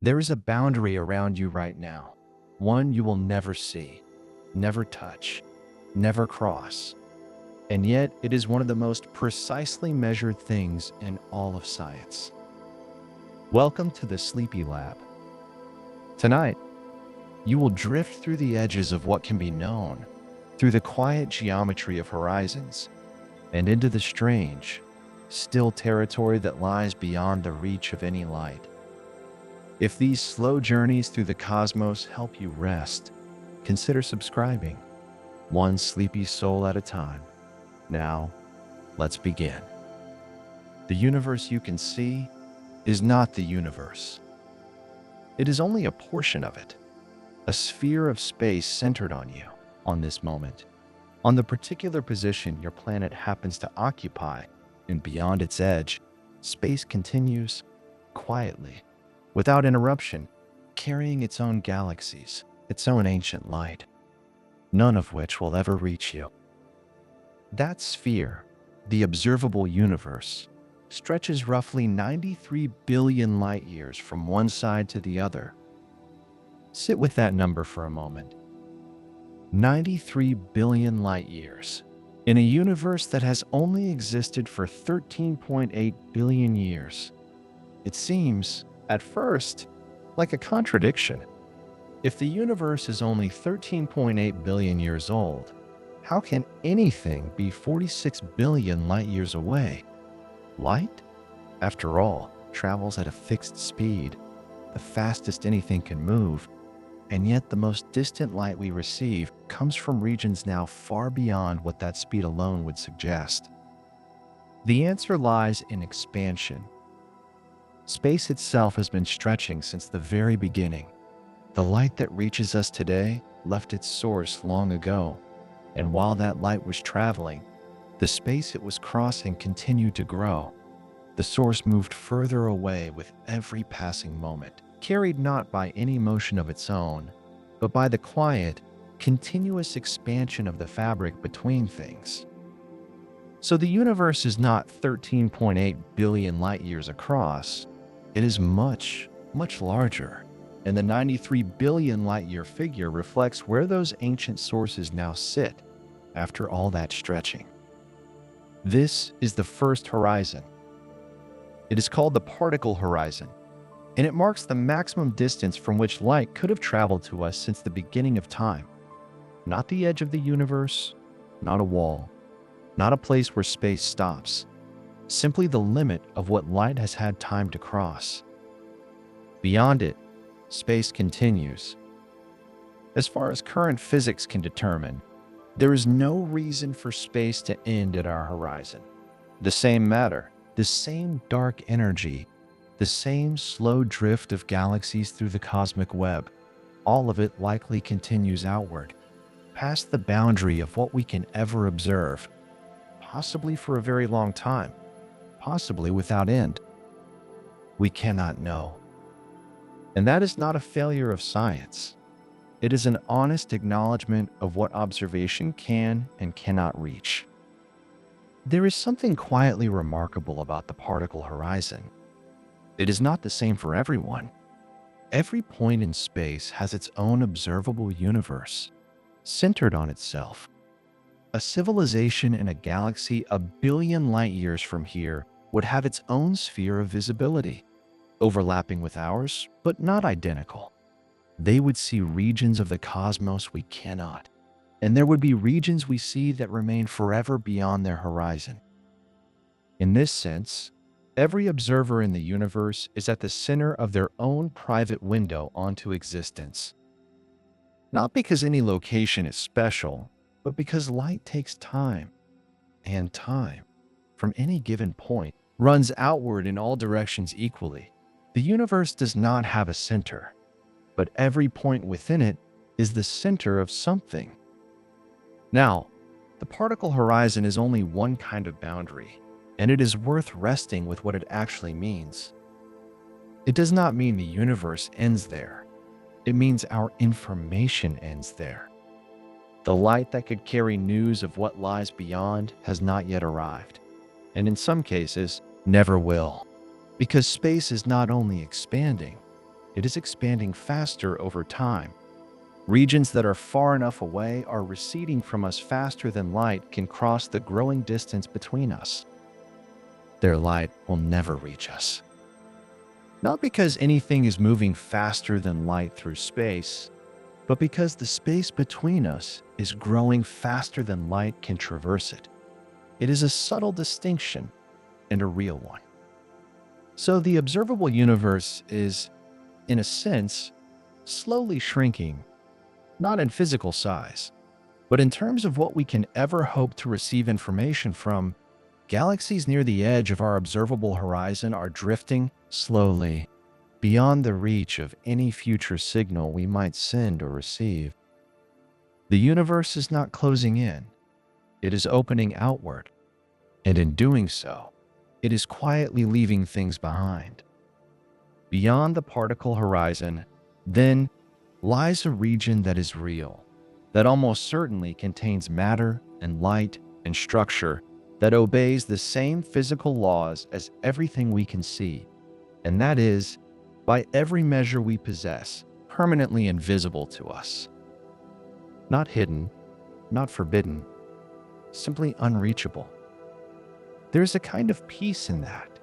There is a boundary around you right now, one you will never see, never touch, never cross. And yet, it is one of the most precisely measured things in all of science. Welcome to the Sleepy Lab. Tonight, you will drift through the edges of what can be known, through the quiet geometry of horizons, and into the strange, still territory that lies beyond the reach of any light. If these slow journeys through the cosmos help you rest, consider subscribing, one sleepy soul at a time. Now, let's begin. The universe you can see is not the universe. It is only a portion of it, a sphere of space centered on you, on this moment, on the particular position your planet happens to occupy, and beyond its edge, space continues quietly, without interruption, carrying its own galaxies, its own ancient light, none of which will ever reach you. That sphere, the observable universe, stretches roughly 93 billion light years from one side to the other. Sit with that number for a moment. 93 billion light years in a universe that has only existed for 13.8 billion years. It seems, at first, like a contradiction. If the universe is only 13.8 billion years old, how can anything be 46 billion light years away? Light, after all, travels at a fixed speed, the fastest anything can move, and yet the most distant light we receive comes from regions now far beyond what that speed alone would suggest. The answer lies in expansion. Space itself has been stretching since the very beginning. The light that reaches us today left its source long ago, and while that light was traveling, the space it was crossing continued to grow. The source moved further away with every passing moment, carried not by any motion of its own, but by the quiet, continuous expansion of the fabric between things. So the universe is not 13.8 billion light years across. It is much, much larger, and the 93 billion light-year figure reflects where those ancient sources now sit after all that stretching. This is the first horizon. It is called the particle horizon, and it marks the maximum distance from which light could have traveled to us since the beginning of time. Not the edge of the universe, not a wall, not a place where space stops. Simply the limit of what light has had time to cross. Beyond it, space continues. As far as current physics can determine, there is no reason for space to end at our horizon. The same matter, the same dark energy, the same slow drift of galaxies through the cosmic web, all of it likely continues outward, past the boundary of what we can ever observe, possibly for a very long time. Possibly without end. We cannot know. And that is not a failure of science. It is an honest acknowledgement of what observation can and cannot reach. There is something quietly remarkable about the particle horizon. It is not the same for everyone. Every point in space has its own observable universe, centered on itself. A civilization in a galaxy a billion light years from here would have its own sphere of visibility, overlapping with ours, but not identical. They would see regions of the cosmos we cannot, and there would be regions we see that remain forever beyond their horizon. In this sense, every observer in the universe is at the center of their own private window onto existence. Not because any location is special, but because light takes time, and time, from any given point, runs outward in all directions equally. The universe does not have a center, but every point within it is the center of something. Now, the particle horizon is only one kind of boundary, and it is worth resting with what it actually means. It does not mean the universe ends there. It means our information ends there. The light that could carry news of what lies beyond has not yet arrived, and in some cases, never will. Because space is not only expanding, it is expanding faster over time. Regions that are far enough away are receding from us faster than light can cross the growing distance between us. Their light will never reach us. Not because anything is moving faster than light through space, but because the space between us is growing faster than light can traverse it. It is a subtle distinction and a real one. So the observable universe is, in a sense, slowly shrinking, not in physical size, but in terms of what we can ever hope to receive information from. Galaxies near the edge of our observable horizon are drifting slowly beyond the reach of any future signal we might send or receive. The universe is not closing in, it is opening outward, and in doing so, it is quietly leaving things behind. Beyond the particle horizon, then, lies a region that is real, that almost certainly contains matter and light and structure that obeys the same physical laws as everything we can see, and that is, by every measure we possess, permanently invisible to us. Not hidden, not forbidden, simply unreachable. There's a kind of peace in that.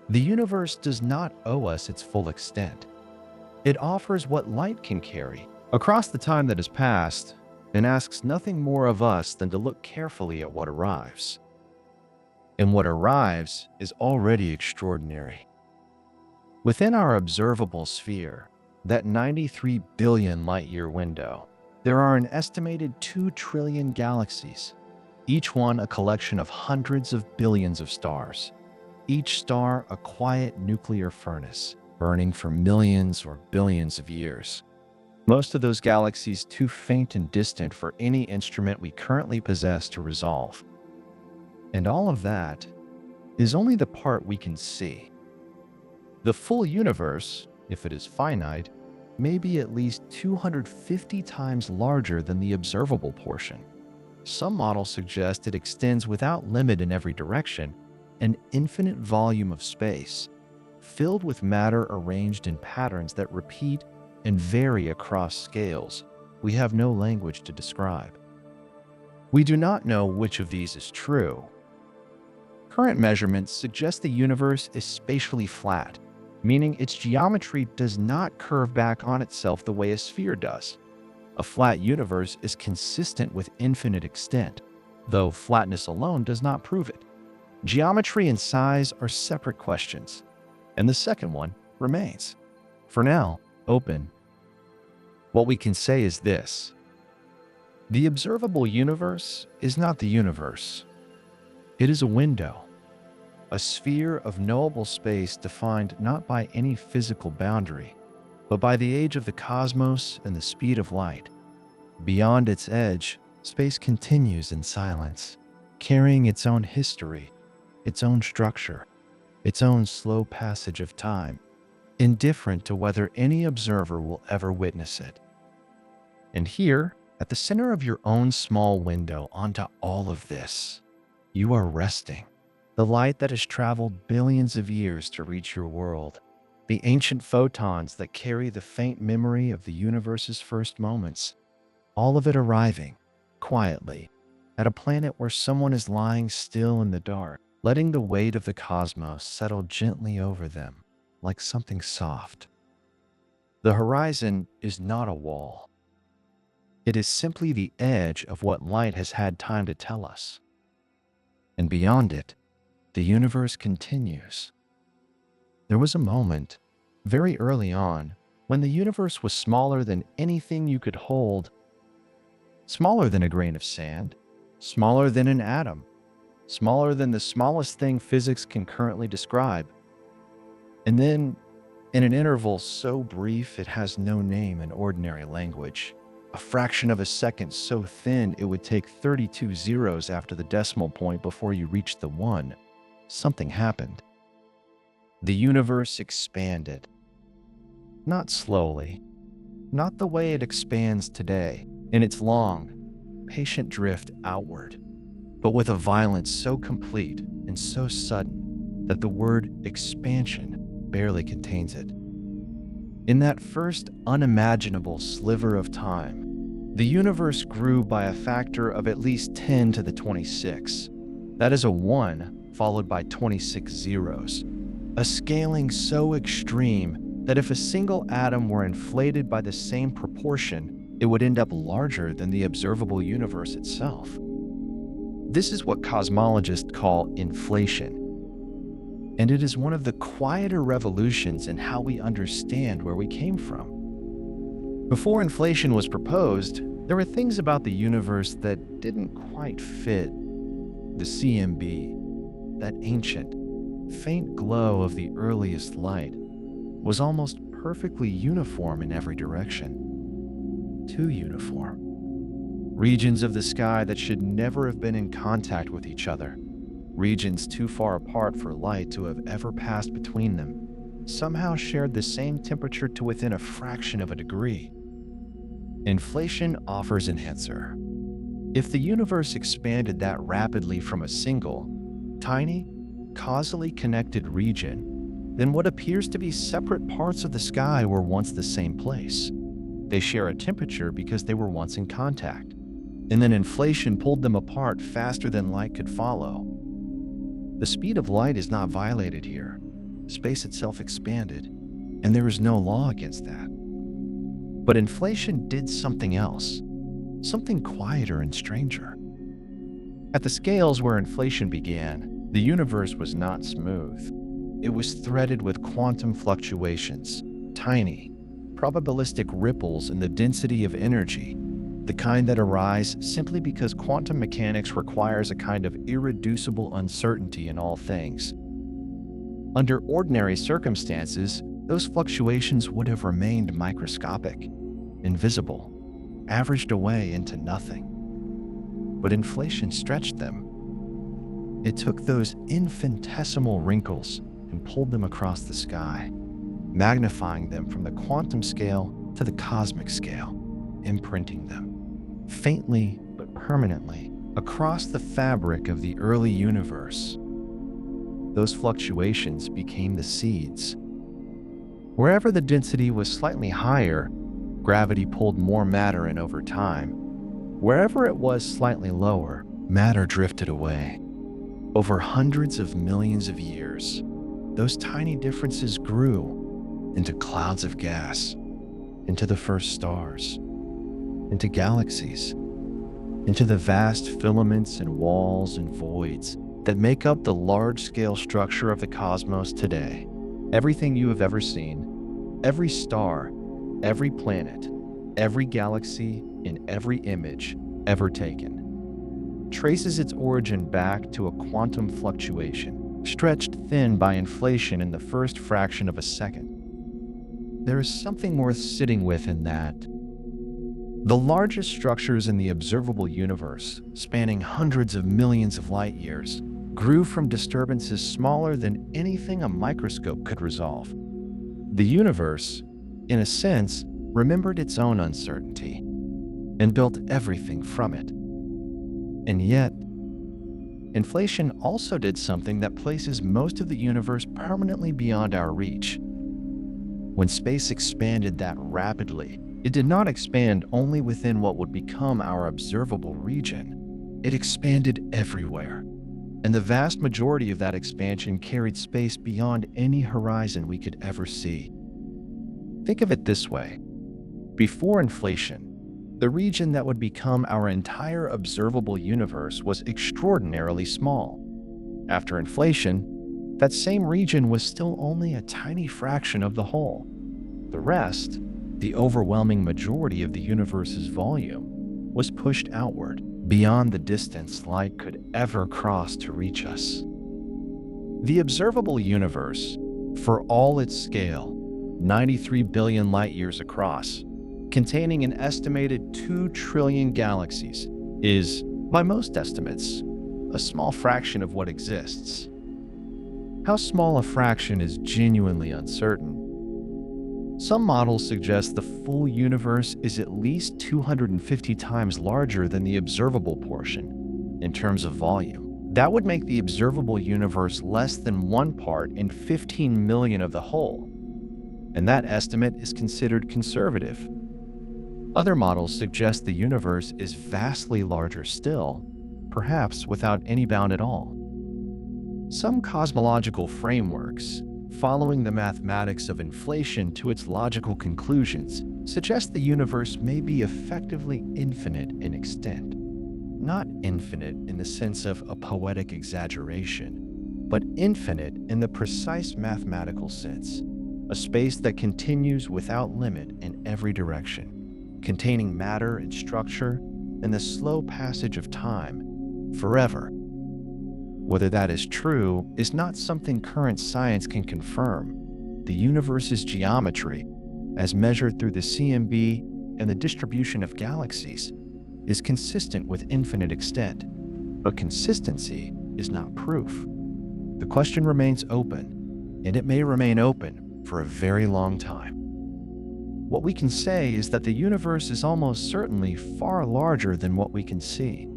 The universe does not owe us its full extent. It offers what light can carry across the time that has passed, and asks nothing more of us than to look carefully at what arrives. And what arrives is already extraordinary. Within our observable sphere, that 93 billion light-year window, there are an estimated 2 trillion galaxies, each one a collection of hundreds of billions of stars, each star a quiet nuclear furnace burning for millions or billions of years. Most of those galaxies too faint and distant for any instrument we currently possess to resolve. And all of that is only the part we can see. The full universe, if it is finite, may be at least 250 times larger than the observable portion. Some models suggest it extends without limit in every direction, an infinite volume of space, filled with matter arranged in patterns that repeat and vary across scales we have no language to describe. We do not know which of these is true. Current measurements suggest the universe is spatially flat, meaning its geometry does not curve back on itself the way a sphere does. A flat universe is consistent with infinite extent, though flatness alone does not prove it. Geometry and size are separate questions, and the second one remains, for now, open. What we can say is this: the observable universe is not the universe. It is a window, a sphere of knowable space defined not by any physical boundary, but by the age of the cosmos and the speed of light. Beyond its edge, space continues in silence, carrying its own history, its own structure, its own slow passage of time, indifferent to whether any observer will ever witness it. And here, at the center of your own small window onto all of this, you are resting. The light that has traveled billions of years to reach your world, the ancient photons that carry the faint memory of the universe's first moments, all of it arriving, quietly, at a planet where someone is lying still in the dark, letting the weight of the cosmos settle gently over them, like something soft. The horizon is not a wall. It is simply the edge of what light has had time to tell us. And beyond it, the universe continues. There was a moment, very early on, when the universe was smaller than anything you could hold, smaller than a grain of sand, smaller than an atom, smaller than the smallest thing physics can currently describe. And then, in an interval so brief it has no name in ordinary language, a fraction of a second so thin it would take 32 zeros after the decimal point before you reached the 1, something happened. The universe expanded. Not slowly, not the way it expands today, in its long, patient drift outward, but with a violence so complete and so sudden that the word expansion barely contains it. In that first unimaginable sliver of time, the universe grew by a factor of at least 10 to the 26. That is a 1 followed by 26 zeros. A scaling so extreme that if a single atom were inflated by the same proportion, it would end up larger than the observable universe itself. This is what cosmologists call inflation. And it is one of the quieter revolutions in how we understand where we came from. Before inflation was proposed, there were things about the universe that didn't quite fit. The CMB, that ancient, faint glow of the earliest light, was almost perfectly uniform in every direction. Too uniform. Regions of the sky that should never have been in contact with each other. Regions too far apart for light to have ever passed between them, somehow shared the same temperature to within a fraction of a degree. Inflation offers an answer. If the universe expanded that rapidly from a single, tiny, causally connected region, then what appears to be separate parts of the sky were once the same place. They share a temperature because they were once in contact, and then inflation pulled them apart faster than light could follow. The speed of light is not violated here. Space itself expanded, and there is no law against that. But inflation did something else, something quieter and stranger. At the scales where inflation began, the universe was not smooth. It was threaded with quantum fluctuations, tiny, probabilistic ripples in the density of energy, the kind that arise simply because quantum mechanics requires a kind of irreducible uncertainty in all things. Under ordinary circumstances, those fluctuations would have remained microscopic, invisible, averaged away into nothing. But inflation stretched them. It took those infinitesimal wrinkles and pulled them across the sky, magnifying them from the quantum scale to the cosmic scale, imprinting them, faintly but permanently, across the fabric of the early universe. Those fluctuations became the seeds. Wherever the density was slightly higher, gravity pulled more matter in over time. Wherever it was slightly lower, matter drifted away. Over hundreds of millions of years, those tiny differences grew into clouds of gas, into the first stars, into galaxies, into the vast filaments and walls and voids that make up the large-scale structure of the cosmos today. Everything you have ever seen, every star, every planet, every galaxy, in every image ever taken, traces its origin back to a quantum fluctuation, stretched thin by inflation in the first fraction of a second. There is something worth sitting with in that. The largest structures in the observable universe, spanning hundreds of millions of light years, grew from disturbances smaller than anything a microscope could resolve. The universe, in a sense, remembered its own uncertainty and built everything from it. And yet, inflation also did something that places most of the universe permanently beyond our reach. When space expanded that rapidly, it did not expand only within what would become our observable region. It expanded everywhere. And the vast majority of that expansion carried space beyond any horizon we could ever see. Think of it this way. Before inflation, the region that would become our entire observable universe was extraordinarily small. After inflation, that same region was still only a tiny fraction of the whole. The rest, the overwhelming majority of the universe's volume, was pushed outward, beyond the distance light could ever cross to reach us. The observable universe, for all its scale, 93 billion light-years across, containing an estimated 2 trillion galaxies, is, by most estimates, a small fraction of what exists. How small a fraction is genuinely uncertain. Some models suggest the full universe is at least 250 times larger than the observable portion, in terms of volume. That would make the observable universe less than 1 part in 15 million of the whole. and that estimate is considered conservative. Other models suggest the universe is vastly larger still, perhaps without any bound at all. Some cosmological frameworks, following the mathematics of inflation to its logical conclusions, suggest the universe may be effectively infinite in extent. Not infinite in the sense of a poetic exaggeration, but infinite in the precise mathematical sense, a space that continues without limit in every direction, containing matter and structure and the slow passage of time, forever. Whether that is true is not something current science can confirm. The universe's geometry, as measured through the CMB and the distribution of galaxies, is consistent with infinite extent, but consistency is not proof. The question remains open, and it may remain open for a very long time. What we can say is that the universe is almost certainly far larger than what we can see,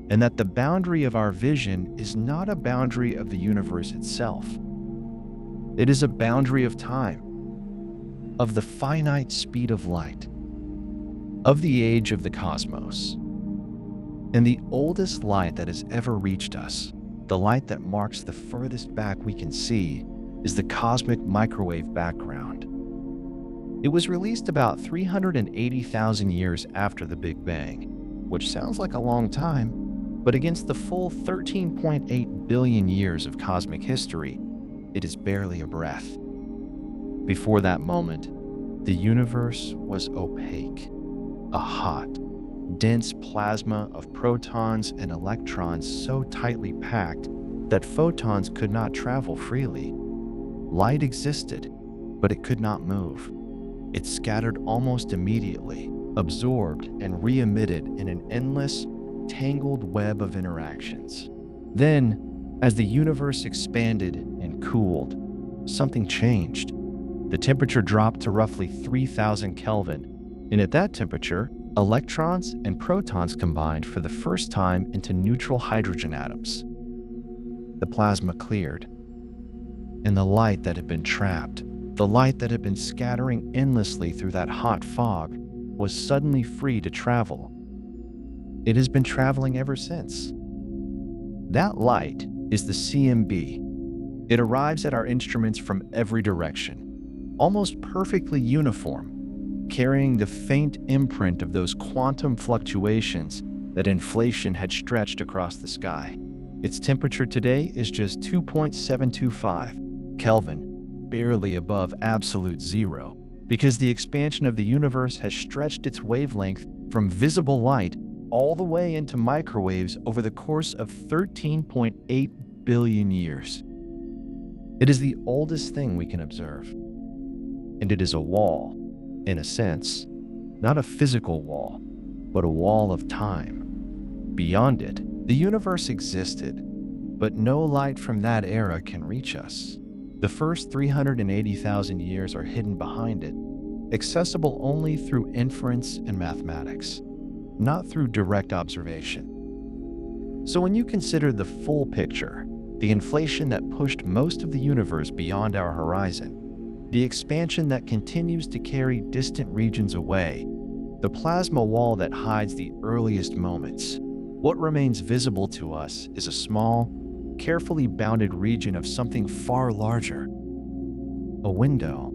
and that the boundary of our vision is not a boundary of the universe itself. It is a boundary of time, of the finite speed of light, of the age of the cosmos. And the oldest light that has ever reached us, the light that marks the furthest back we can see, is the cosmic microwave background. It was released about 380,000 years after the Big Bang, which sounds like a long time, but against the full 13.8 billion years of cosmic history, it is barely a breath. Before that moment, the universe was opaque, a hot, dense plasma of protons and electrons so tightly packed that photons could not travel freely. Light existed, but it could not move. It scattered almost immediately, absorbed and re-emitted in an endless, tangled web of interactions. Then, as the universe expanded and cooled, something changed. The temperature dropped to roughly 3,000 Kelvin, and at that temperature, electrons and protons combined for the first time into neutral hydrogen atoms. The plasma cleared, and the light that had been trapped, the light that had been scattering endlessly through that hot fog, was suddenly free to travel. It has been traveling ever since. That light is the CMB. It arrives at our instruments from every direction, almost perfectly uniform, carrying the faint imprint of those quantum fluctuations that inflation had stretched across the sky. Its temperature today is just 2.725 Kelvin, barely above absolute zero, because the expansion of the universe has stretched its wavelength from visible light all the way into microwaves over the course of 13.8 billion years. It is the oldest thing we can observe, and it is a wall, in a sense, not a physical wall, but a wall of time. Beyond it, the universe existed, but no light from that era can reach us. The first 380,000 years are hidden behind it, accessible only through inference and mathematics, not through direct observation. So when you consider the full picture, the inflation that pushed most of the universe beyond our horizon, the expansion that continues to carry distant regions away, the plasma wall that hides the earliest moments, what remains visible to us is a small, carefully bounded region of something far larger, a window.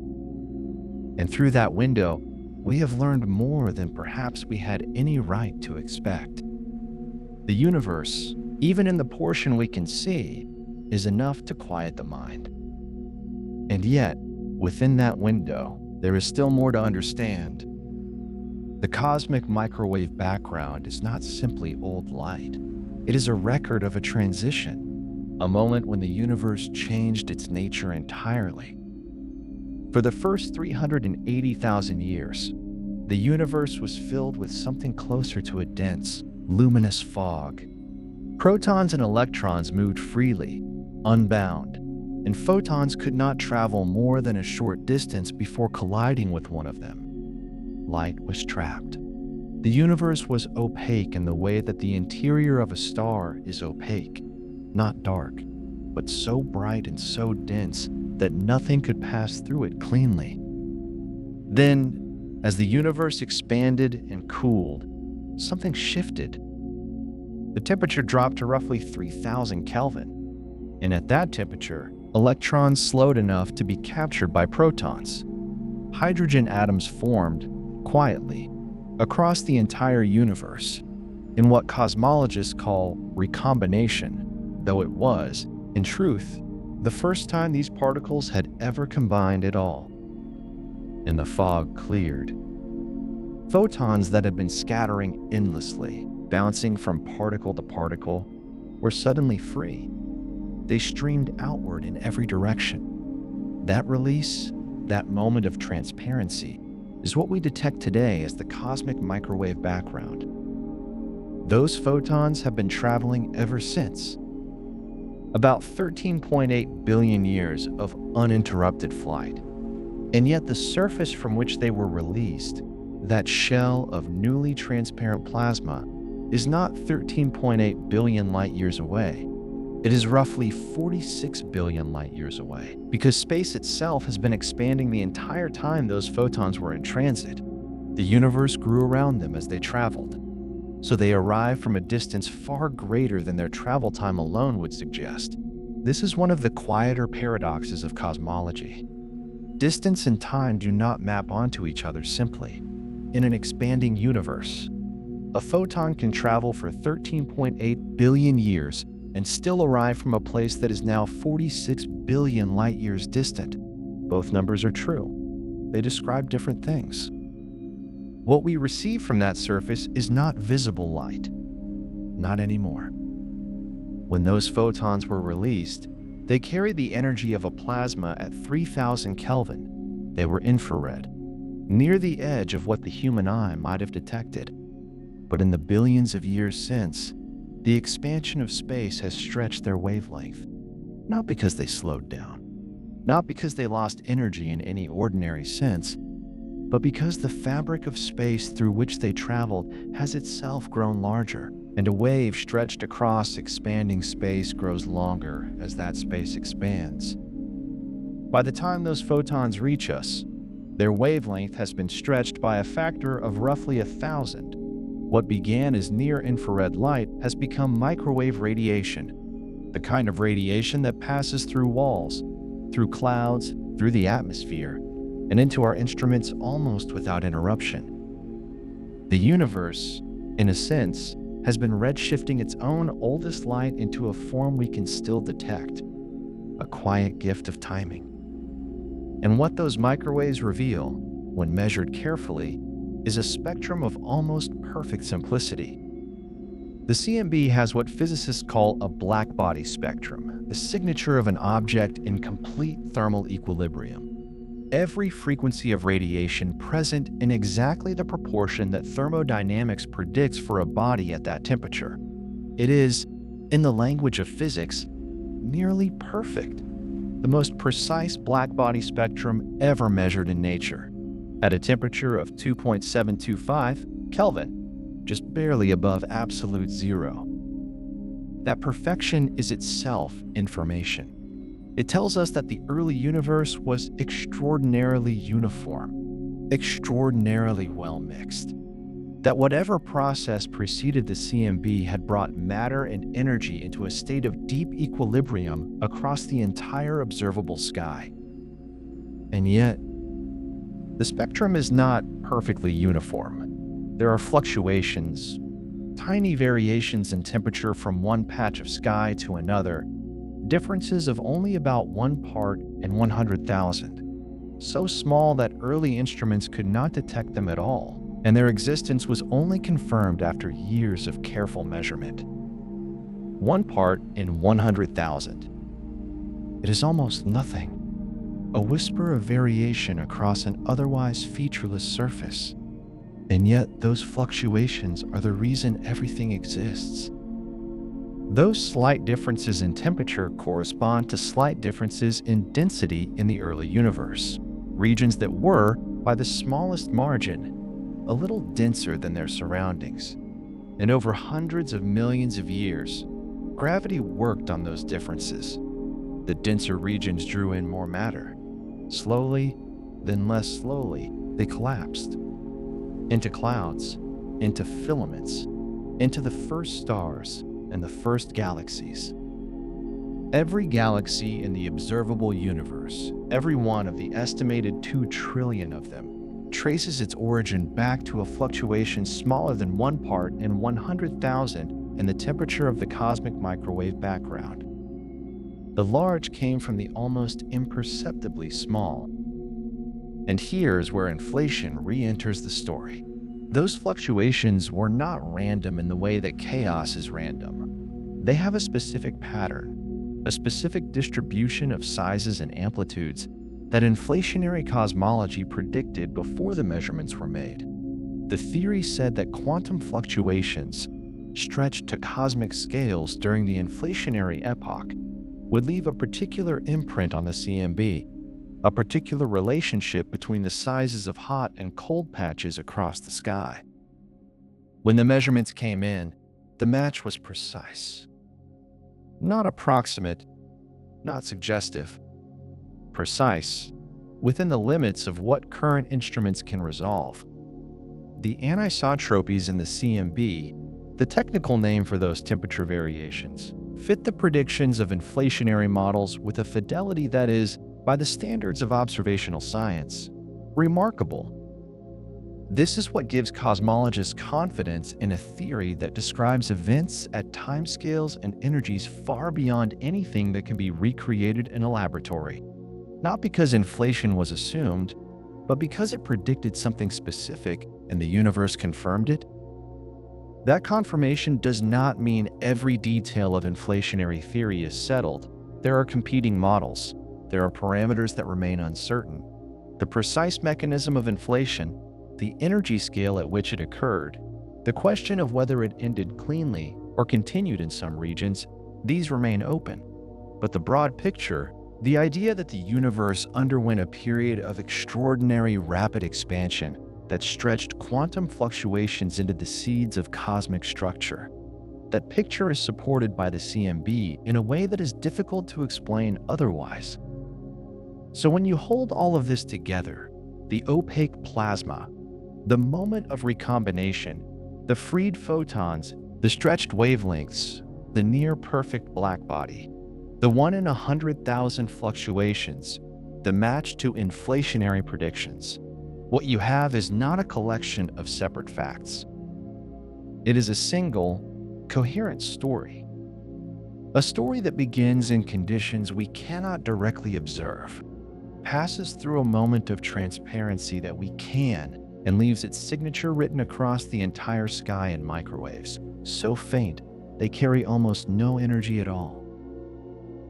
And through that window, we have learned more than perhaps we had any right to expect. The universe, even in the portion we can see, is enough to quiet the mind. And yet, within that window, there is still more to understand. The cosmic microwave background is not simply old light. It is a record of a transition, a moment when the universe changed its nature entirely. For the first 380,000 years, the universe was filled with something closer to a dense, luminous fog. Protons and electrons moved freely, unbound, and photons could not travel more than a short distance before colliding with one of them. Light was trapped. The universe was opaque in the way that the interior of a star is opaque, not dark, but so bright and so dense that nothing could pass through it cleanly. Then, as the universe expanded and cooled, something shifted. The temperature dropped to roughly 3,000 Kelvin, and at that temperature, electrons slowed enough to be captured by protons. Hydrogen atoms formed, quietly, across the entire universe, in what cosmologists call recombination, though it was, in truth, the first time these particles had ever combined at all. And the fog cleared. Photons that had been scattering endlessly, bouncing from particle to particle, were suddenly free. They streamed outward in every direction. That release, that moment of transparency, is what we detect today as the cosmic microwave background. Those photons have been traveling ever since. About 13.8 billion years of uninterrupted flight. And yet the surface from which they were released, that shell of newly transparent plasma, is not 13.8 billion light years away. It is roughly 46 billion light years away, because space itself has been expanding the entire time those photons were in transit. The universe grew around them as they traveled, so they arrived from a distance far greater than their travel time alone would suggest. This is one of the quieter paradoxes of cosmology. Distance and time do not map onto each other simply. In an expanding universe, a photon can travel for 13.8 billion years and still arrive from a place that is now 46 billion light years distant. Both numbers are true. They describe different things. What we receive from that surface is not visible light. Not anymore. When those photons were released, they carried the energy of a plasma at 3,000 Kelvin. They were infrared, near the edge of what the human eye might have detected. But in the billions of years since, the expansion of space has stretched their wavelength, not because they slowed down, not because they lost energy in any ordinary sense, but because the fabric of space through which they traveled has itself grown larger, and a wave stretched across expanding space grows longer as that space expands. By the time those photons reach us, their wavelength has been stretched by a factor of roughly 1,000. What began as near-infrared light has become microwave radiation, the kind of radiation that passes through walls, through clouds, through the atmosphere, and into our instruments almost without interruption. The universe, in a sense, has been redshifting its own oldest light into a form we can still detect, a quiet gift of timing. And what those microwaves reveal, when measured carefully, is a spectrum of almost perfect simplicity. The CMB has what physicists call a black-body spectrum, the signature of an object in complete thermal equilibrium. Every frequency of radiation present in exactly the proportion that thermodynamics predicts for a body at that temperature. It is, in the language of physics, nearly perfect, the most precise black-body spectrum ever measured in nature. At a temperature of 2.725 Kelvin, just barely above absolute zero. That perfection is itself information. It tells us that the early universe was extraordinarily uniform, extraordinarily well-mixed. That whatever process preceded the CMB had brought matter and energy into a state of deep equilibrium across the entire observable sky. And yet, the spectrum is not perfectly uniform. There are fluctuations, tiny variations in temperature from one patch of sky to another, differences of only about 1 part in 100,000, so small that early instruments could not detect them at all, and their existence was only confirmed after years of careful measurement. 1 part in 100,000. It is almost nothing. A whisper of variation across an otherwise featureless surface. And yet those fluctuations are the reason everything exists. Those slight differences in temperature correspond to slight differences in density in the early universe, regions that were, by the smallest margin, a little denser than their surroundings. And over hundreds of millions of years, gravity worked on those differences. The denser regions drew in more matter. Slowly, then less slowly, they collapsed into clouds, into filaments, into the first stars and the first galaxies. Every galaxy in the observable universe, every one of the estimated 2 trillion of them, traces its origin back to a fluctuation smaller than 1 part in 100,000 in the temperature of the cosmic microwave background. The large came from the almost imperceptibly small. And here's where inflation re-enters the story. Those fluctuations were not random in the way that chaos is random. They have a specific pattern, a specific distribution of sizes and amplitudes that inflationary cosmology predicted before the measurements were made. The theory said that quantum fluctuations, stretched to cosmic scales during the inflationary epoch, would leave a particular imprint on the CMB, a particular relationship between the sizes of hot and cold patches across the sky. When the measurements came in, the match was precise. Not approximate, not suggestive. Precise, within the limits of what current instruments can resolve. The anisotropies in the CMB, the technical name for those temperature variations, fit the predictions of inflationary models with a fidelity that is, by the standards of observational science, remarkable. This is what gives cosmologists confidence in a theory that describes events at timescales and energies far beyond anything that can be recreated in a laboratory. Not because inflation was assumed, but because it predicted something specific and the universe confirmed it. That confirmation does not mean every detail of inflationary theory is settled. There are competing models. There are parameters that remain uncertain. The precise mechanism of inflation, the energy scale at which it occurred, the question of whether it ended cleanly or continued in some regions, these remain open. But the broad picture, the idea that the universe underwent a period of extraordinary rapid expansion that stretched quantum fluctuations into the seeds of cosmic structure, that picture is supported by the CMB in a way that is difficult to explain otherwise. So when you hold all of this together, the opaque plasma, the moment of recombination, the freed photons, the stretched wavelengths, the near-perfect blackbody, the 1 in 100,000 fluctuations, the match to inflationary predictions, what you have is not a collection of separate facts. It is a single, coherent story. A story that begins in conditions we cannot directly observe, passes through a moment of transparency that we can, and leaves its signature written across the entire sky in microwaves, so faint they carry almost no energy at all.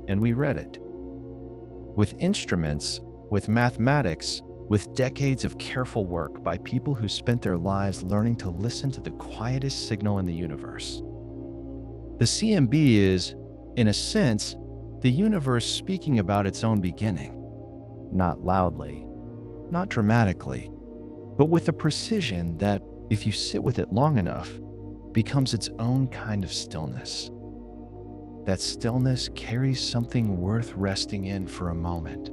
And we read it. With instruments, with mathematics, with decades of careful work by people who spent their lives learning to listen to the quietest signal in the universe. The CMB is, in a sense, the universe speaking about its own beginning. Not loudly, not dramatically, but with a precision that, if you sit with it long enough, becomes its own kind of stillness. That stillness carries something worth resting in for a moment.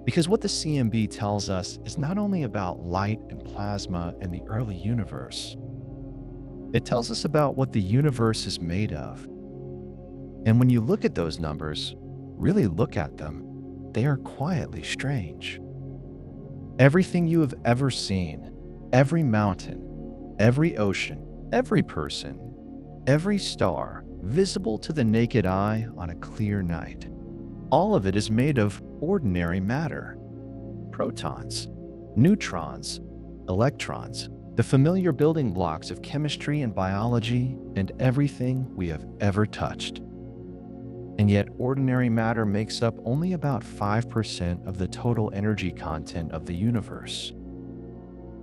Because what the CMB tells us is not only about light and plasma and the early universe, it tells us about what the universe is made of. And when you look at those numbers, really look at them, they are quietly strange. Everything you have ever seen, every mountain, every ocean, every person, every star, visible to the naked eye on a clear night, all of it is made of ordinary matter. Protons, neutrons, electrons, the familiar building blocks of chemistry and biology and everything we have ever touched. And yet ordinary matter makes up only about 5% of the total energy content of the universe.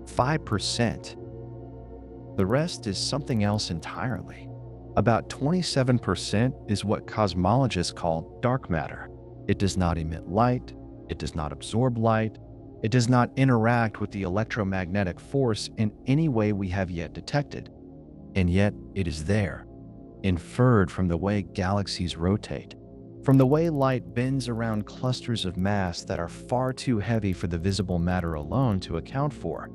5%. The rest is something else entirely. About 27% is what cosmologists call dark matter. It does not emit light, it does not absorb light, it does not interact with the electromagnetic force in any way we have yet detected. And yet it is there, inferred from the way galaxies rotate, From the way light bends around clusters of mass that are far too heavy for the visible matter alone to account for,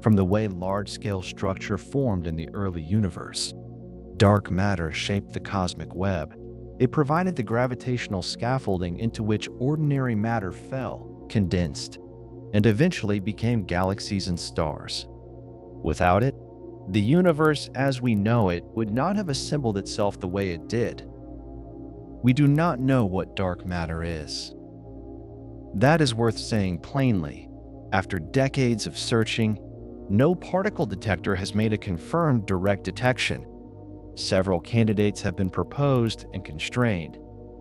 from the way large-scale structure formed in the early universe. Dark matter shaped the cosmic web. It provided the gravitational scaffolding into which ordinary matter fell, condensed, and eventually became galaxies and stars. Without it, the universe as we know it would not have assembled itself the way it did. We do not know what dark matter is. That is worth saying plainly. After decades of searching, no particle detector has made a confirmed direct detection. Several candidates have been proposed and constrained.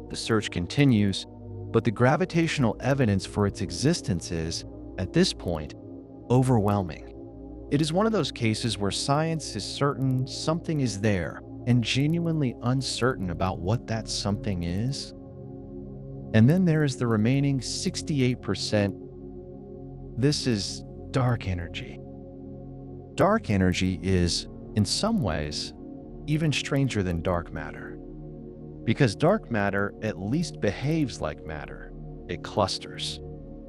The search continues, but the gravitational evidence for its existence is, at this point, overwhelming. It is one of those cases where science is certain something is there and genuinely uncertain about what that something is. And then there is the remaining 68%. This is dark energy. Dark energy is, in some ways, even stranger than dark matter. Because dark matter at least behaves like matter. It clusters.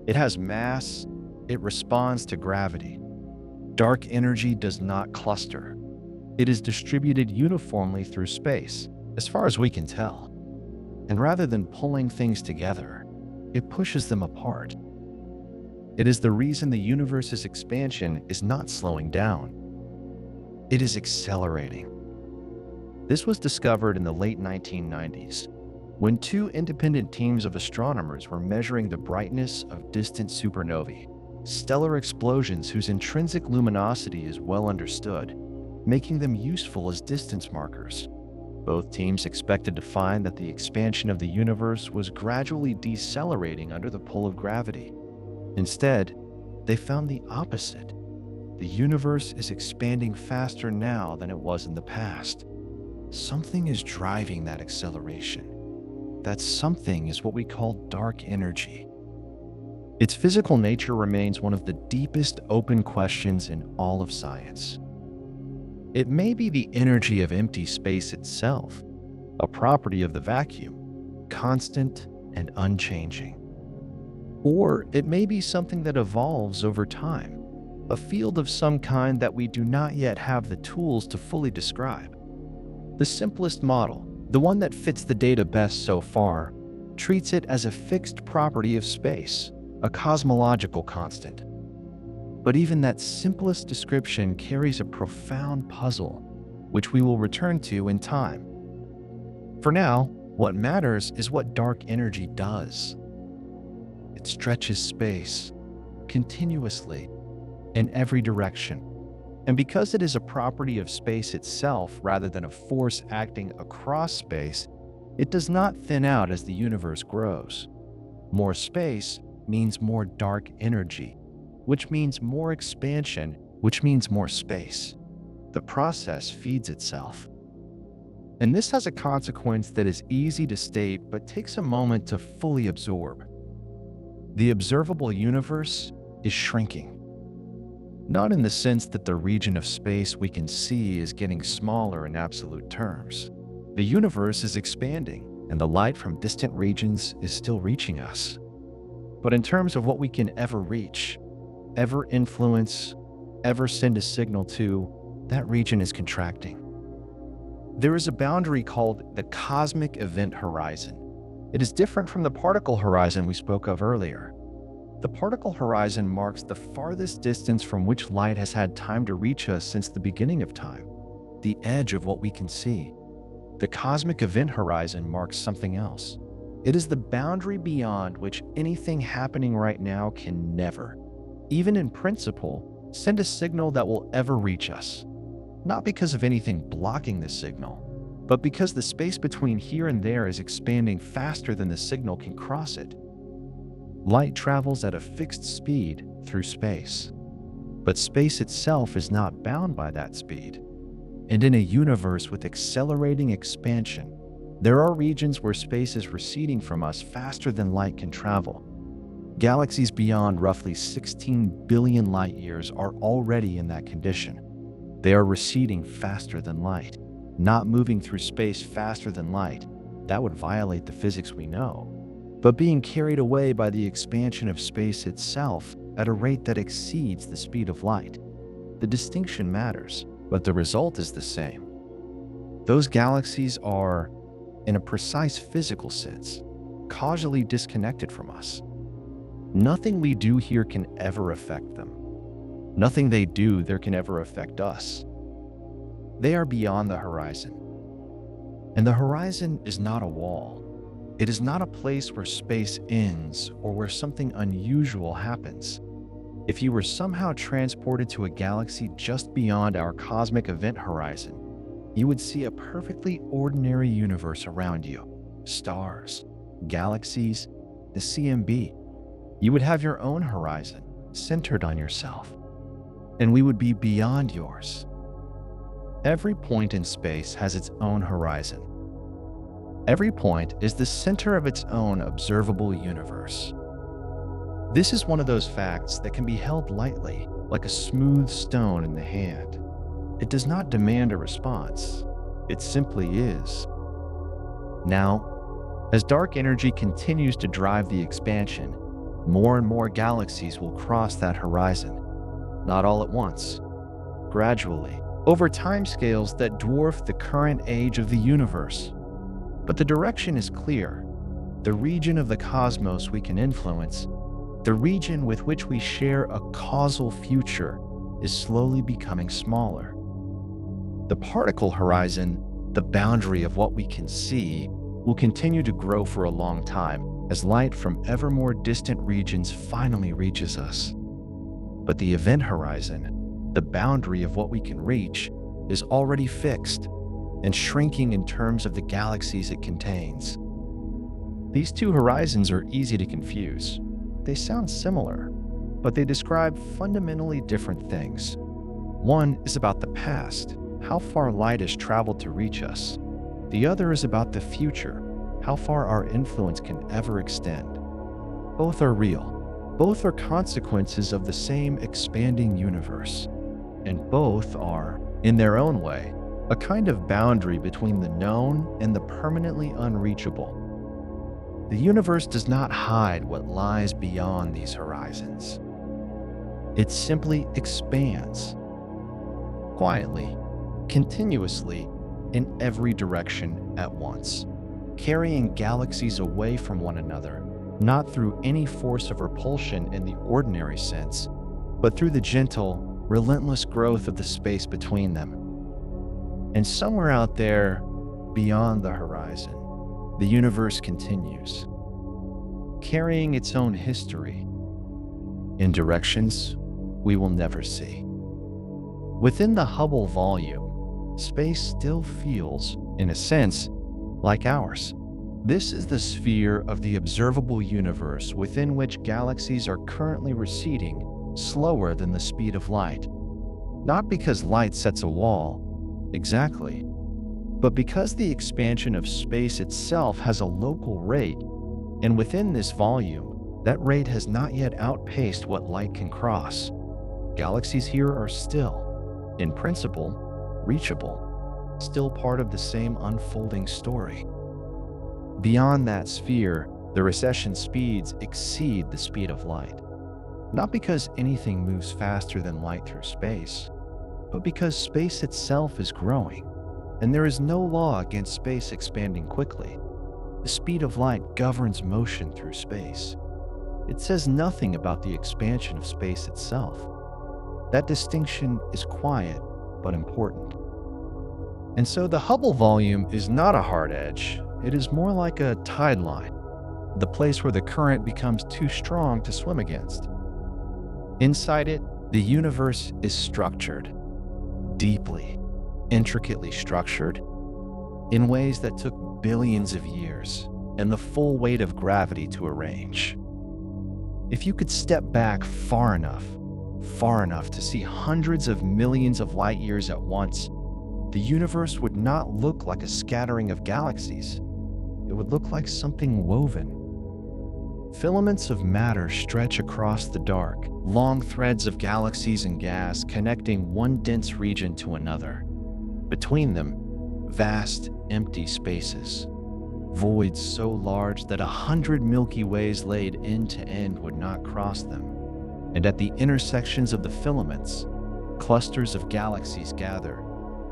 It has mass. It responds to gravity. Dark energy does not cluster. It is distributed uniformly through space, as far as we can tell. And rather than pulling things together, it pushes them apart. It is the reason the universe's expansion is not slowing down. It is accelerating. This was discovered in the late 1990s, when two independent teams of astronomers were measuring the brightness of distant supernovae, stellar explosions whose intrinsic luminosity is well understood, making them useful as distance markers. Both teams expected to find that the expansion of the universe was gradually decelerating under the pull of gravity. Instead, they found the opposite. The universe is expanding faster now than it was in the past. Something is driving that acceleration. That something is what we call dark energy. Its physical nature remains one of the deepest open questions in all of science. It may be the energy of empty space itself, a property of the vacuum, constant and unchanging. Or it may be something that evolves over time, a field of some kind that we do not yet have the tools to fully describe. The simplest model, the one that fits the data best so far, treats it as a fixed property of space, a cosmological constant. But even that simplest description carries a profound puzzle, which we will return to in time. For now, what matters is what dark energy does. It stretches space, continuously, in every direction. And because it is a property of space itself rather than a force acting across space, it does not thin out as the universe grows. More space means more dark energy, which means more expansion, which means more space. The process feeds itself. And this has a consequence that is easy to state but takes a moment to fully absorb. The observable universe is shrinking. Not in the sense that the region of space we can see is getting smaller in absolute terms. The universe is expanding, and the light from distant regions is still reaching us. But in terms of what we can ever reach, ever influence, ever send a signal to, that region is contracting. There is a boundary called the cosmic event horizon. It is different from the particle horizon we spoke of earlier. The particle horizon marks the farthest distance from which light has had time to reach us since the beginning of time, the edge of what we can see. The cosmic event horizon marks something else. It is the boundary beyond which anything happening right now can never, even in principle, send a signal that will ever reach us. Not because of anything blocking the signal, but because the space between here and there is expanding faster than the signal can cross it. Light travels at a fixed speed through space, but space itself is not bound by that speed. And in a universe with accelerating expansion, there are regions where space is receding from us faster than light can travel. Galaxies beyond roughly 16 billion light years are already in that condition. They are receding faster than light, not moving through space faster than light, That would violate the physics we know. But being carried away by the expansion of space itself at a rate that exceeds the speed of light. The distinction matters, but the result is the same. Those galaxies are, in a precise physical sense, causally disconnected from us. Nothing we do here can ever affect them. Nothing they do there can ever affect us. They are beyond the horizon. And the horizon is not a wall. It is not a place where space ends or where something unusual happens. If you were somehow transported to a galaxy just beyond our cosmic event horizon, you would see a perfectly ordinary universe around you. Stars, galaxies, the CMB. You would have your own horizon, centered on yourself. And we would be beyond yours. Every point in space has its own horizon. Every point is the center of its own observable universe. This is one of those facts that can be held lightly, like a smooth stone in the hand. It does not demand a response. It simply is. Now, as dark energy continues to drive the expansion, more and more galaxies will cross that horizon. Not all at once, gradually, over timescales that dwarf the current age of the universe. But the direction is clear. The region of the cosmos we can influence, the region with which we share a causal future, is slowly becoming smaller. The particle horizon, the boundary of what we can see, will continue to grow for a long time as light from ever more distant regions finally reaches us. But the event horizon, the boundary of what we can reach, is already fixed and shrinking in terms of the galaxies it contains. These two horizons are easy to confuse. They sound similar, but they describe fundamentally different things. One is about the past, how far light has traveled to reach us. The other is about the future, how far our influence can ever extend. Both are real. Both are consequences of the same expanding universe. And both are, in their own way, a kind of boundary between the known and the permanently unreachable. The universe does not hide what lies beyond these horizons. It simply expands. Quietly, continuously, in every direction at once, carrying galaxies away from one another, not through any force of repulsion in the ordinary sense, but through the gentle, relentless growth of the space between them. And somewhere out there, beyond the horizon, the universe continues, carrying its own history in directions we will never see. Within the Hubble volume, space still feels, in a sense, like ours. This is the sphere of the observable universe within which galaxies are currently receding slower than the speed of light. Not because light sets a wall, exactly, but because the expansion of space itself has a local rate, and within this volume, that rate has not yet outpaced what light can cross. Galaxies here are still, in principle, reachable, still part of the same unfolding story. Beyond that sphere, the recession speeds exceed the speed of light. Not because anything moves faster than light through space, but because space itself is growing, and there is no law against space expanding quickly. The speed of light governs motion through space. It says nothing about the expansion of space itself. That distinction is quiet, but important. And so the Hubble volume is not a hard edge. It is more like a tide line, the place where the current becomes too strong to swim against. Inside it, the universe is structured, deeply, intricately structured, in ways that took billions of years and the full weight of gravity to arrange. If you could step back far enough to see hundreds of millions of light years at once, the universe would not look like a scattering of galaxies. It would look like something woven. Filaments of matter stretch across the dark, long threads of galaxies and gas connecting one dense region to another. Between them, vast, empty spaces. voids so large that 100 Milky Ways laid end to end would not cross them. And at the intersections of the filaments, clusters of galaxies gather,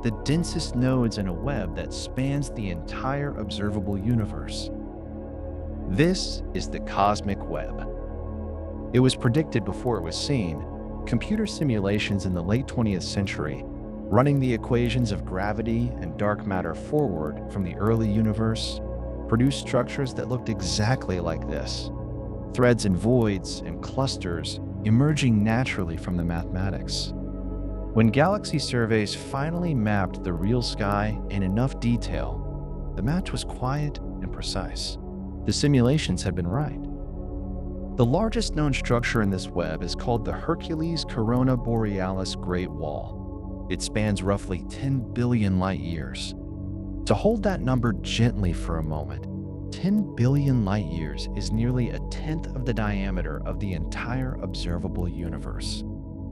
the densest nodes in a web that spans the entire observable universe. This is the cosmic web. It was predicted before it was seen. Computer simulations in the late 20th century, running the equations of gravity and dark matter forward from the early universe, produced structures that looked exactly like this. Threads and voids and clusters emerging naturally from the mathematics. When galaxy surveys finally mapped the real sky in enough detail, the match was quiet and precise. The simulations had been right. The largest known structure in this web is called the Hercules Corona Borealis Great Wall. It spans roughly 10 billion light years. To hold that number gently for a moment, 10 billion light years is nearly a tenth of the diameter of the entire observable universe.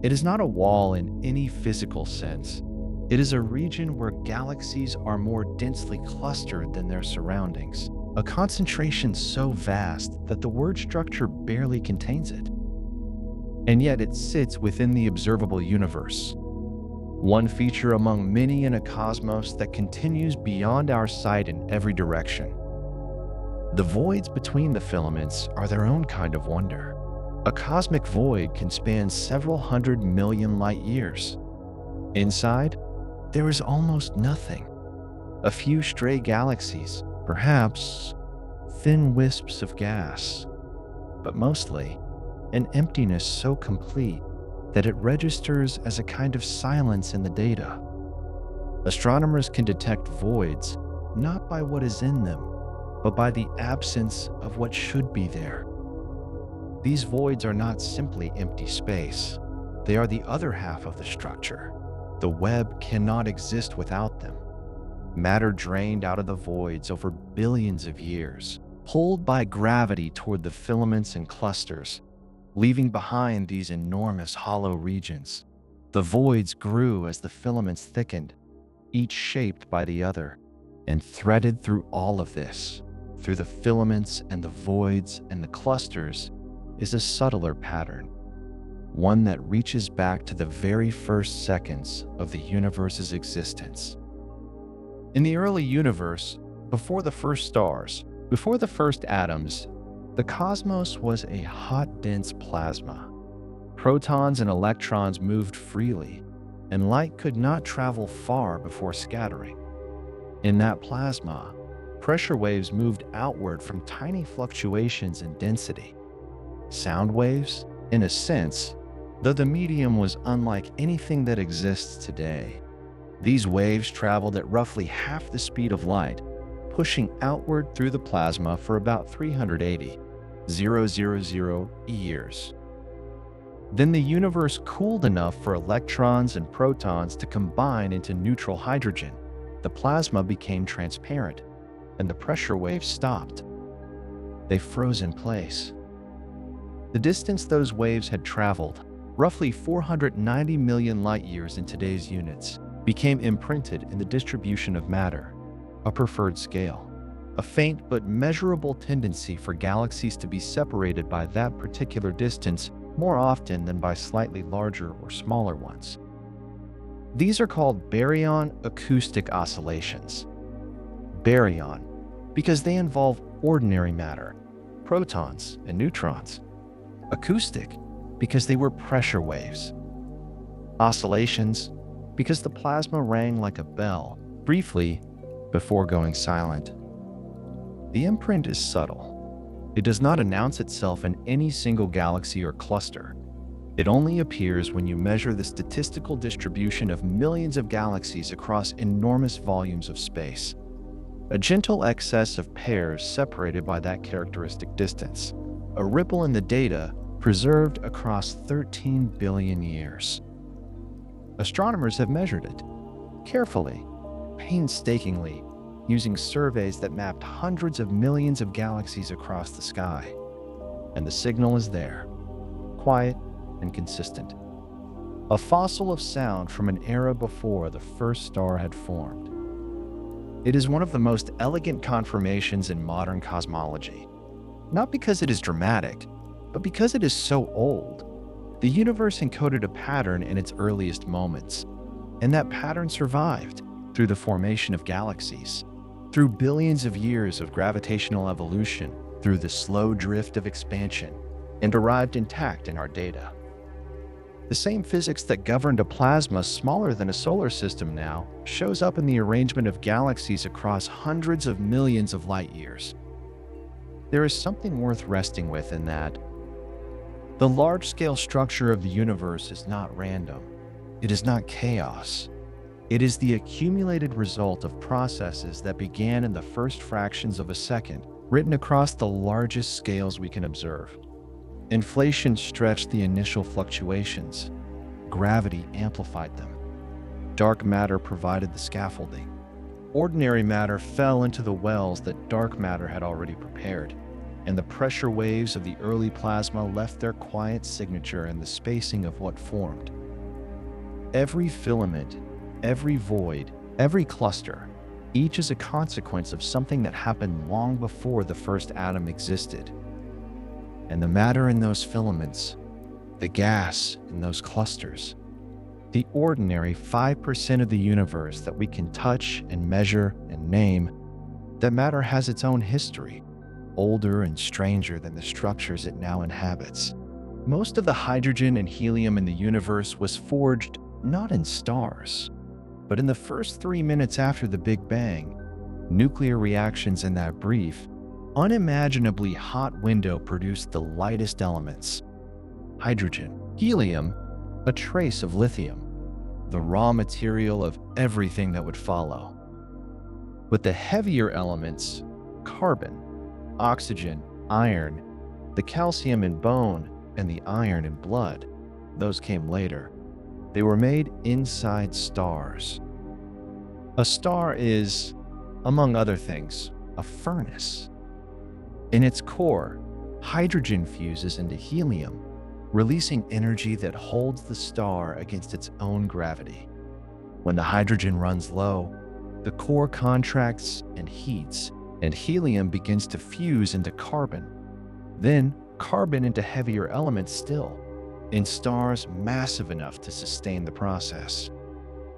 It is not a wall in any physical sense. It is a region where galaxies are more densely clustered than their surroundings, a concentration so vast that the word structure barely contains it. And yet it sits within the observable universe, one feature among many in a cosmos that continues beyond our sight in every direction. The voids between the filaments are their own kind of wonder. A cosmic void can span several 100 million light years. Inside, there is almost nothing. A few stray galaxies, perhaps thin wisps of gas, but mostly an emptiness so complete that it registers as a kind of silence in the data. Astronomers can detect voids not by what is in them, but by the absence of what should be there. These voids are not simply empty space. They are the other half of the structure. The web cannot exist without them. Matter drained out of the voids over billions of years, pulled by gravity toward the filaments and clusters, leaving behind these enormous hollow regions. The voids grew as the filaments thickened, each shaped by the other, and threaded through all of this, through the filaments and the voids and the clusters, is a subtler pattern, one that reaches back to the very first seconds of the universe's existence. In the early universe, before the first stars, before the first atoms, the cosmos was a hot, dense plasma. Protons and electrons moved freely, and light could not travel far before scattering. In that plasma, pressure waves moved outward from tiny fluctuations in density. Sound waves, in a sense, though the medium was unlike anything that exists today. These waves traveled at roughly half the speed of light, pushing outward through the plasma for about 380,000 years. Then the universe cooled enough for electrons and protons to combine into neutral hydrogen. The plasma became transparent, and the pressure waves stopped. They froze in place. The distance those waves had traveled, roughly 490 million light years in today's units, became imprinted in the distribution of matter, a preferred scale, a faint but measurable tendency for galaxies to be separated by that particular distance more often than by slightly larger or smaller ones. These are called baryon acoustic oscillations. Baryon, because they involve ordinary matter, protons and neutrons. Acoustic, because they were pressure waves. Oscillations, because the plasma rang like a bell, briefly, before going silent. The imprint is subtle. It does not announce itself in any single galaxy or cluster. It only appears when you measure the statistical distribution of millions of galaxies across enormous volumes of space. A gentle excess of pairs separated by that characteristic distance. A ripple in the data preserved across 13 billion years. Astronomers have measured it, carefully, painstakingly, using surveys that mapped hundreds of millions of galaxies across the sky. And the signal is there, quiet and consistent. A fossil of sound from an era before the first star had formed. It is one of the most elegant confirmations in modern cosmology. Not because it is dramatic, but because it is so old. The universe encoded a pattern in its earliest moments, and that pattern survived through the formation of galaxies, through billions of years of gravitational evolution, through the slow drift of expansion, and arrived intact in our data. The same physics that governed a plasma smaller than a solar system now shows up in the arrangement of galaxies across hundreds of millions of light years. There is something worth resting with in that. The large-scale structure of the universe is not random. It is not chaos. It is the accumulated result of processes that began in the first fractions of a second, written across the largest scales we can observe. Inflation stretched the initial fluctuations. Gravity amplified them. Dark matter provided the scaffolding. Ordinary matter fell into the wells that dark matter had already prepared, and the pressure waves of the early plasma left their quiet signature in the spacing of what formed. Every filament, every void, every cluster, each is a consequence of something that happened long before the first atom existed. And the matter in those filaments, the gas in those clusters, the ordinary 5% of the universe that we can touch and measure and name, that matter has its own history, older and stranger than the structures it now inhabits. Most of the hydrogen and helium in the universe was forged not in stars, but in the first 3 minutes after the Big Bang. Nuclear reactions in that brief, unimaginably hot window produced the lightest elements. Hydrogen, helium, a trace of lithium, the raw material of everything that would follow. With the heavier elements, carbon, oxygen, iron, the calcium in bone, and the iron in blood, those came later. They were made inside stars. A star is, among other things, a furnace. In its core, hydrogen fuses into helium, releasing energy that holds the star against its own gravity. When the hydrogen runs low, the core contracts and heats, and helium begins to fuse into carbon. Then, carbon into heavier elements still, in stars massive enough to sustain the process.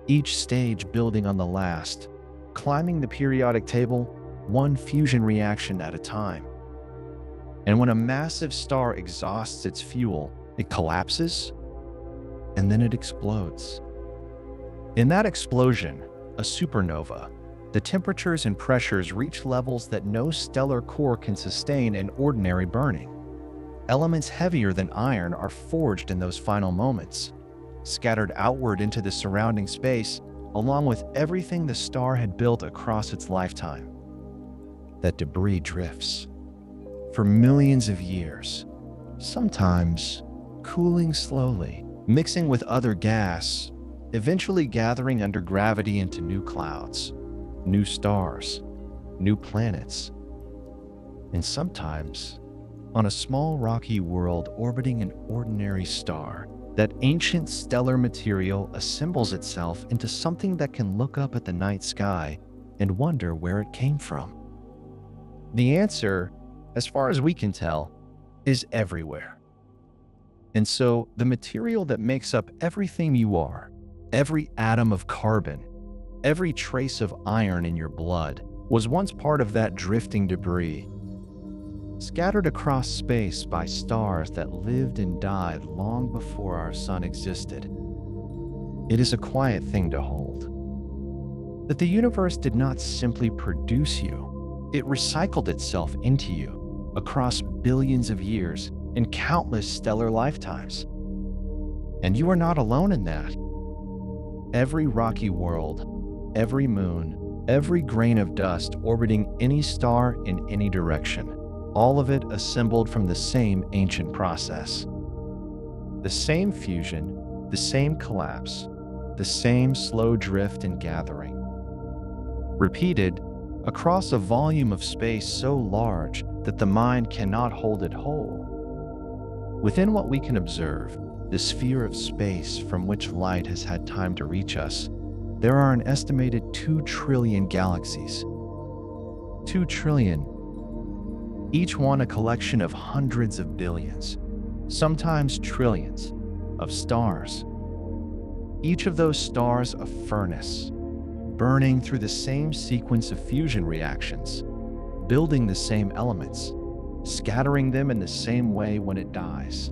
Each stage building on the last, climbing the periodic table, one fusion reaction at a time. And when a massive star exhausts its fuel, it collapses, and then it explodes. In that explosion, a supernova, the temperatures and pressures reach levels that no stellar core can sustain in ordinary burning. Elements heavier than iron are forged in those final moments, scattered outward into the surrounding space, along with everything the star had built across its lifetime. That debris drifts for millions of years, sometimes cooling slowly, mixing with other gas, eventually gathering under gravity into new clouds, new stars, new planets, and sometimes, on a small rocky world orbiting an ordinary star, that ancient stellar material assembles itself into something that can look up at the night sky and wonder where it came from. The answer, as far as we can tell, is everywhere. And so, the material that makes up everything you are, every atom of carbon, every trace of iron in your blood, was once part of that drifting debris, scattered across space by stars that lived and died long before our sun existed. It is a quiet thing to hold. That the universe did not simply produce you, it recycled itself into you across billions of years and countless stellar lifetimes. And you are not alone in that. Every rocky world, every moon, every grain of dust orbiting any star in any direction, all of it assembled from the same ancient process. The same fusion, the same collapse, the same slow drift and gathering. Repeated across a volume of space so large that the mind cannot hold it whole. Within what we can observe, the sphere of space from which light has had time to reach us, There are an estimated 2 trillion galaxies. 2 trillion, each one a collection of hundreds of billions, sometimes trillions, of stars. Each of those stars a furnace, burning through the same sequence of fusion reactions, building the same elements, scattering them in the same way when it dies.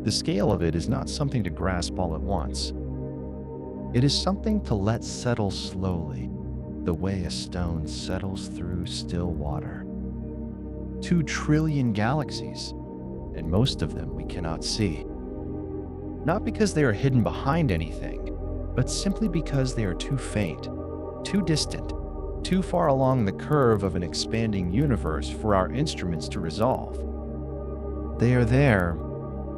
The scale of it is not something to grasp all at once. It is something to let settle slowly, the way a stone settles through still water. 2 trillion galaxies, and most of them we cannot see. Not because they are hidden behind anything, but simply because they are too faint, too distant, too far along the curve of an expanding universe for our instruments to resolve. They are there,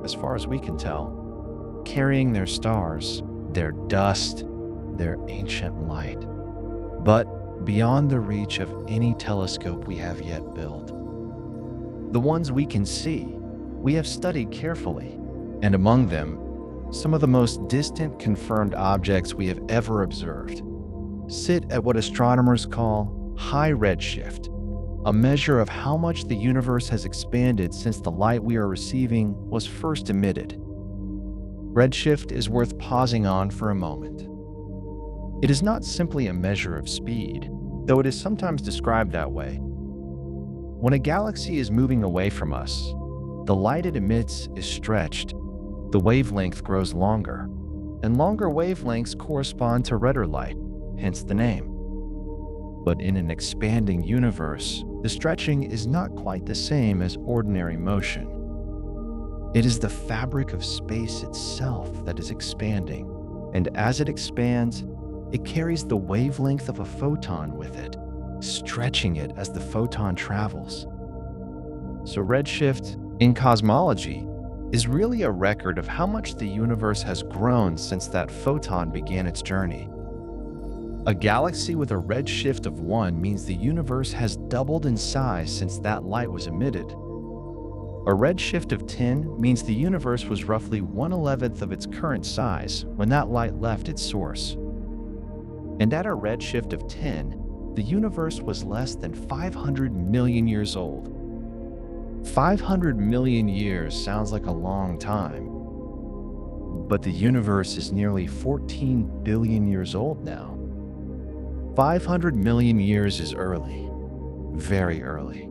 as far as we can tell, carrying their stars, their dust, their ancient light, but beyond the reach of any telescope we have yet built. The ones we can see, we have studied carefully, and among them, some of the most distant confirmed objects we have ever observed sit at what astronomers call high redshift, a measure of how much the universe has expanded since the light we are receiving was first emitted. Redshift is worth pausing on for a moment. It is not simply a measure of speed, though it is sometimes described that way. When a galaxy is moving away from us, the light it emits is stretched, the wavelength grows longer, and longer wavelengths correspond to redder light, hence the name. But in an expanding universe, the stretching is not quite the same as ordinary motion. It is the fabric of space itself that is expanding, and as it expands, it carries the wavelength of a photon with it, stretching it as the photon travels. So redshift, in cosmology, is really a record of how much the universe has grown since that photon began its journey. A galaxy with a redshift of 1 means the universe has doubled in size since that light was emitted. A redshift of 10 means the universe was roughly 1/11th of its current size when that light left its source. And at a redshift of 10, the universe was less than 500 million years old. 500 million years sounds like a long time, but the universe is nearly 14 billion years old now. 500 million years is early, very early.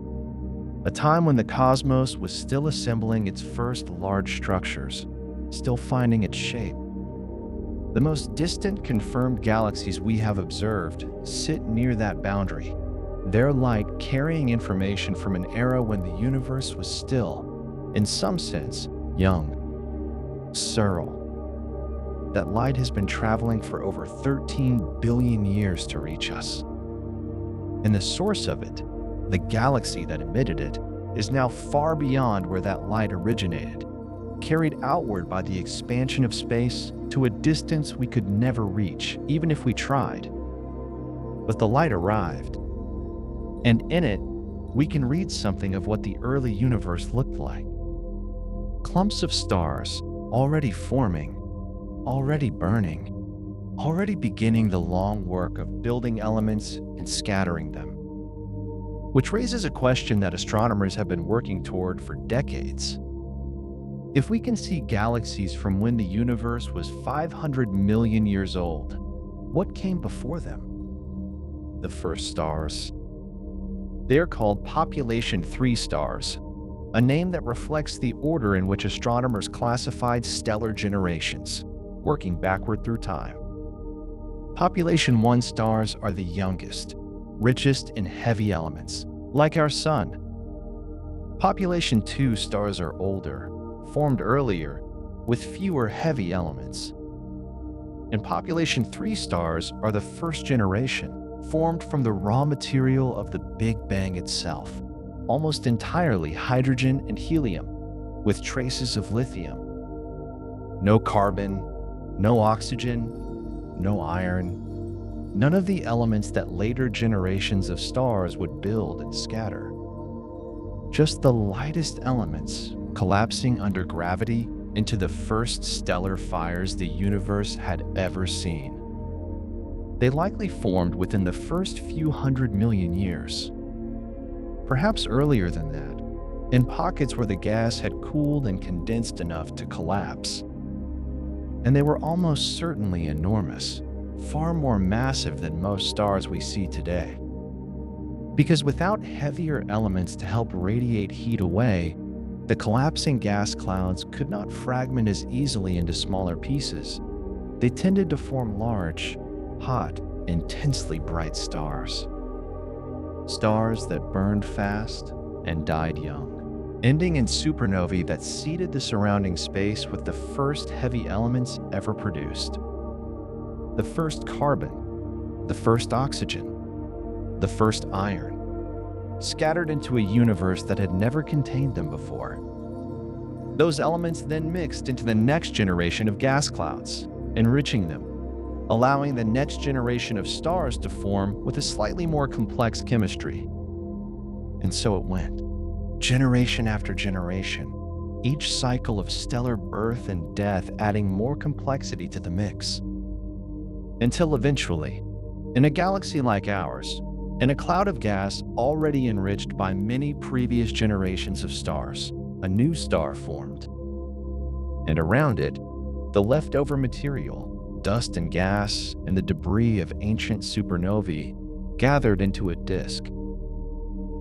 A time when the cosmos was still assembling its first large structures, still finding its shape. The most distant confirmed galaxies we have observed sit near that boundary, their light carrying information from an era when the universe was still, in some sense, young, sterile. That light has been traveling for over 13 billion years to reach us. And the source of it, the galaxy that emitted it, is now far beyond where that light originated, carried outward by the expansion of space to a distance we could never reach, even if we tried. But the light arrived, and in it, we can read something of what the early universe looked like. Clumps of stars, already forming, already burning, already beginning the long work of building elements and scattering them. Which raises a question that astronomers have been working toward for decades. If we can see galaxies from when the universe was 500 million years old, what came before them? The first stars. They are called population 3 stars, a name that reflects the order in which astronomers classified stellar generations, working backward through time. Population 1 stars are the youngest, richest in heavy elements, like our Sun. Population 2 stars are older, formed earlier, with fewer heavy elements. And population 3 stars are the first generation, formed from the raw material of the Big Bang itself, almost entirely hydrogen and helium, with traces of lithium. No carbon, no oxygen, no iron, none of the elements that later generations of stars would build and scatter. Just the lightest elements collapsing under gravity into the first stellar fires the universe had ever seen. They likely formed within the first few 100 million years. Perhaps earlier than that, in pockets where the gas had cooled and condensed enough to collapse. And they were almost certainly enormous, far more massive than most stars we see today. Because without heavier elements to help radiate heat away, the collapsing gas clouds could not fragment as easily into smaller pieces. They tended to form large, hot, intensely bright stars. Stars that burned fast and died young, ending in supernovae that seeded the surrounding space with the first heavy elements ever produced. The first carbon, the first oxygen, the first iron, scattered into a universe that had never contained them before. Those elements then mixed into the next generation of gas clouds, enriching them, allowing the next generation of stars to form with a slightly more complex chemistry. And so it went, generation after generation, each cycle of stellar birth and death adding more complexity to the mix. Until eventually, in a galaxy like ours, in a cloud of gas already enriched by many previous generations of stars, a new star formed. And around it, the leftover material, dust and gas, and the debris of ancient supernovae gathered into a disk.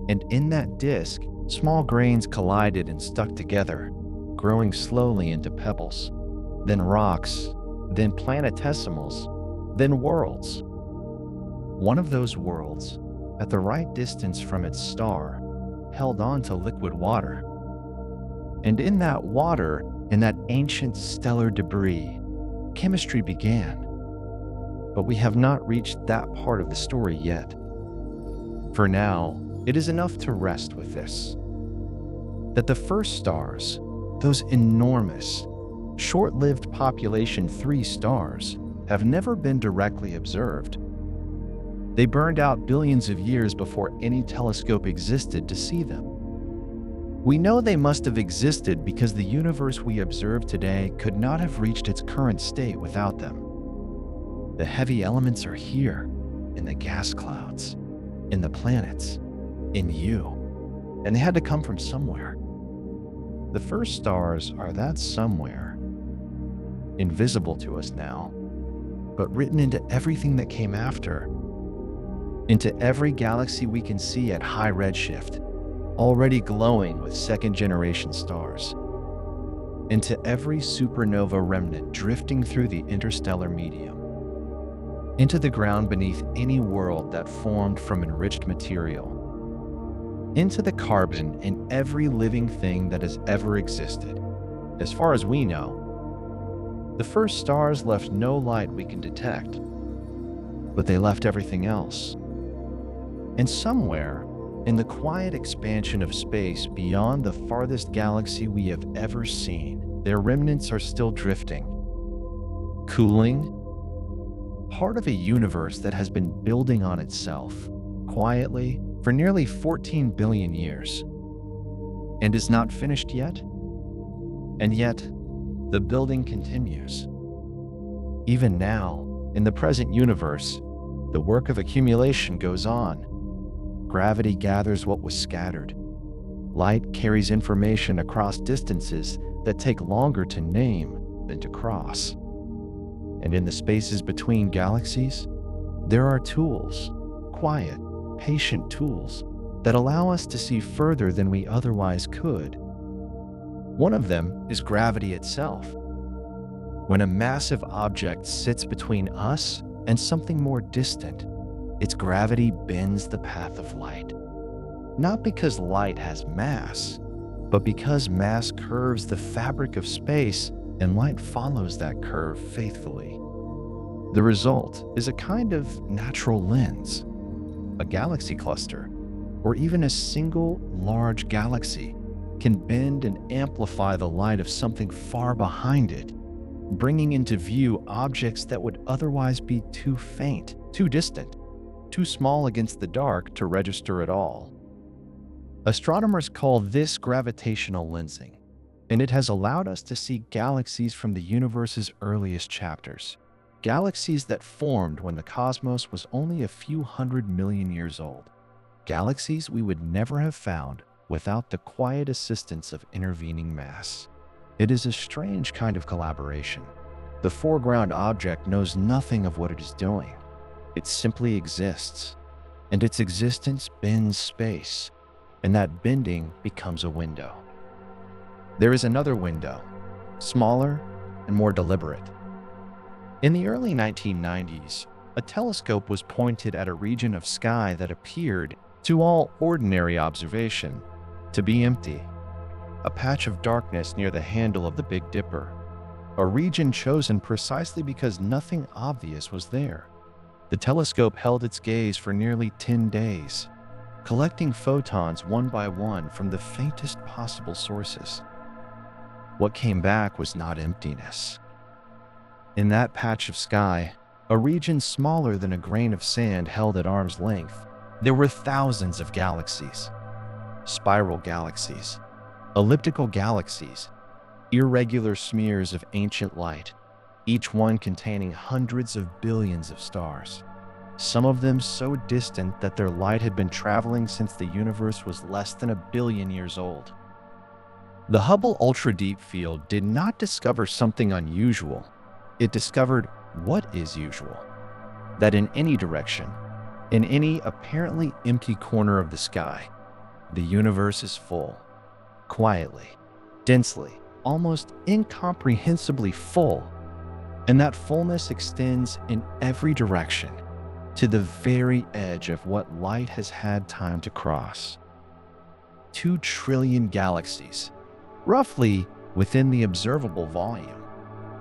And in that disk, small grains collided and stuck together, growing slowly into pebbles, then rocks, then planetesimals, then worlds. One of those worlds, at the right distance from its star, held on to liquid water. And in that water, in that ancient stellar debris, chemistry began. But we have not reached that part of the story yet. For now, it is enough to rest with this: that the first stars, those enormous, short-lived population 3 stars, have never been directly observed. They burned out billions of years before any telescope existed to see them. We know they must have existed because the universe we observe today could not have reached its current state without them. The heavy elements are here, in the gas clouds, in the planets, in you, and they had to come from somewhere. The first stars are that somewhere, invisible to us now, but written into everything that came after, into every galaxy we can see at high redshift, already glowing with second-generation stars, into every supernova remnant drifting through the interstellar medium, into the ground beneath any world that formed from enriched material, into the carbon in every living thing that has ever existed. As far as we know, the first stars left no light we can detect, but they left everything else. And somewhere, in the quiet expansion of space beyond the farthest galaxy we have ever seen, their remnants are still drifting, cooling, part of a universe that has been building on itself, quietly, for nearly 14 billion years, and is not finished yet. And yet, the building continues. Even now, in the present universe, the work of accumulation goes on. Gravity gathers what was scattered. Light carries information across distances that take longer to name than to cross. And in the spaces between galaxies, there are tools, quiet, patient tools, that allow us to see further than we otherwise could. One of them is gravity itself. When a massive object sits between us and something more distant, its gravity bends the path of light. Not because light has mass, but because mass curves the fabric of space and light follows that curve faithfully. The result is a kind of natural lens. A galaxy cluster, or even a single large galaxy, can bend and amplify the light of something far behind it, bringing into view objects that would otherwise be too faint, too distant, too small against the dark to register at all. Astronomers call this gravitational lensing, and it has allowed us to see galaxies from the universe's earliest chapters, Galaxies that formed when the cosmos was only a few 100 million years old. Galaxies we would never have found without the quiet assistance of intervening mass. It is a strange kind of collaboration. The foreground object knows nothing of what it is doing. It simply exists, and its existence bends space, and that bending becomes a window. There is another window, smaller and more deliberate. In the early 1990s, a telescope was pointed at a region of sky that appeared, to all ordinary observation, to be empty. A patch of darkness near the handle of the Big Dipper, a region chosen precisely because nothing obvious was there. The telescope held its gaze for nearly 10 days, collecting photons one by one from the faintest possible sources. What came back was not emptiness. In that patch of sky, a region smaller than a grain of sand held at arm's length, there were thousands of galaxies. Spiral galaxies, elliptical galaxies, irregular smears of ancient light, each one containing hundreds of billions of stars. Some of them so distant that their light had been traveling since the universe was less than 1 billion years old. The Hubble Ultra Deep Field did not discover something unusual. It discovered what is usual. That in any direction, in any apparently empty corner of the sky, the universe is full, quietly, densely, almost incomprehensibly full. And that fullness extends in every direction, to the very edge of what light has had time to cross. 2 trillion galaxies, roughly within the observable volume,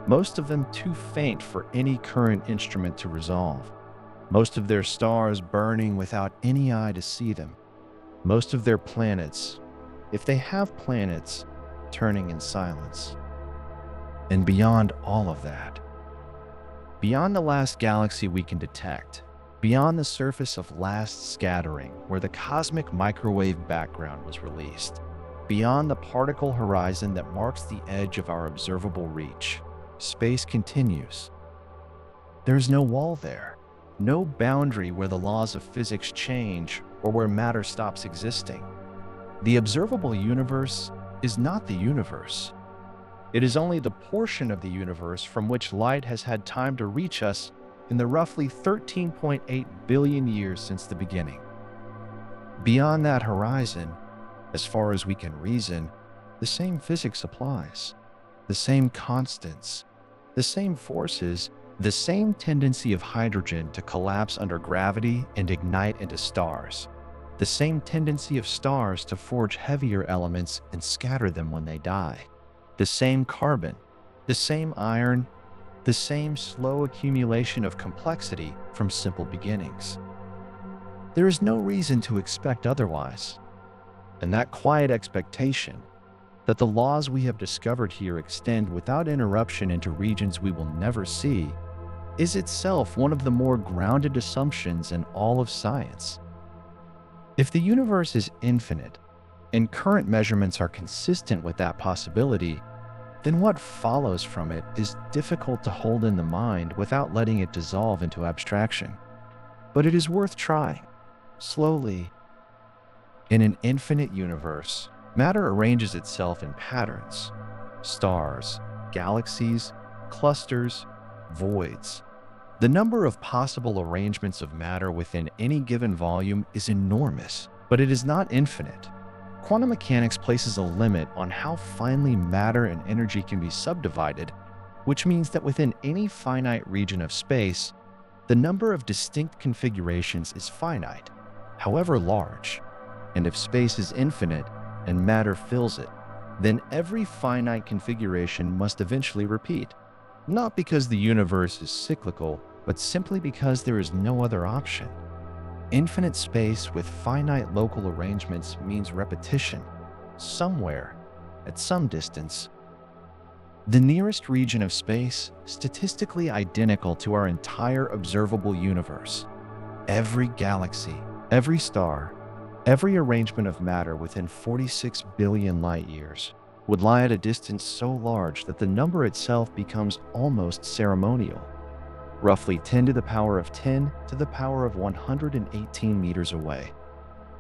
most of them too faint for any current instrument to resolve, most of their stars burning without any eye to see them, most of their planets, if they have planets, turning in silence. And beyond all of that, beyond the last galaxy we can detect, beyond the surface of last scattering where the cosmic microwave background was released, beyond the particle horizon that marks the edge of our observable reach, space continues. There is no wall there, no boundary where the laws of physics change or where matter stops existing. The observable universe is not the universe. It is only the portion of the universe from which light has had time to reach us in the roughly 13.8 billion years since the beginning. Beyond that horizon, as far as we can reason, the same physics applies, the same constants, the same forces, the same tendency of hydrogen to collapse under gravity and ignite into stars, the same tendency of stars to forge heavier elements and scatter them when they die, the same carbon, the same iron, the same slow accumulation of complexity from simple beginnings. There is no reason to expect otherwise. And that quiet expectation, that the laws we have discovered here extend without interruption into regions we will never see, is itself one of the more grounded assumptions in all of science. If the universe is infinite, and current measurements are consistent with that possibility, then what follows from it is difficult to hold in the mind without letting it dissolve into abstraction. But it is worth trying, slowly. In an infinite universe, matter arranges itself in patterns: stars, galaxies, clusters, voids. The number of possible arrangements of matter within any given volume is enormous, but it is not infinite. Quantum mechanics places a limit on how finely matter and energy can be subdivided, which means that within any finite region of space, the number of distinct configurations is finite, however large. And if space is infinite and matter fills it, then every finite configuration must eventually repeat, not because the universe is cyclical, but simply because there is no other option. Infinite space with finite local arrangements means repetition, somewhere, at some distance. The nearest region of space, statistically identical to our entire observable universe. Every galaxy, every star, every arrangement of matter within 46 billion light-years would lie at a distance so large that the number itself becomes almost ceremonial. roughly 10 to the power of 10 to the power of 118 meters away,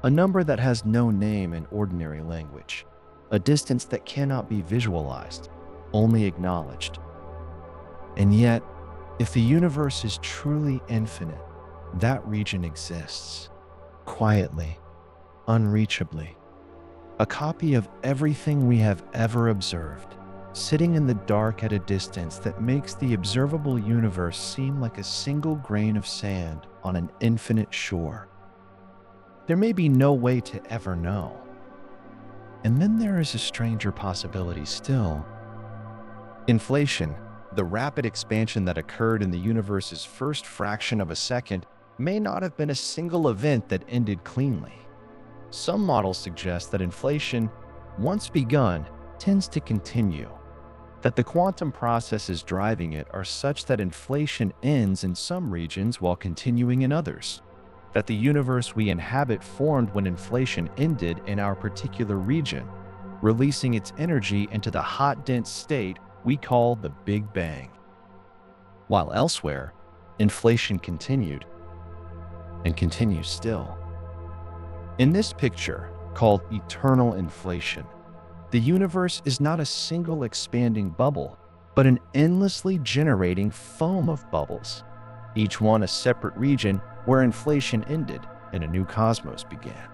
a number that has no name in ordinary language, a distance that cannot be visualized, only acknowledged. And yet, if the universe is truly infinite, that region exists, quietly, unreachably, a copy of everything we have ever observed, sitting in the dark at a distance that makes the observable universe seem like a single grain of sand on an infinite shore. There may be no way to ever know. And then there is a stranger possibility still. Inflation, the rapid expansion that occurred in the universe's first fraction of a second, may not have been a single event that ended cleanly. Some models suggest that inflation, once begun, tends to continue, that the quantum processes driving it are such that inflation ends in some regions while continuing in others, that the universe we inhabit formed when inflation ended in our particular region, releasing its energy into the hot, dense state we call the Big Bang, while elsewhere, inflation continued and continues still. In this picture, called eternal inflation, the universe is not a single expanding bubble, but an endlessly generating foam of bubbles, each one a separate region where inflation ended and a new cosmos began.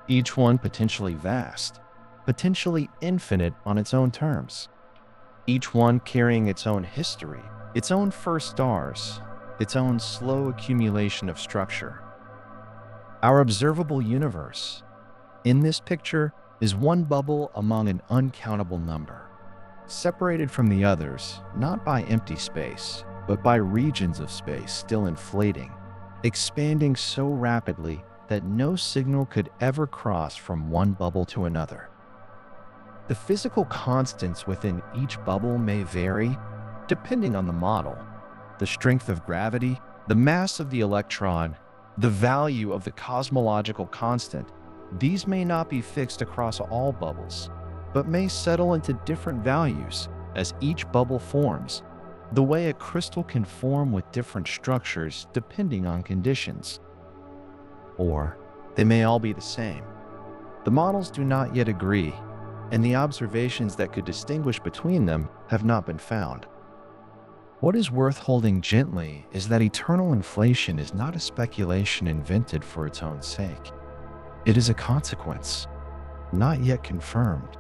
Each one potentially vast, potentially infinite on its own terms. Each one carrying its own history, its own first stars, its own slow accumulation of structure. Our observable universe, in this picture, is one bubble among an uncountable number, separated from the others not by empty space, but by regions of space still inflating, expanding so rapidly that no signal could ever cross from one bubble to another. The physical constants within each bubble may vary, depending on the model, the strength of gravity, the mass of the electron, the value of the cosmological constant. These may not be fixed across all bubbles, but may settle into different values as each bubble forms, the way a crystal can form with different structures depending on conditions. Or they may all be the same. The models do not yet agree, and the observations that could distinguish between them have not been found. What is worth holding gently is that eternal inflation is not a speculation invented for its own sake. It is a consequence, not yet confirmed,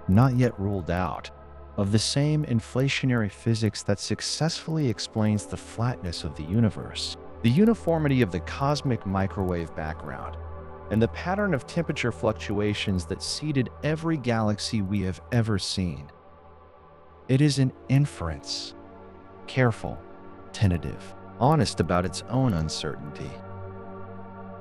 not yet ruled out, of the same inflationary physics that successfully explains the flatness of the universe, the uniformity of the cosmic microwave background, and the pattern of temperature fluctuations that seeded every galaxy we have ever seen. It is an inference, careful, tentative, honest about its own uncertainty.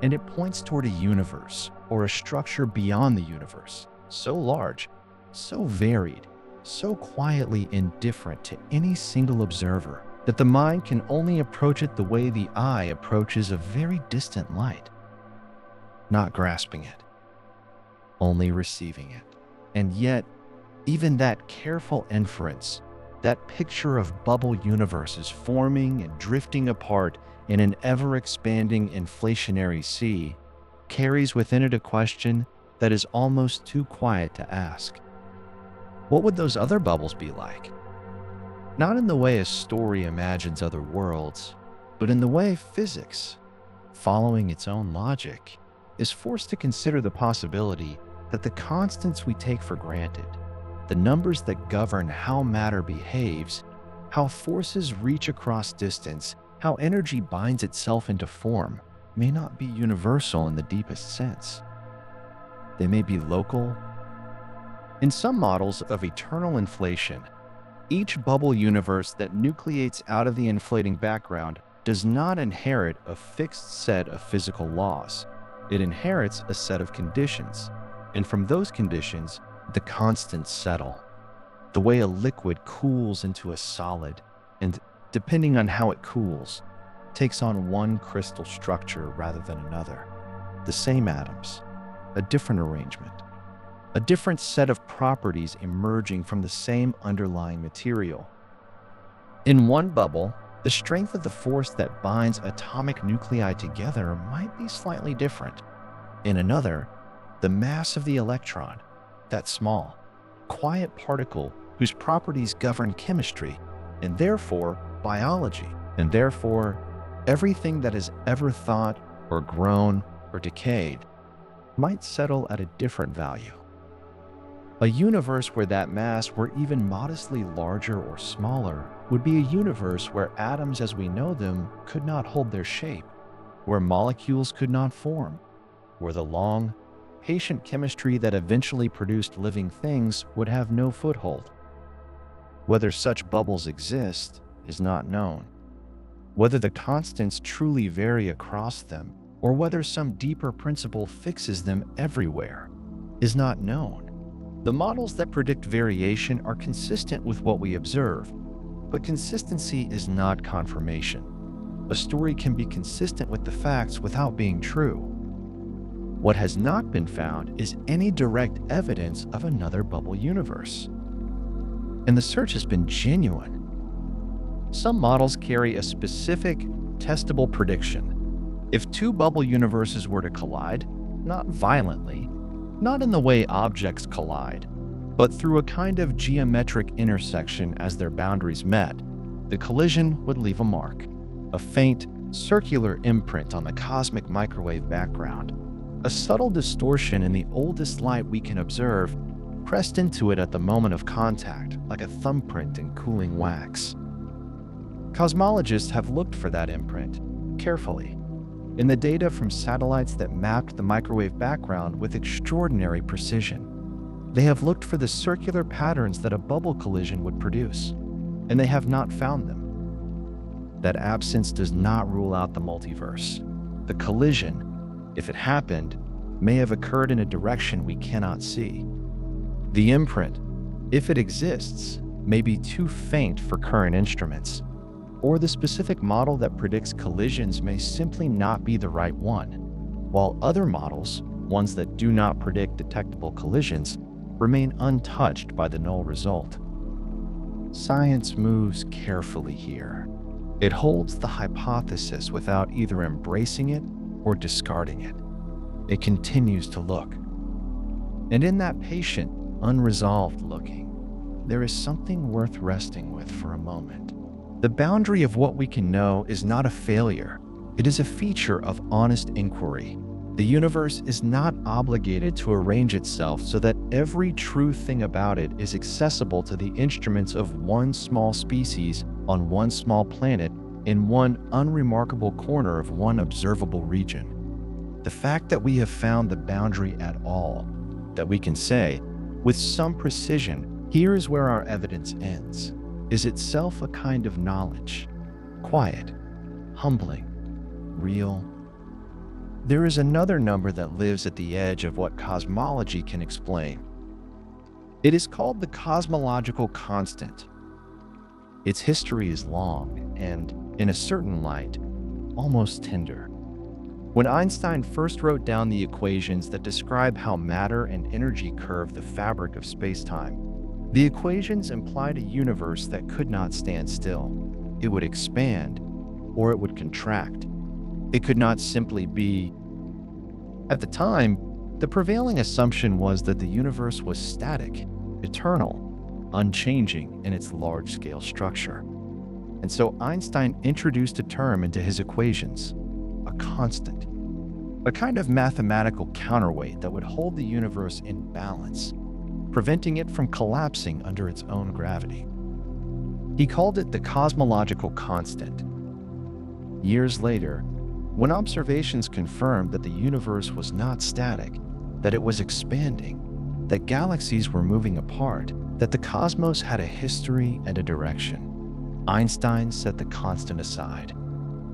And it points toward a universe, or a structure beyond the universe, so large, so varied, so quietly indifferent to any single observer, that the mind can only approach it the way the eye approaches a very distant light. Not grasping it, only receiving it. And yet, even that careful inference, that picture of bubble universes forming and drifting apart in an ever-expanding inflationary sea, carries within it a question that is almost too quiet to ask. What would those other bubbles be like? Not in the way a story imagines other worlds, but in the way physics, following its own logic, is forced to consider the possibility that the constants we take for granted, the numbers that govern how matter behaves, how forces reach across distance, how energy binds itself into form, may not be universal in the deepest sense. They may be local. In some models of eternal inflation, each bubble universe that nucleates out of the inflating background does not inherit a fixed set of physical laws. It inherits a set of conditions, and from those conditions, the constants settle. The way a liquid cools into a solid, and depending on how it cools, takes on one crystal structure rather than another. The same atoms, a different arrangement, a different set of properties emerging from the same underlying material. In one bubble, The strength of the force that binds atomic nuclei together might be slightly different. In another, the mass of the electron, that small, quiet particle whose properties govern chemistry, and therefore biology, and therefore everything that has ever thought or grown or decayed, might settle at a different value. A universe where that mass were even modestly larger or smaller would be a universe where atoms as we know them could not hold their shape, where molecules could not form, where the long, patient chemistry that eventually produced living things would have no foothold. Whether such bubbles exist is not known. Whether the constants truly vary across them, or whether some deeper principle fixes them everywhere, is not known. The models that predict variation are consistent with what we observe, but consistency is not confirmation. A story can be consistent with the facts without being true. What has not been found is any direct evidence of another bubble universe. And the search has been genuine. Some models carry a specific, testable prediction. If two bubble universes were to collide, not violently, not in the way objects collide, but through a kind of geometric intersection as their boundaries met, the collision would leave a mark, a faint, circular imprint on the cosmic microwave background, a subtle distortion in the oldest light we can observe, pressed into it at the moment of contact, like a thumbprint in cooling wax. Cosmologists have looked for that imprint, carefully, in the data from satellites that mapped the microwave background with extraordinary precision. They have looked for the circular patterns that a bubble collision would produce, and they have not found them. That absence does not rule out the multiverse. The collision, if it happened, may have occurred in a direction we cannot see. The imprint, if it exists, may be too faint for current instruments, or the specific model that predicts collisions may simply not be the right one, while other models, ones that do not predict detectable collisions, remain untouched by the null result. Science moves carefully here. It holds the hypothesis without either embracing it or discarding it. It continues to look. And in that patient, unresolved looking, there is something worth resting with for a moment. The boundary of what we can know is not a failure. It is a feature of honest inquiry. The universe is not obligated to arrange itself so that every true thing about it is accessible to the instruments of one small species on one small planet in one unremarkable corner of one observable region. The fact that we have found the boundary at all, that we can say, with some precision, here is where our evidence ends, is itself a kind of knowledge, quiet, humbling, real. There is another number that lives at the edge of what cosmology can explain. It is called the cosmological constant. Its history is long and, in a certain light, almost tender. When Einstein first wrote down the equations that describe how matter and energy curve the fabric of space-time, the equations implied a universe that could not stand still. It would expand, or it would contract. It could not simply be. At the time, the prevailing assumption was that the universe was static, eternal, unchanging in its large-scale structure. And so Einstein introduced a term into his equations, a constant, a kind of mathematical counterweight that would hold the universe in balance, preventing it from collapsing under its own gravity. He called it the cosmological constant. Years later, when observations confirmed that the universe was not static, that it was expanding, that galaxies were moving apart, that the cosmos had a history and a direction, Einstein set the constant aside.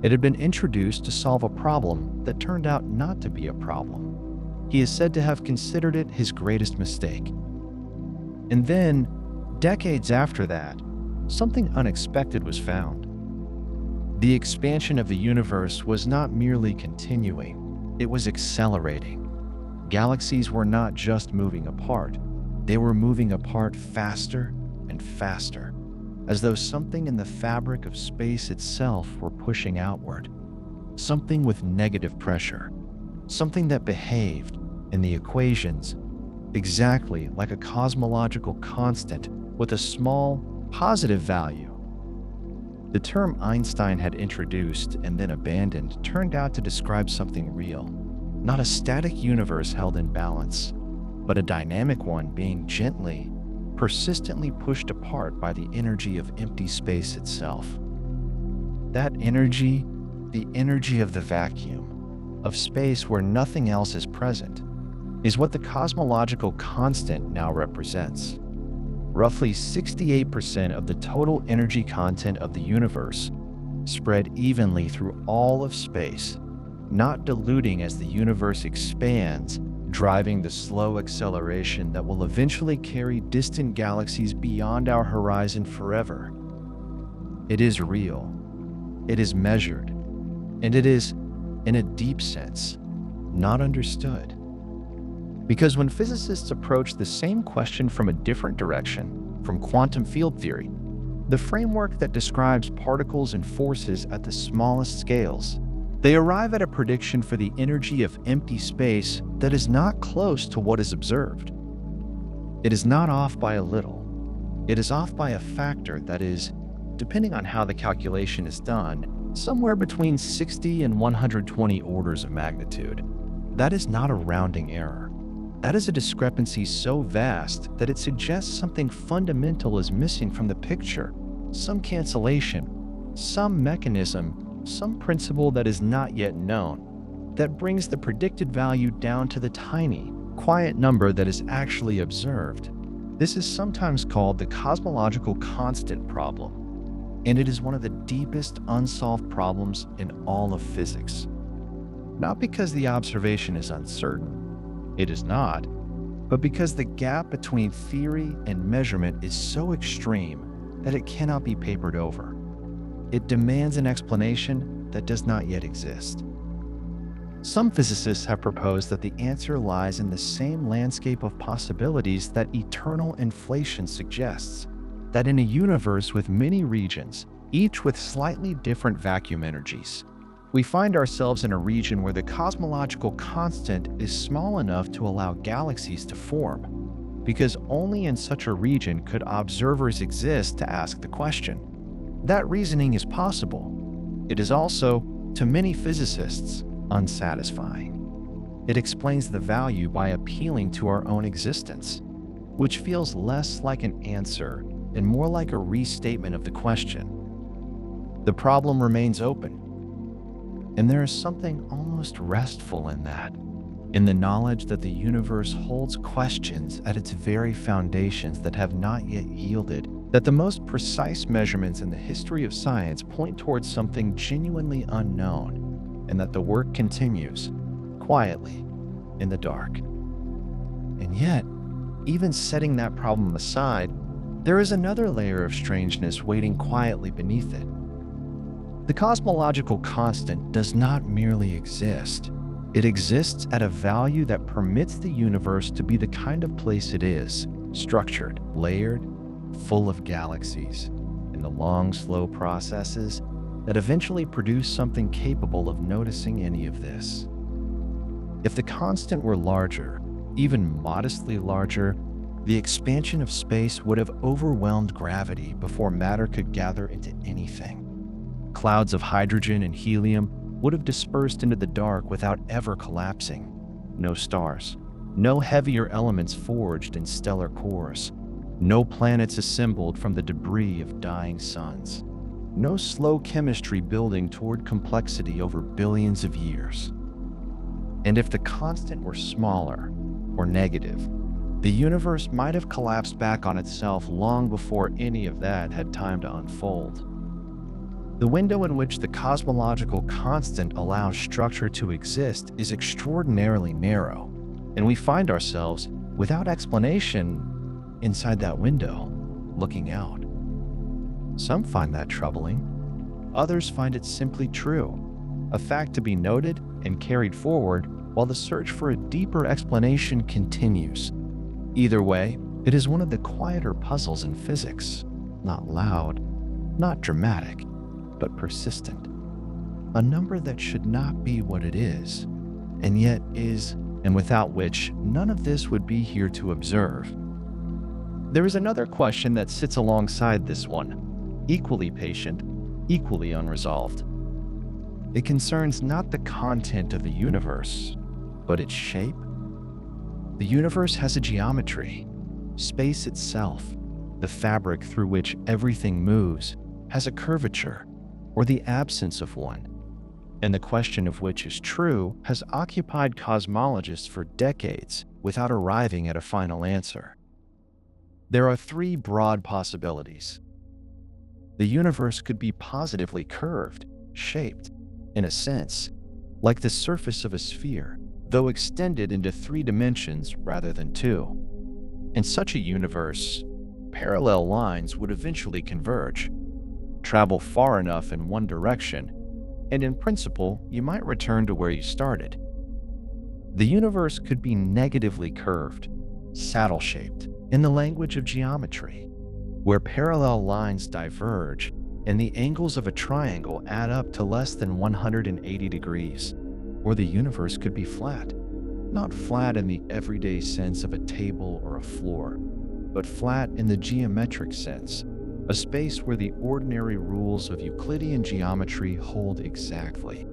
It had been introduced to solve a problem that turned out not to be a problem. He is said to have considered it his greatest mistake. And then, decades after that, something unexpected was found. The expansion of the universe was not merely continuing, it was accelerating. Galaxies were not just moving apart, they were moving apart faster and faster. as though something in the fabric of space itself were pushing outward, something with negative pressure, something that behaved in the equations exactly like a cosmological constant with a small positive value. The term Einstein had introduced and then abandoned turned out to describe something real, not a static universe held in balance, but a dynamic one being gently, persistently pushed apart by the energy of empty space itself. That energy, the energy of the vacuum, of space where nothing else is present, is what the cosmological constant now represents. Roughly 68% of the total energy content of the universe, spread evenly through all of space, not diluting as the universe expands, driving the slow acceleration that will eventually carry distant galaxies beyond our horizon forever. It is real, it is measured, and it is, in a deep sense, not understood. Because when physicists approach the same question from a different direction, from quantum field theory, the framework that describes particles and forces at the smallest scales, they arrive at a prediction for the energy of empty space that is not close to what is observed. It is not off by a little. It is off by a factor that is, depending on how the calculation is done, somewhere between 60 and 120 orders of magnitude. That is not a rounding error. That is a discrepancy so vast that it suggests something fundamental is missing from the picture, some cancellation, some mechanism, some principle that is not yet known, that brings the predicted value down to the tiny, quiet number that is actually observed. This is sometimes called the cosmological constant problem, and it is one of the deepest unsolved problems in all of physics. Not because the observation is uncertain, it is not, but because the gap between theory and measurement is so extreme that it cannot be papered over. It demands an explanation that does not yet exist. Some physicists have proposed that the answer lies in the same landscape of possibilities that eternal inflation suggests, that in a universe with many regions, each with slightly different vacuum energies, we find ourselves in a region where the cosmological constant is small enough to allow galaxies to form, because only in such a region could observers exist to ask the question. That reasoning is possible. It is also, to many physicists, unsatisfying. It explains the value by appealing to our own existence, which feels less like an answer and more like a restatement of the question. The problem remains open. And there is something almost restful in that, in the knowledge that the universe holds questions at its very foundations that have not yet yielded, that the most precise measurements in the history of science point towards something genuinely unknown, and that the work continues, quietly, in the dark. And yet, even setting that problem aside, there is another layer of strangeness waiting quietly beneath it. The cosmological constant does not merely exist. It exists at a value that permits the universe to be the kind of place it is, structured, layered, full of galaxies, and the long, slow processes that eventually produce something capable of noticing any of this. If the constant were larger, even modestly larger, the expansion of space would have overwhelmed gravity before matter could gather into anything. Clouds of hydrogen and helium would have dispersed into the dark without ever collapsing. No stars, no heavier elements forged in stellar cores, no planets assembled from the debris of dying suns, no slow chemistry building toward complexity over billions of years. And if the constant were smaller, or negative, the universe might have collapsed back on itself long before any of that had time to unfold. The window in which the cosmological constant allows structure to exist is extraordinarily narrow, and we find ourselves, without explanation, inside that window, looking out. Some find that troubling. Others find it simply true, a fact to be noted and carried forward while the search for a deeper explanation continues. Either way, it is one of the quieter puzzles in physics. not loud, not dramatic, but persistent. A number that should not be what it is, and yet is, and without which none of this would be here to observe. There is another question that sits alongside this one, equally patient, equally unresolved. It concerns not the content of the universe, but its shape. The universe has a geometry. Space itself, the fabric through which everything moves, has a curvature, or the absence of one. And the question of which is true has occupied cosmologists for decades without arriving at a final answer. There are three broad possibilities. The universe could be positively curved, shaped, in a sense, like the surface of a sphere, though extended into 3 dimensions rather than 2. In such a universe, parallel lines would eventually converge, travel far enough in one direction, and in principle, you might return to where you started. The universe could be negatively curved, saddle-shaped, in the language of geometry, where parallel lines diverge and the angles of a triangle add up to less than 180 degrees. Or the universe could be flat, not flat in the everyday sense of a table or a floor, but flat in the geometric sense, a space where the ordinary rules of Euclidean geometry hold exactly,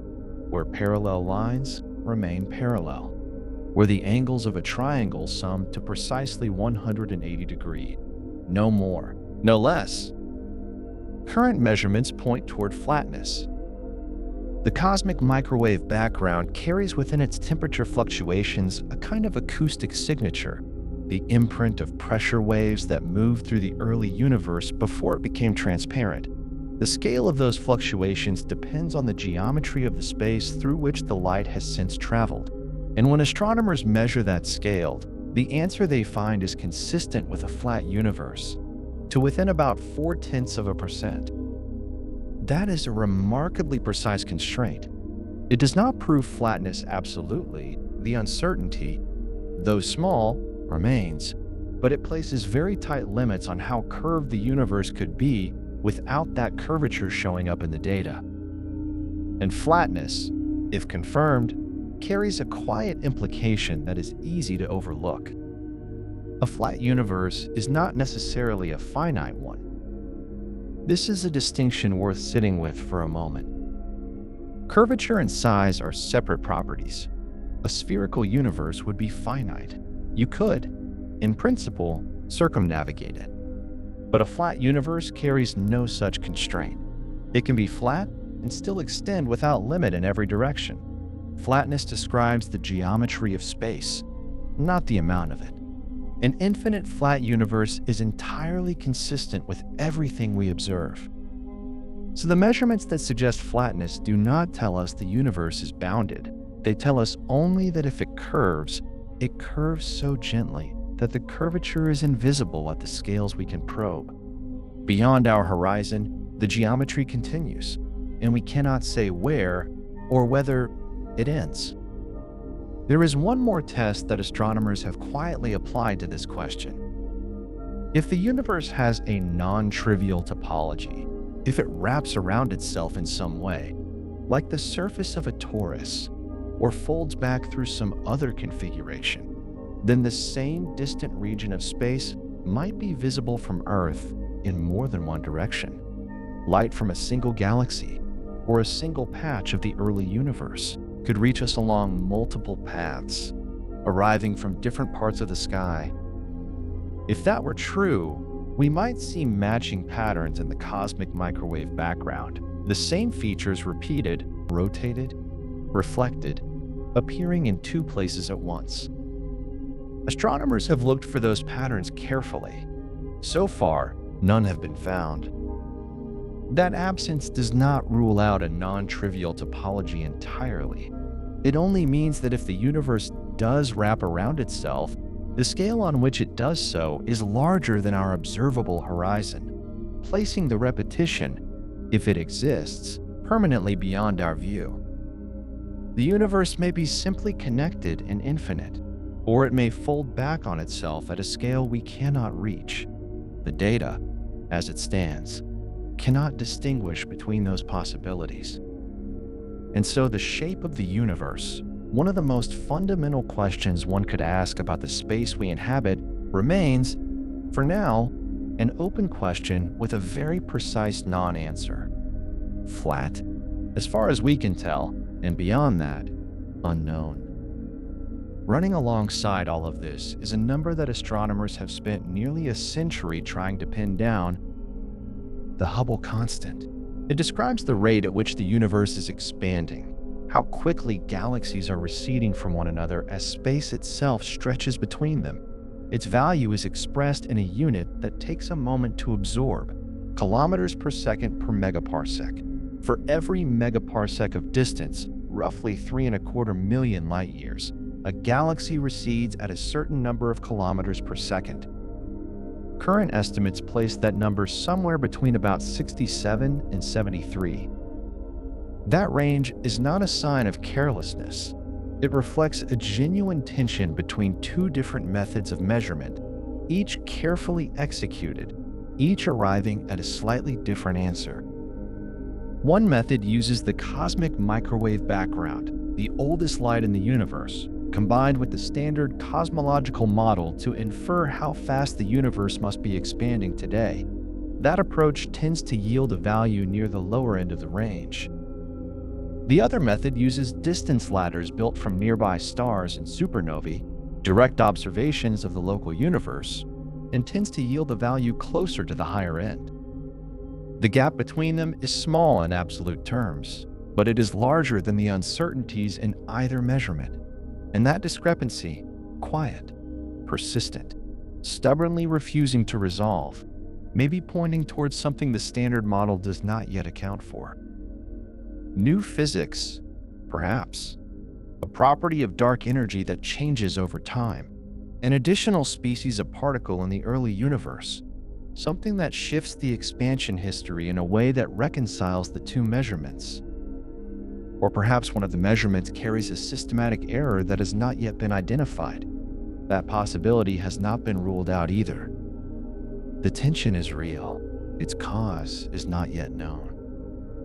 where parallel lines remain parallel, where the angles of a triangle sum to precisely 180 degrees, no more, no less. Current measurements point toward flatness. The cosmic microwave background carries within its temperature fluctuations a kind of acoustic signature, the imprint of pressure waves that moved through the early universe before it became transparent. The scale of those fluctuations depends on the geometry of the space through which the light has since traveled. And when astronomers measure that scale, the answer they find is consistent with a flat universe, to within about 0.4%. That is a remarkably precise constraint. It does not prove flatness absolutely. The uncertainty, though small, remains, but it places very tight limits on how curved the universe could be without that curvature showing up in the data. And flatness, if confirmed, carries a quiet implication that is easy to overlook. A flat universe is not necessarily a finite one. This is a distinction worth sitting with for a moment. Curvature and size are separate properties. A spherical universe would be finite. You could, in principle, circumnavigate it. But a flat universe carries no such constraint. It can be flat and still extend without limit in every direction. Flatness describes the geometry of space, not the amount of it. An infinite flat universe is entirely consistent with everything we observe. So the measurements that suggest flatness do not tell us the universe is bounded. They tell us only that if it curves so gently that the curvature is invisible at the scales we can probe. Beyond our horizon, the geometry continues, and we cannot say where or whether it ends. There is one more test that astronomers have quietly applied to this question. If the universe has a non-trivial topology, if it wraps around itself in some way, like the surface of a torus, or folds back through some other configuration, then the same distant region of space might be visible from Earth in more than one direction. Light from a single galaxy or a single patch of the early universe could reach us along multiple paths, arriving from different parts of the sky. If that were true, we might see matching patterns in the cosmic microwave background, the same features repeated, rotated, reflected, appearing in 2 places at once. Astronomers have looked for those patterns carefully. So far, none have been found. That absence does not rule out a non-trivial topology entirely. It only means that if the universe does wrap around itself, the scale on which it does so is larger than our observable horizon, placing the repetition, if it exists, permanently beyond our view. The universe may be simply connected and infinite, or it may fold back on itself at a scale we cannot reach. The data, as it stands, cannot distinguish between those possibilities. And so the shape of the universe, one of the most fundamental questions one could ask about the space we inhabit, remains, for now, an open question with a very precise non-answer. Flat, as far as we can tell, and beyond that, unknown. Running alongside all of this is a number that astronomers have spent nearly a century trying to pin down: the Hubble constant. It describes the rate at which the universe is expanding, how quickly galaxies are receding from one another as space itself stretches between them. Its value is expressed in a unit that takes a moment to absorb: kilometers per second per megaparsec. For every megaparsec of distance, roughly 3.25 million light years, a galaxy recedes at a certain number of kilometers per second. Current estimates place that number somewhere between about 67 and 73. That range is not a sign of carelessness. It reflects a genuine tension between two different methods of measurement, each carefully executed, each arriving at a slightly different answer. One method uses the cosmic microwave background, the oldest light in the universe, combined with the standard cosmological model to infer how fast the universe must be expanding today. That approach tends to yield a value near the lower end of the range. The other method uses distance ladders built from nearby stars and supernovae, direct observations of the local universe, and tends to yield a value closer to the higher end. The gap between them is small in absolute terms, but it is larger than the uncertainties in either measurement. And that discrepancy, quiet, persistent, stubbornly refusing to resolve, may be pointing towards something the standard model does not yet account for. New physics, perhaps. A property of dark energy that changes over time. An additional species of particle in the early universe. Something that shifts the expansion history in a way that reconciles the two measurements. Or perhaps one of the measurements carries a systematic error that has not yet been identified. That possibility has not been ruled out either. The tension is real. Its cause is not yet known.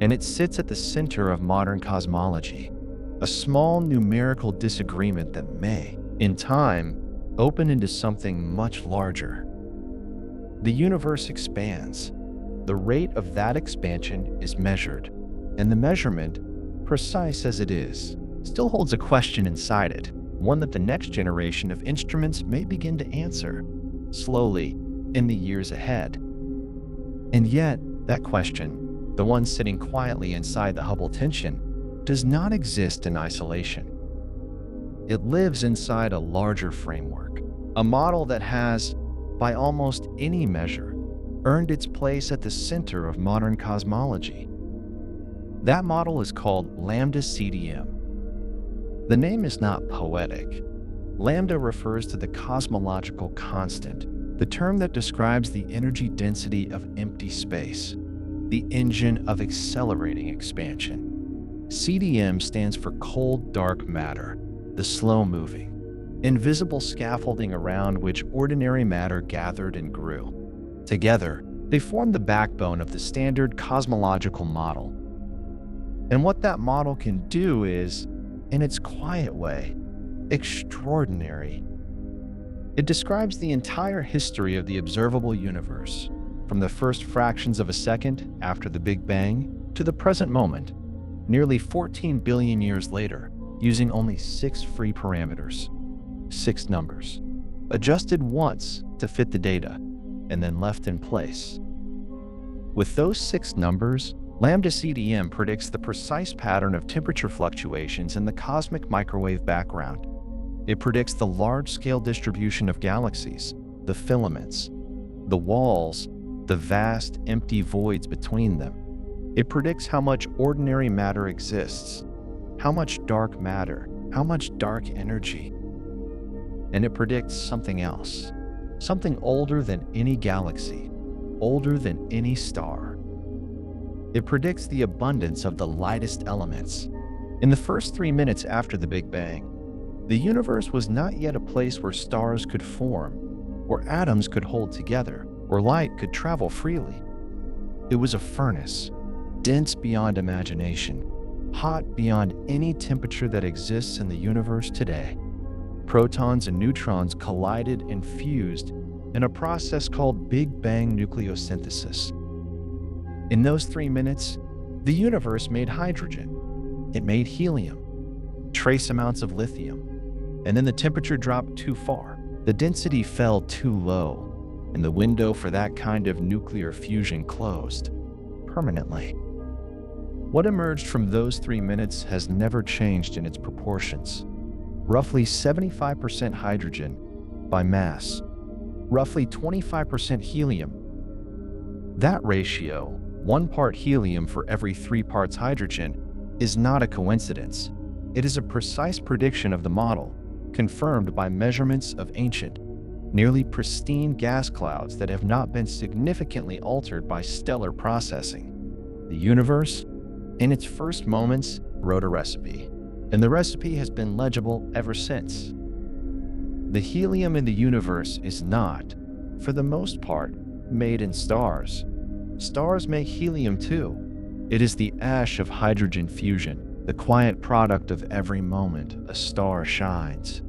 And it sits at the center of modern cosmology. A small numerical disagreement that may, in time, open into something much larger. The universe expands. The rate of that expansion is measured, and the measurement, precise as it is, still holds a question inside it, one that the next generation of instruments may begin to answer, slowly, in the years ahead. And yet, that question, the one sitting quietly inside the Hubble tension, does not exist in isolation. It lives inside a larger framework, a model that has, by almost any measure, earned its place at the center of modern cosmology. That model is called Lambda CDM. The name is not poetic. Lambda refers to the cosmological constant, the term that describes the energy density of empty space, the engine of accelerating expansion. CDM stands for cold, dark matter, the slow-moving, invisible scaffolding around which ordinary matter gathered and grew. Together, they form the backbone of the standard cosmological model. And what that model can do is, in its quiet way, extraordinary. It describes the entire history of the observable universe, from the first fractions of a second after the Big Bang to the present moment, nearly 14 billion years later, using only 6 free parameters. 6 numbers, adjusted once to fit the data, and then left in place. With those 6 numbers, Lambda CDM predicts the precise pattern of temperature fluctuations in the cosmic microwave background. It predicts the large-scale distribution of galaxies, the filaments, the walls, the vast, empty voids between them. It predicts how much ordinary matter exists, how much dark matter, how much dark energy. And it predicts something else, something older than any galaxy, older than any star. It predicts the abundance of the lightest elements. In the first 3 minutes after the Big Bang, the universe was not yet a place where stars could form, where atoms could hold together, or light could travel freely. It was a furnace, dense beyond imagination, hot beyond any temperature that exists in the universe today. Protons and neutrons collided and fused in a process called Big Bang nucleosynthesis. In those 3 minutes, the universe made hydrogen. It made helium, trace amounts of lithium, and then the temperature dropped too far. The density fell too low, and the window for that kind of nuclear fusion closed permanently. What emerged from those 3 minutes has never changed in its proportions. Roughly 75% hydrogen by mass, roughly 25% helium. That ratio, 1 part helium for every 3 parts hydrogen, is not a coincidence. It is a precise prediction of the model, confirmed by measurements of ancient, nearly pristine gas clouds that have not been significantly altered by stellar processing. The universe, in its first moments, wrote a recipe, and the recipe has been legible ever since. The helium in the universe is not, for the most part, made in stars. Stars make helium too. It is the ash of hydrogen fusion, the quiet product of every moment a star shines.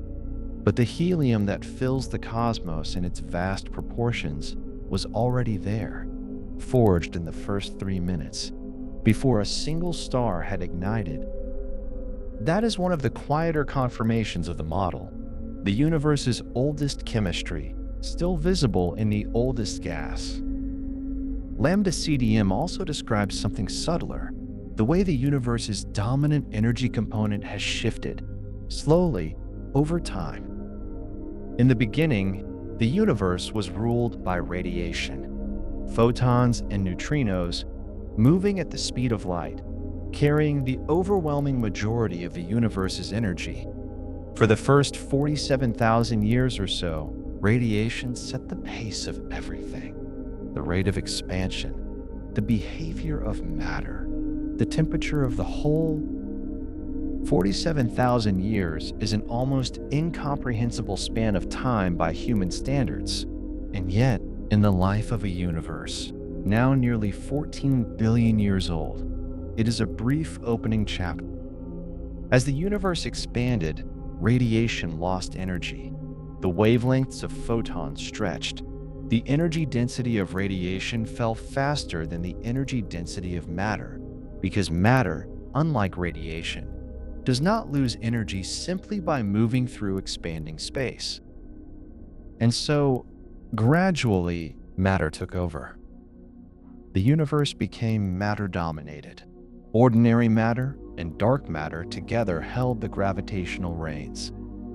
But the helium that fills the cosmos in its vast proportions was already there, forged in the first 3 minutes, before a single star had ignited. That is one of the quieter confirmations of the model, the universe's oldest chemistry, still visible in the oldest gas. Lambda CDM also describes something subtler, the way the universe's dominant energy component has shifted, slowly, over time. In the beginning, the universe was ruled by radiation, photons and neutrinos moving at the speed of light, carrying the overwhelming majority of the universe's energy. For the first 47,000 years or so, radiation set the pace of everything. The rate of expansion, the behavior of matter, the temperature of the whole. 47,000 years is an almost incomprehensible span of time by human standards. And yet, in the life of a universe, now nearly 14 billion years old, it is a brief opening chapter. As the universe expanded, radiation lost energy. The wavelengths of photons stretched. The energy density of radiation fell faster than the energy density of matter, because matter, unlike radiation, does not lose energy simply by moving through expanding space. And so, gradually, matter took over. The universe became matter-dominated. Ordinary matter and dark matter together held the gravitational reins.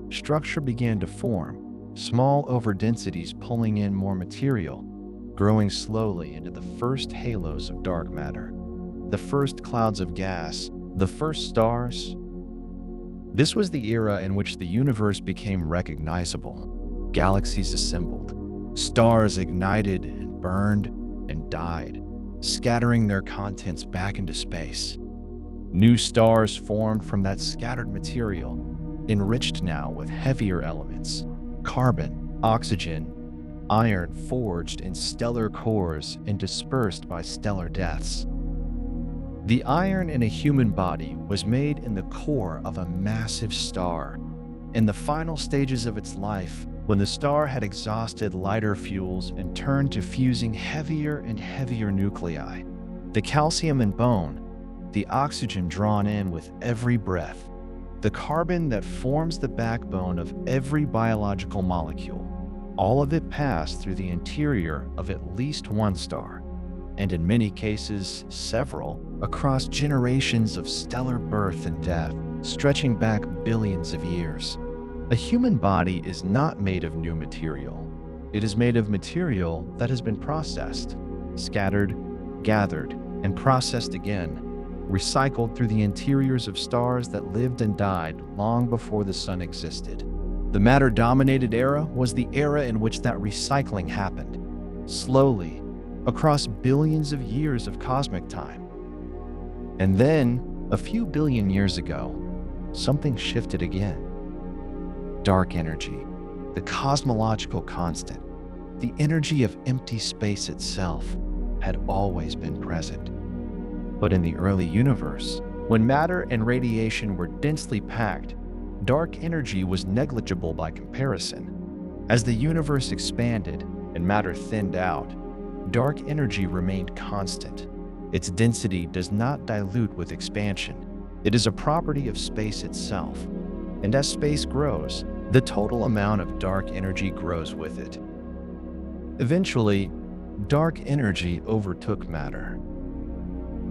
Structure began to form, small overdensities pulling in more material, growing slowly into the first halos of dark matter, the first clouds of gas, the first stars. This was the era in which the universe became recognizable. Galaxies assembled, stars ignited and burned and died, scattering their contents back into space. New stars formed from that scattered material, enriched now with heavier elements, carbon, oxygen, iron forged in stellar cores and dispersed by stellar deaths. The iron in a human body was made in the core of a massive star. In the final stages of its life, when the star had exhausted lighter fuels and turned to fusing heavier and heavier nuclei, the calcium and bone, the oxygen drawn in with every breath, the carbon that forms the backbone of every biological molecule, all of it passed through the interior of at least one star, and in many cases, several, across generations of stellar birth and death, stretching back billions of years. A human body is not made of new material. It is made of material that has been processed, scattered, gathered, and processed again, recycled through the interiors of stars that lived and died long before the sun existed. The matter-dominated era was the era in which that recycling happened, slowly, across billions of years of cosmic time. And then, a few billion years ago, something shifted again. Dark energy, the cosmological constant, The energy of empty space itself had always been present. But in the early universe, when matter and radiation were densely packed, dark energy was negligible by comparison. As the universe expanded and matter thinned out, dark energy remained constant. Its density does not dilute with expansion. It is a property of space itself. And as space grows, the total amount of dark energy grows with it. Eventually, dark energy overtook matter.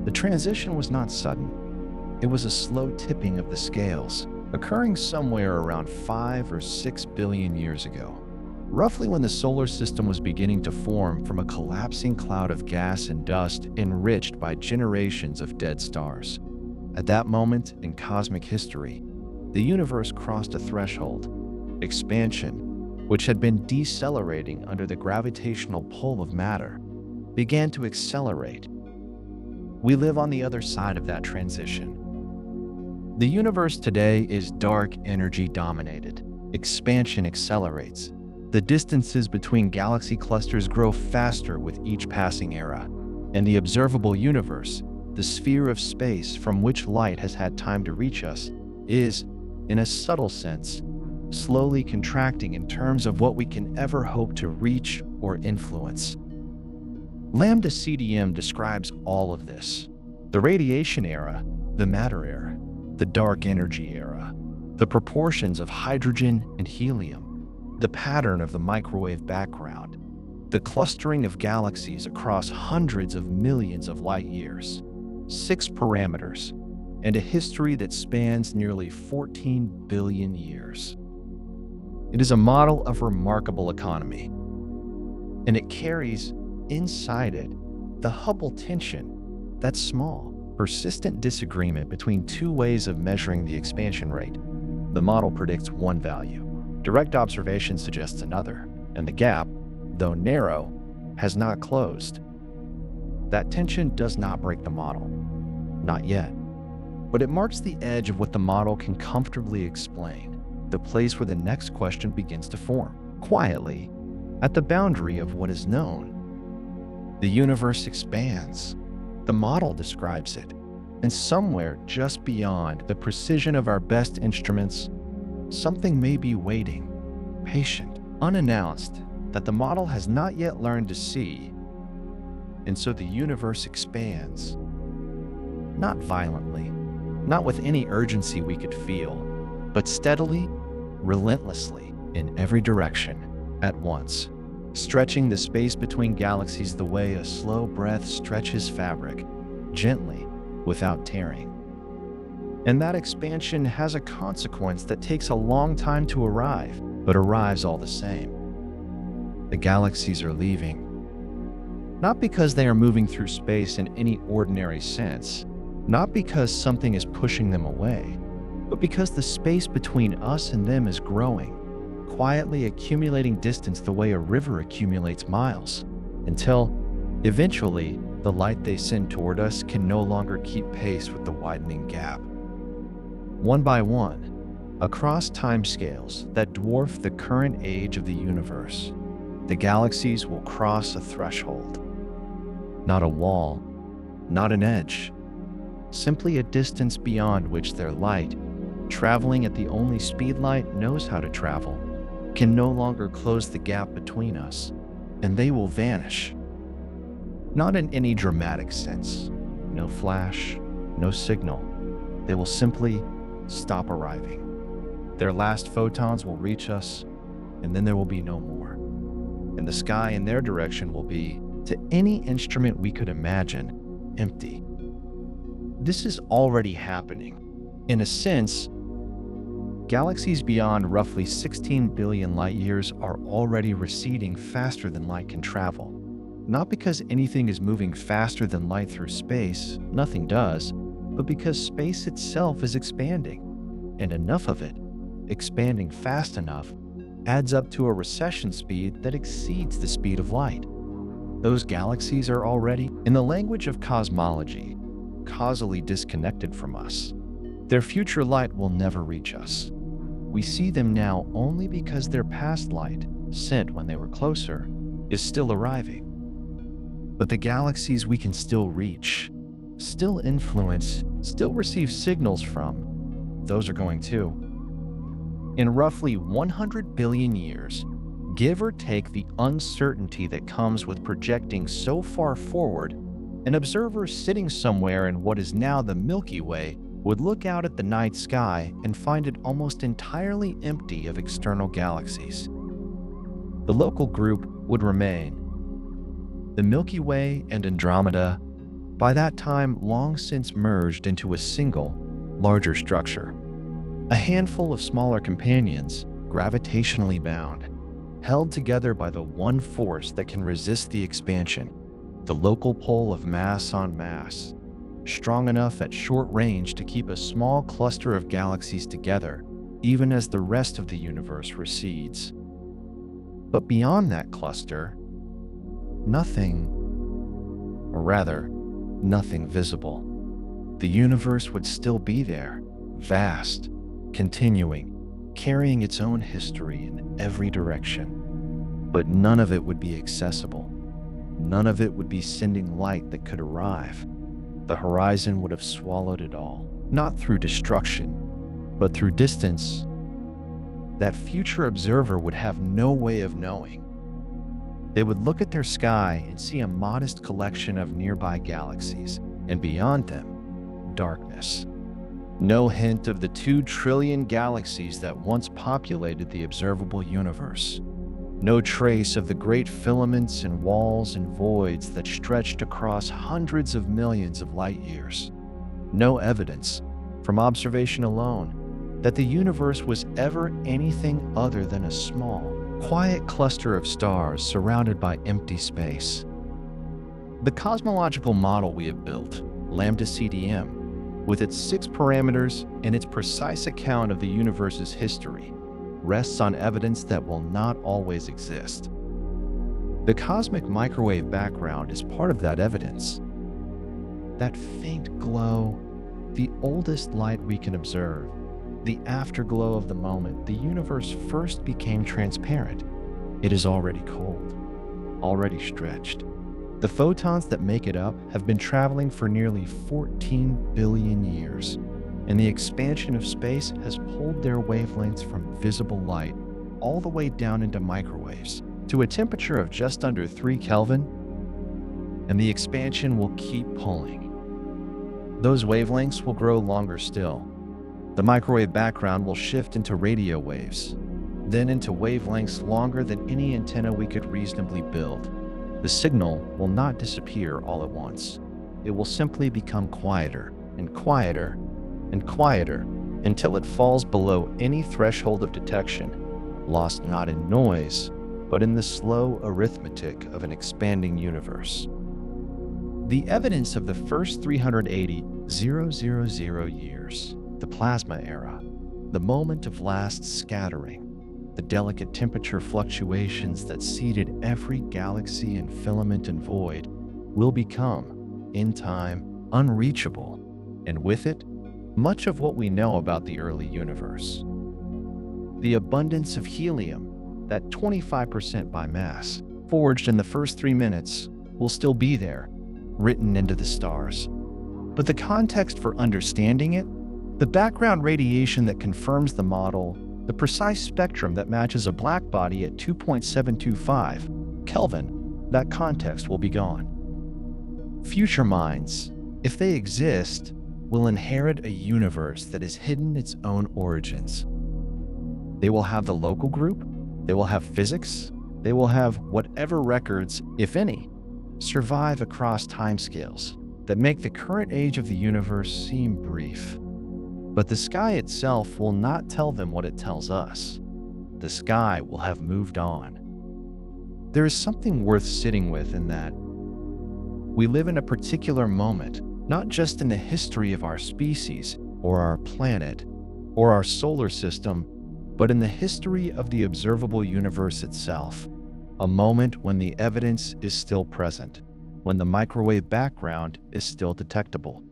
The transition was not sudden. It was a slow tipping of the scales, occurring somewhere around 5 or 6 billion years ago, roughly when the solar system was beginning to form from a collapsing cloud of gas and dust enriched by generations of dead stars. At that moment in cosmic history, the universe crossed a threshold. Expansion, which had been decelerating under the gravitational pull of matter, began to accelerate. We live on the other side of that transition. The universe today is dark energy dominated. Expansion accelerates. The distances between galaxy clusters grow faster with each passing era, and the observable universe, the sphere of space from which light has had time to reach us, is, in a subtle sense, slowly contracting in terms of what we can ever hope to reach or influence. Lambda CDM describes all of this: the radiation era, the matter era, the dark energy era, the proportions of hydrogen and helium, the pattern of the microwave background, the clustering of galaxies across hundreds of millions of light years, 6 parameters, and a history that spans nearly 14 billion years. It is a model of remarkable economy, and it carries inside it the Hubble tension, that small, persistent disagreement between two ways of measuring the expansion rate. The model predicts one value, direct observation suggests another, and the gap, though narrow, has not closed. That tension does not break the model. Not yet. But it marks the edge of what the model can comfortably explain, the place where the next question begins to form, quietly, at the boundary of what is known. The universe expands. The model describes it. And somewhere just beyond the precision of our best instruments, something may be waiting, patient, unannounced, that the model has not yet learned to see. And so the universe expands. Not violently, not with any urgency we could feel, but steadily, relentlessly, in every direction, at once, stretching the space between galaxies the way a slow breath stretches fabric, gently, without tearing. And that expansion has a consequence that takes a long time to arrive, but arrives all the same. The galaxies are leaving. Not because they are moving through space in any ordinary sense, not because something is pushing them away, but because the space between us and them is growing, quietly accumulating distance the way a river accumulates miles, until, eventually, the light they send toward us can no longer keep pace with the widening gap. One by one, across timescales that dwarf the current age of the universe, the galaxies will cross a threshold. Not a wall, not an edge, simply a distance beyond which their light, traveling at the only speed light knows how to travel, can no longer close the gap between us, and they will vanish. Not in any dramatic sense. No flash, no signal. They will simply stop arriving. Their last photons will reach us, and then there will be no more. And the sky in their direction will be, to any instrument we could imagine, empty. This is already happening. In a sense, galaxies beyond roughly 16 billion light years are already receding faster than light can travel. Not because anything is moving faster than light through space, nothing does, but because space itself is expanding, and enough of it, expanding fast enough, adds up to a recession speed that exceeds the speed of light. Those galaxies are already, in the language of cosmology, causally disconnected from us. Their future light will never reach us. We see them now only because their past light, sent when they were closer, is still arriving. But the galaxies we can still reach, still influence, still receive signals from, those are going too. In roughly 100 billion years, give or take the uncertainty that comes with projecting so far forward, an observer sitting somewhere in what is now the Milky Way would look out at the night sky and find it almost entirely empty of external galaxies. The local group would remain. The Milky Way and Andromeda, by that time long since merged into a single, larger structure. A handful of smaller companions, gravitationally bound, held together by the one force that can resist the expansion, the local pull of mass on mass, strong enough at short range to keep a small cluster of galaxies together, even as the rest of the universe recedes. But beyond that cluster, nothing, or rather, nothing visible. The universe would still be there, vast, continuing, carrying its own history in every direction. But none of it would be accessible. None of it would be sending light that could arrive. The horizon would have swallowed it all, not through destruction, but through distance. That future observer would have no way of knowing. They would look at their sky and see a modest collection of nearby galaxies, and beyond them, darkness. No hint of the 2 trillion galaxies that once populated the observable universe. No trace of the great filaments and walls and voids that stretched across hundreds of millions of light years. No evidence, from observation alone, that the universe was ever anything other than a small, quiet cluster of stars surrounded by empty space. The cosmological model we have built, Lambda CDM, with its 6 parameters and its precise account of the universe's history, rests on evidence that will not always exist. The cosmic microwave background is part of that evidence. That faint glow, the oldest light we can observe, the afterglow of the moment the universe first became transparent. It is already cold, already stretched. The photons that make it up have been traveling for nearly 14 billion years, and the expansion of space has pulled their wavelengths from visible light all the way down into microwaves to a temperature of just under 3 Kelvin, and the expansion will keep pulling. Those wavelengths will grow longer still. The microwave background will shift into radio waves, then into wavelengths longer than any antenna we could reasonably build. The signal will not disappear all at once. It will simply become quieter and quieter and quieter until it falls below any threshold of detection, lost not in noise, but in the slow arithmetic of an expanding universe. The evidence of the first 380,000 years, the plasma era, the moment of last scattering, the delicate temperature fluctuations that seeded every galaxy and filament and void, will become, in time, unreachable, and with it, much of what we know about the early universe. The abundance of helium, that 25% by mass, forged in the first 3 minutes, will still be there, written into the stars. But the context for understanding it, the background radiation that confirms the model, the precise spectrum that matches a black body at 2.725 Kelvin, that context will be gone. Future minds, if they exist, will inherit a universe that has hidden its own origins. They will have the local group, they will have physics, they will have whatever records, if any, survive across timescales that make the current age of the universe seem brief. But the sky itself will not tell them what it tells us. The sky will have moved on. There is something worth sitting with in that. We live in a particular moment, not just in the history of our species, or our planet, or our solar system, but in the history of the observable universe itself. A moment when the evidence is still present, when the microwave background is still detectable,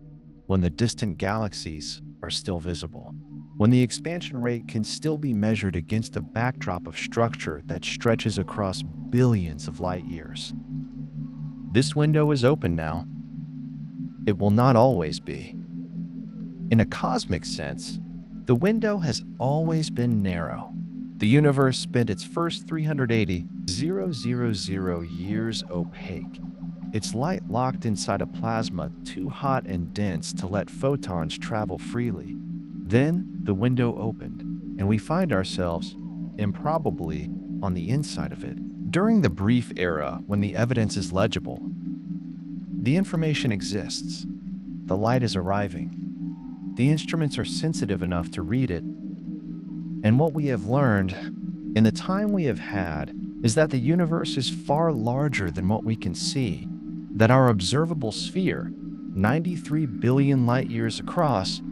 when the distant galaxies are still visible. when the expansion rate can still be measured against a backdrop of structure that stretches across billions of light years. This window is open now. It will not always be. In a cosmic sense, the window has always been narrow. The universe spent its first 380,000 years opaque, its light locked inside a plasma too hot and dense to let photons travel freely. Then the window opened, and we find ourselves, improbably, on the inside of it. During the brief era when the evidence is legible, the information exists. The light is arriving. The instruments are sensitive enough to read it. And what we have learned in the time we have had is that the universe is far larger than what we can see, that our observable sphere, 93 billion light years across,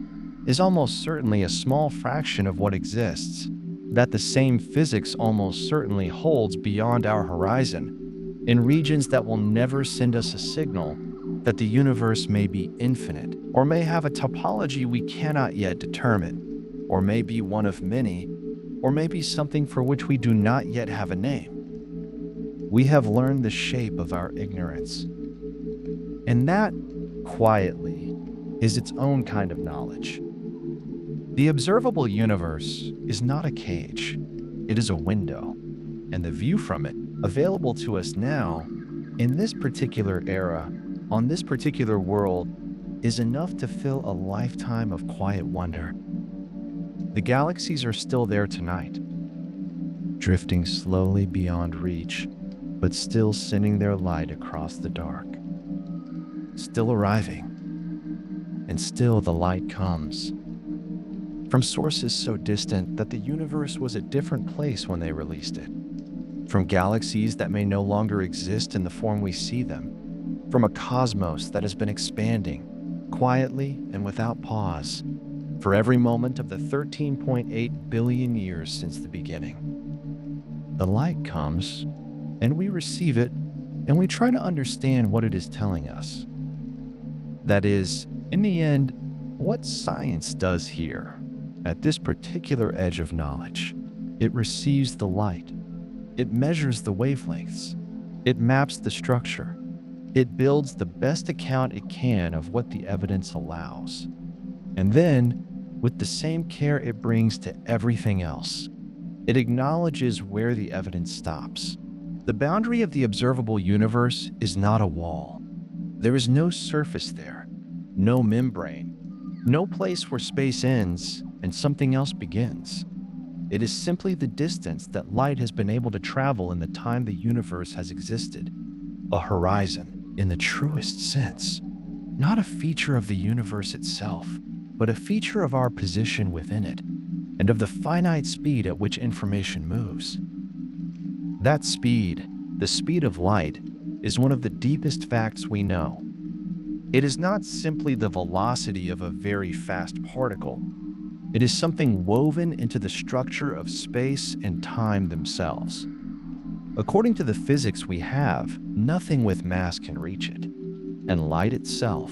is almost certainly a small fraction of what exists, that the same physics almost certainly holds beyond our horizon, in regions that will never send us a signal, that the universe may be infinite, or may have a topology we cannot yet determine, or may be one of many, or may be something for which we do not yet have a name. We have learned the shape of our ignorance. And that, quietly, is its own kind of knowledge. The observable universe is not a cage. It is a window, and the view from it, available to us now, in this particular era, on this particular world, is enough to fill a lifetime of quiet wonder. The galaxies are still there tonight, drifting slowly beyond reach, but still sending their light across the dark. Still arriving, and still the light comes from sources so distant that the universe was a different place when they released it, from galaxies that may no longer exist in the form we see them, from a cosmos that has been expanding, quietly and without pause, for every moment of the 13.8 billion years since the beginning. The light comes, and we receive it, and we try to understand what it is telling us. That is, in the end, what science does here, at this particular edge of knowledge. It receives the light. It measures the wavelengths. It maps the structure. It builds the best account it can of what the evidence allows. And then, with the same care it brings to everything else, it acknowledges where the evidence stops. The boundary of the observable universe is not a wall. There is no surface there, no membrane, no place where space ends and something else begins. It is simply the distance that light has been able to travel in the time the universe has existed. A horizon, in the truest sense. Not a feature of the universe itself, but a feature of our position within it, and of the finite speed at which information moves. That speed, the speed of light, is one of the deepest facts we know. It is not simply the velocity of a very fast particle. It is something woven into the structure of space and time themselves. According to the physics we have, nothing with mass can reach it. And light itself,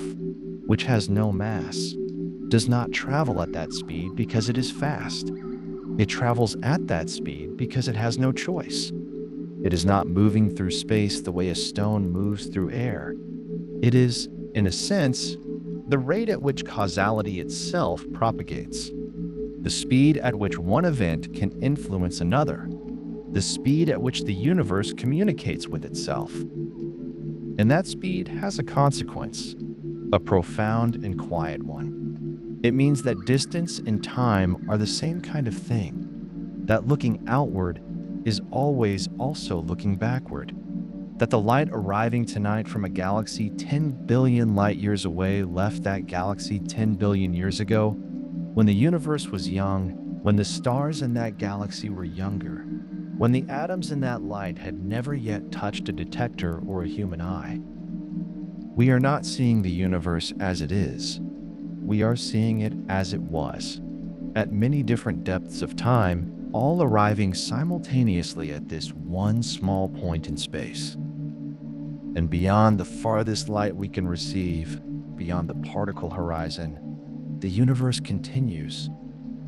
which has no mass, does not travel at that speed because it is fast. It travels at that speed because it has no choice. It is not moving through space the way a stone moves through air. It is, in a sense, the rate at which causality itself propagates. The speed at which one event can influence another. The speed at which the universe communicates with itself. And that speed has a consequence, a profound and quiet one. It means that distance and time are the same kind of thing, that looking outward is always also looking backward, that the light arriving tonight from a galaxy 10 billion light years away left that galaxy 10 billion years ago, when the universe was young, when the stars in that galaxy were younger, when the atoms in that light had never yet touched a detector or a human eye. We are not seeing the universe as it is. We are seeing it as it was, at many different depths of time, all arriving simultaneously at this one small point in space. And beyond the farthest light we can receive, beyond the particle horizon, the universe continues.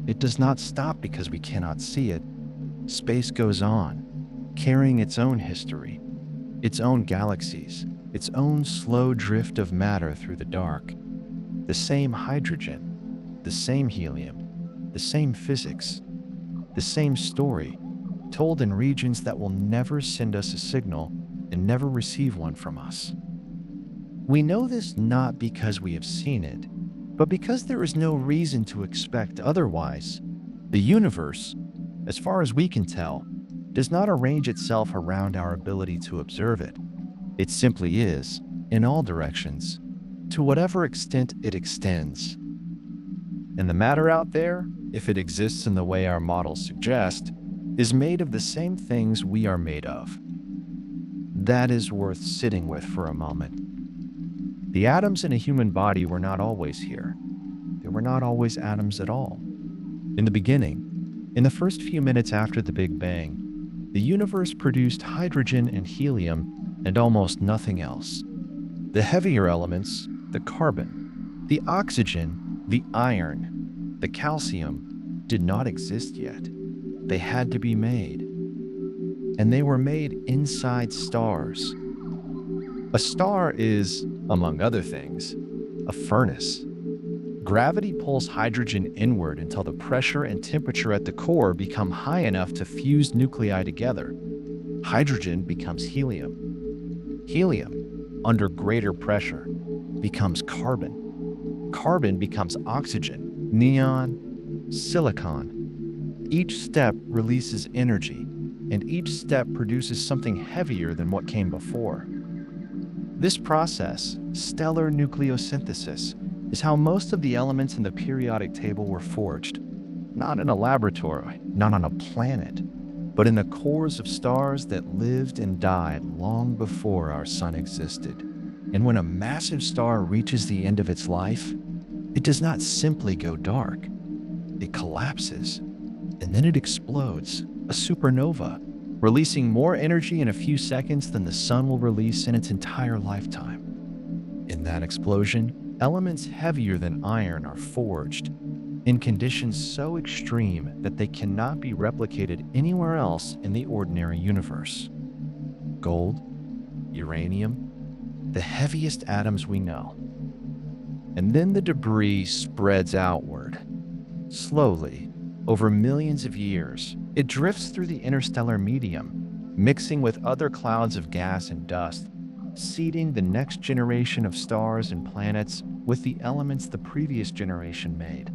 It does not stop because we cannot see it. Space goes on, carrying its own history, its own galaxies, its own slow drift of matter through the dark. The same hydrogen, the same helium, the same physics, the same story, told in regions that will never send us a signal and never receive one from us. We know this not because we have seen it, but because there is no reason to expect otherwise. The universe, as far as we can tell, does not arrange itself around our ability to observe it. It simply is, in all directions, to whatever extent it extends. And the matter out there, if it exists in the way our models suggest, is made of the same things we are made of. That is worth sitting with for a moment. The atoms in a human body were not always here. They were not always atoms at all. In the beginning, in the first few minutes after the Big Bang, the universe produced hydrogen and helium and almost nothing else. The heavier elements, the carbon, the oxygen, the iron, the calcium, did not exist yet. They had to be made. And they were made inside stars. A star is, among other things, a furnace. Gravity pulls hydrogen inward until the pressure and temperature at the core become high enough to fuse nuclei together. Hydrogen becomes helium. Helium, under greater pressure, becomes carbon. Carbon becomes oxygen, neon, silicon. Each step releases energy, and each step produces something heavier than what came before. This process, stellar nucleosynthesis, is how most of the elements in the periodic table were forged. Not in a laboratory, not on a planet, but in the cores of stars that lived and died long before our sun existed. And when a massive star reaches the end of its life, it does not simply go dark. It collapses, and then it explodes, a supernova, releasing more energy in a few seconds than the sun will release in its entire lifetime. In that explosion, elements heavier than iron are forged, in conditions so extreme that they cannot be replicated anywhere else in the ordinary universe. Gold, uranium, the heaviest atoms we know. And then the debris spreads outward. Slowly, over millions of years, it drifts through the interstellar medium, mixing with other clouds of gas and dust, seeding the next generation of stars and planets with the elements the previous generation made.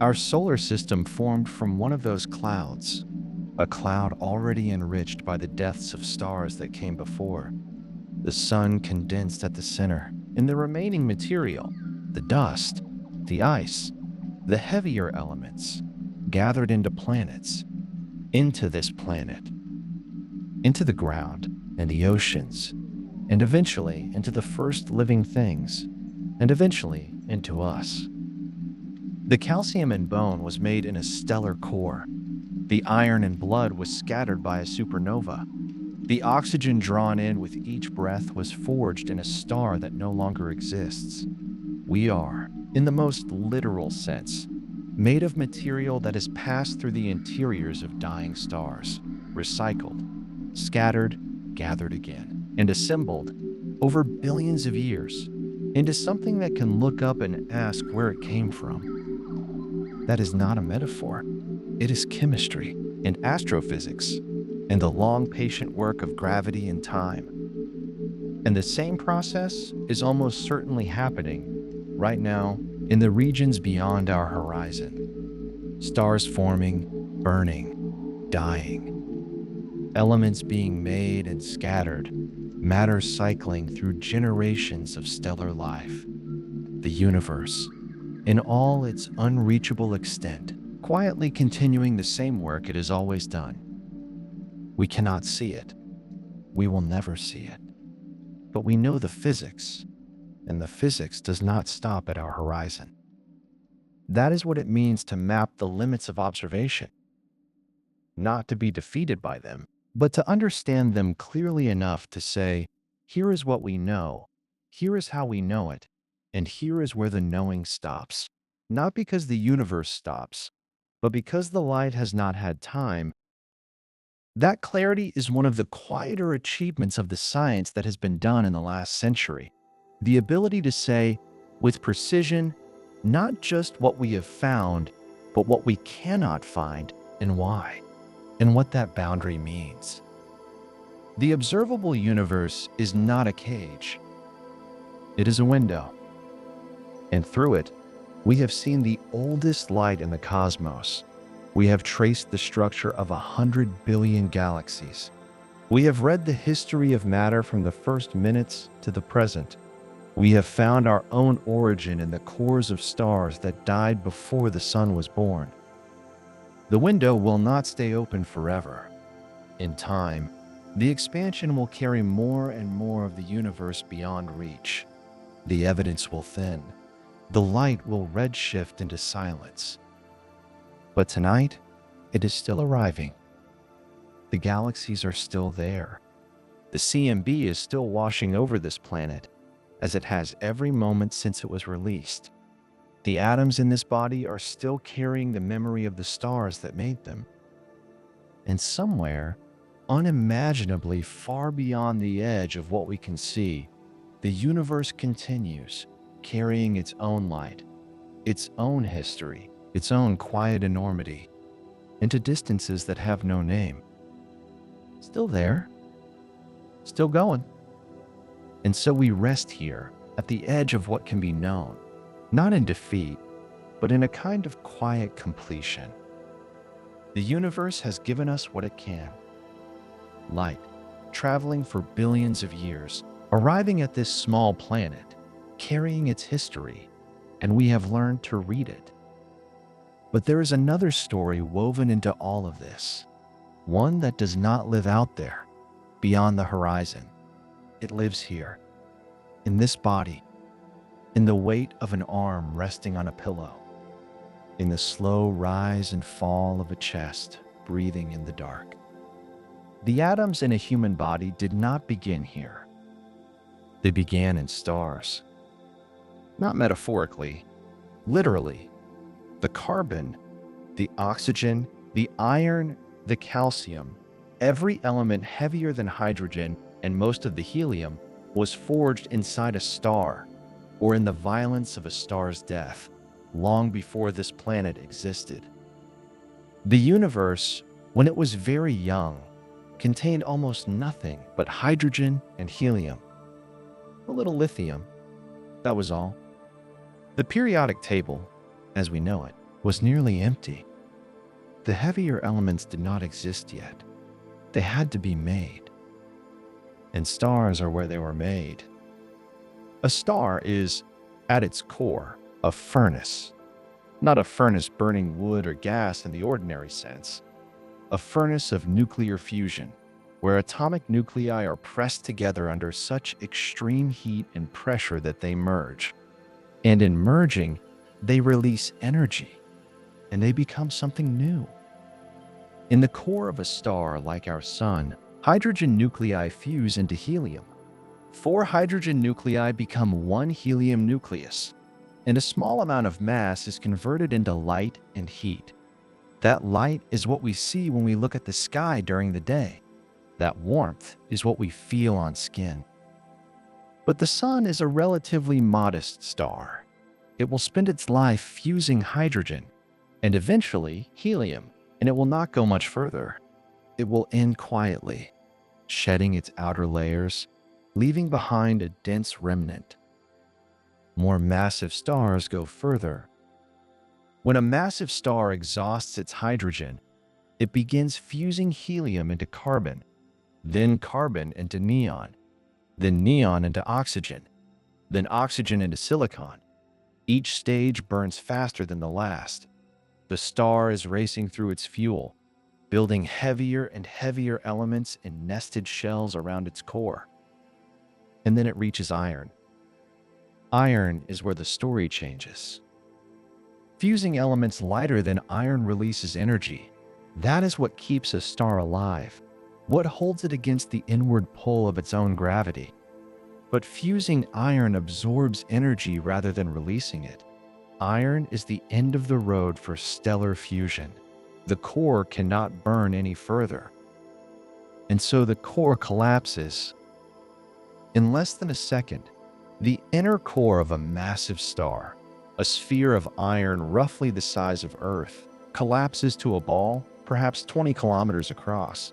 Our solar system formed from one of those clouds, a cloud already enriched by the deaths of stars that came before. The sun condensed at the center, and the remaining material, the dust, the ice, the heavier elements, gathered into planets, into this planet, into the ground and the oceans, and eventually into the first living things, and eventually into us. The calcium in bone was made in a stellar core. The iron in blood was scattered by a supernova. The oxygen drawn in with each breath was forged in a star that no longer exists. We are, in the most literal sense, made of material that has passed through the interiors of dying stars, recycled, scattered, gathered again, and assembled over billions of years into something that can look up and ask where it came from. That is not a metaphor. It is chemistry and astrophysics and the long, patient work of gravity and time. And the same process is almost certainly happening right now in the regions beyond our horizon. Stars forming, burning, dying. Elements being made and scattered. Matter cycling through generations of stellar life. The universe, in all its unreachable extent, quietly continuing the same work it has always done. We cannot see it. We will never see it. But we know the physics, and the physics does not stop at our horizon. That is what it means to map the limits of observation. Not to be defeated by them, but to understand them clearly enough to say, here is what we know, here is how we know it, and here is where the knowing stops. not because the universe stops, but because the light has not had time. That clarity is one of the quieter achievements of the science that has been done in the last century. The ability to say, with precision, not just what we have found, but what we cannot find and why, and what that boundary means. The observable universe is not a cage. It is a window. And through it, we have seen the oldest light in the cosmos. We have traced the structure of 100 billion galaxies. We have read the history of matter from the first minutes to the present. We have found our own origin in the cores of stars that died before the sun was born. The window will not stay open forever. In time, the expansion will carry more and more of the universe beyond reach. The evidence will thin. The light will redshift into silence. But tonight, it is still arriving. The galaxies are still there. The CMB is still washing over this planet, as it has every moment since it was released. The atoms in this body are still carrying the memory of the stars that made them. And somewhere, unimaginably far beyond the edge of what we can see, the universe continues, carrying its own light, its own history, its own quiet enormity, into distances that have no name. Still there, still going. And so we rest here, at the edge of what can be known, not in defeat, but in a kind of quiet completion. The universe has given us what it can. Light, traveling for billions of years, arriving at this small planet, carrying its history, and we have learned to read it. But there is another story woven into all of this, one that does not live out there, beyond the horizon. It lives here, in this body, in the weight of an arm resting on a pillow, in the slow rise and fall of a chest breathing in the dark. The atoms in a human body did not begin here. They began in stars. Not metaphorically, literally. The carbon, the oxygen, the iron, the calcium, every element heavier than hydrogen and most of the helium was forged inside a star or in the violence of a star's death, long before this planet existed. The universe, when it was very young, contained almost nothing but hydrogen and helium. A little lithium, that was all. The periodic table, as we know it, was nearly empty. The heavier elements did not exist yet. They had to be made. And stars are where they were made. A star is, at its core, a furnace. Not a furnace burning wood or gas in the ordinary sense. A furnace of nuclear fusion, where atomic nuclei are pressed together under such extreme heat and pressure that they merge. And in merging, they release energy, and they become something new. In the core of a star like our sun, hydrogen nuclei fuse into helium. 4 hydrogen nuclei become 1 helium nucleus, and a small amount of mass is converted into light and heat. That light is what we see when we look at the sky during the day. That warmth is what we feel on skin. But the sun is a relatively modest star. It will spend its life fusing hydrogen and eventually helium, and it will not go much further. It will end quietly, shedding its outer layers, leaving behind a dense remnant. More massive stars go further. When a massive star exhausts its hydrogen, it begins fusing helium into carbon, then carbon into neon, then neon into oxygen, then oxygen into silicon. Each stage burns faster than the last. The star is racing through its fuel, building heavier and heavier elements in nested shells around its core. And then it reaches iron. Iron is where the story changes. Fusing elements lighter than iron releases energy. That is what keeps a star alive, what holds it against the inward pull of its own gravity. But fusing iron absorbs energy rather than releasing it. iron is the end of the road for stellar fusion. The core cannot burn any further. And so the core collapses. In less than a second, the inner core of a massive star, a sphere of iron roughly the size of Earth, collapses to a ball, perhaps 20 kilometers across.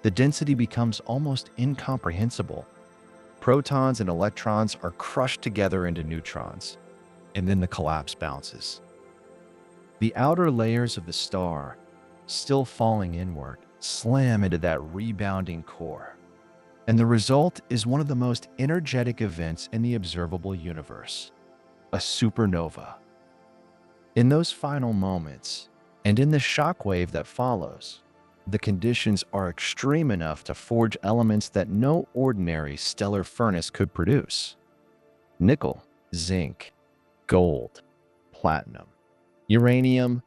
The density becomes almost incomprehensible. Protons and electrons are crushed together into neutrons, and then the collapse bounces. The outer layers of the star, still falling inward, slam into that rebounding core. And the result is one of the most energetic events in the observable universe, a supernova. In those final moments, and in the shockwave that follows, the conditions are extreme enough to forge elements that no ordinary stellar furnace could produce. Nickel, zinc, gold, platinum, uranium,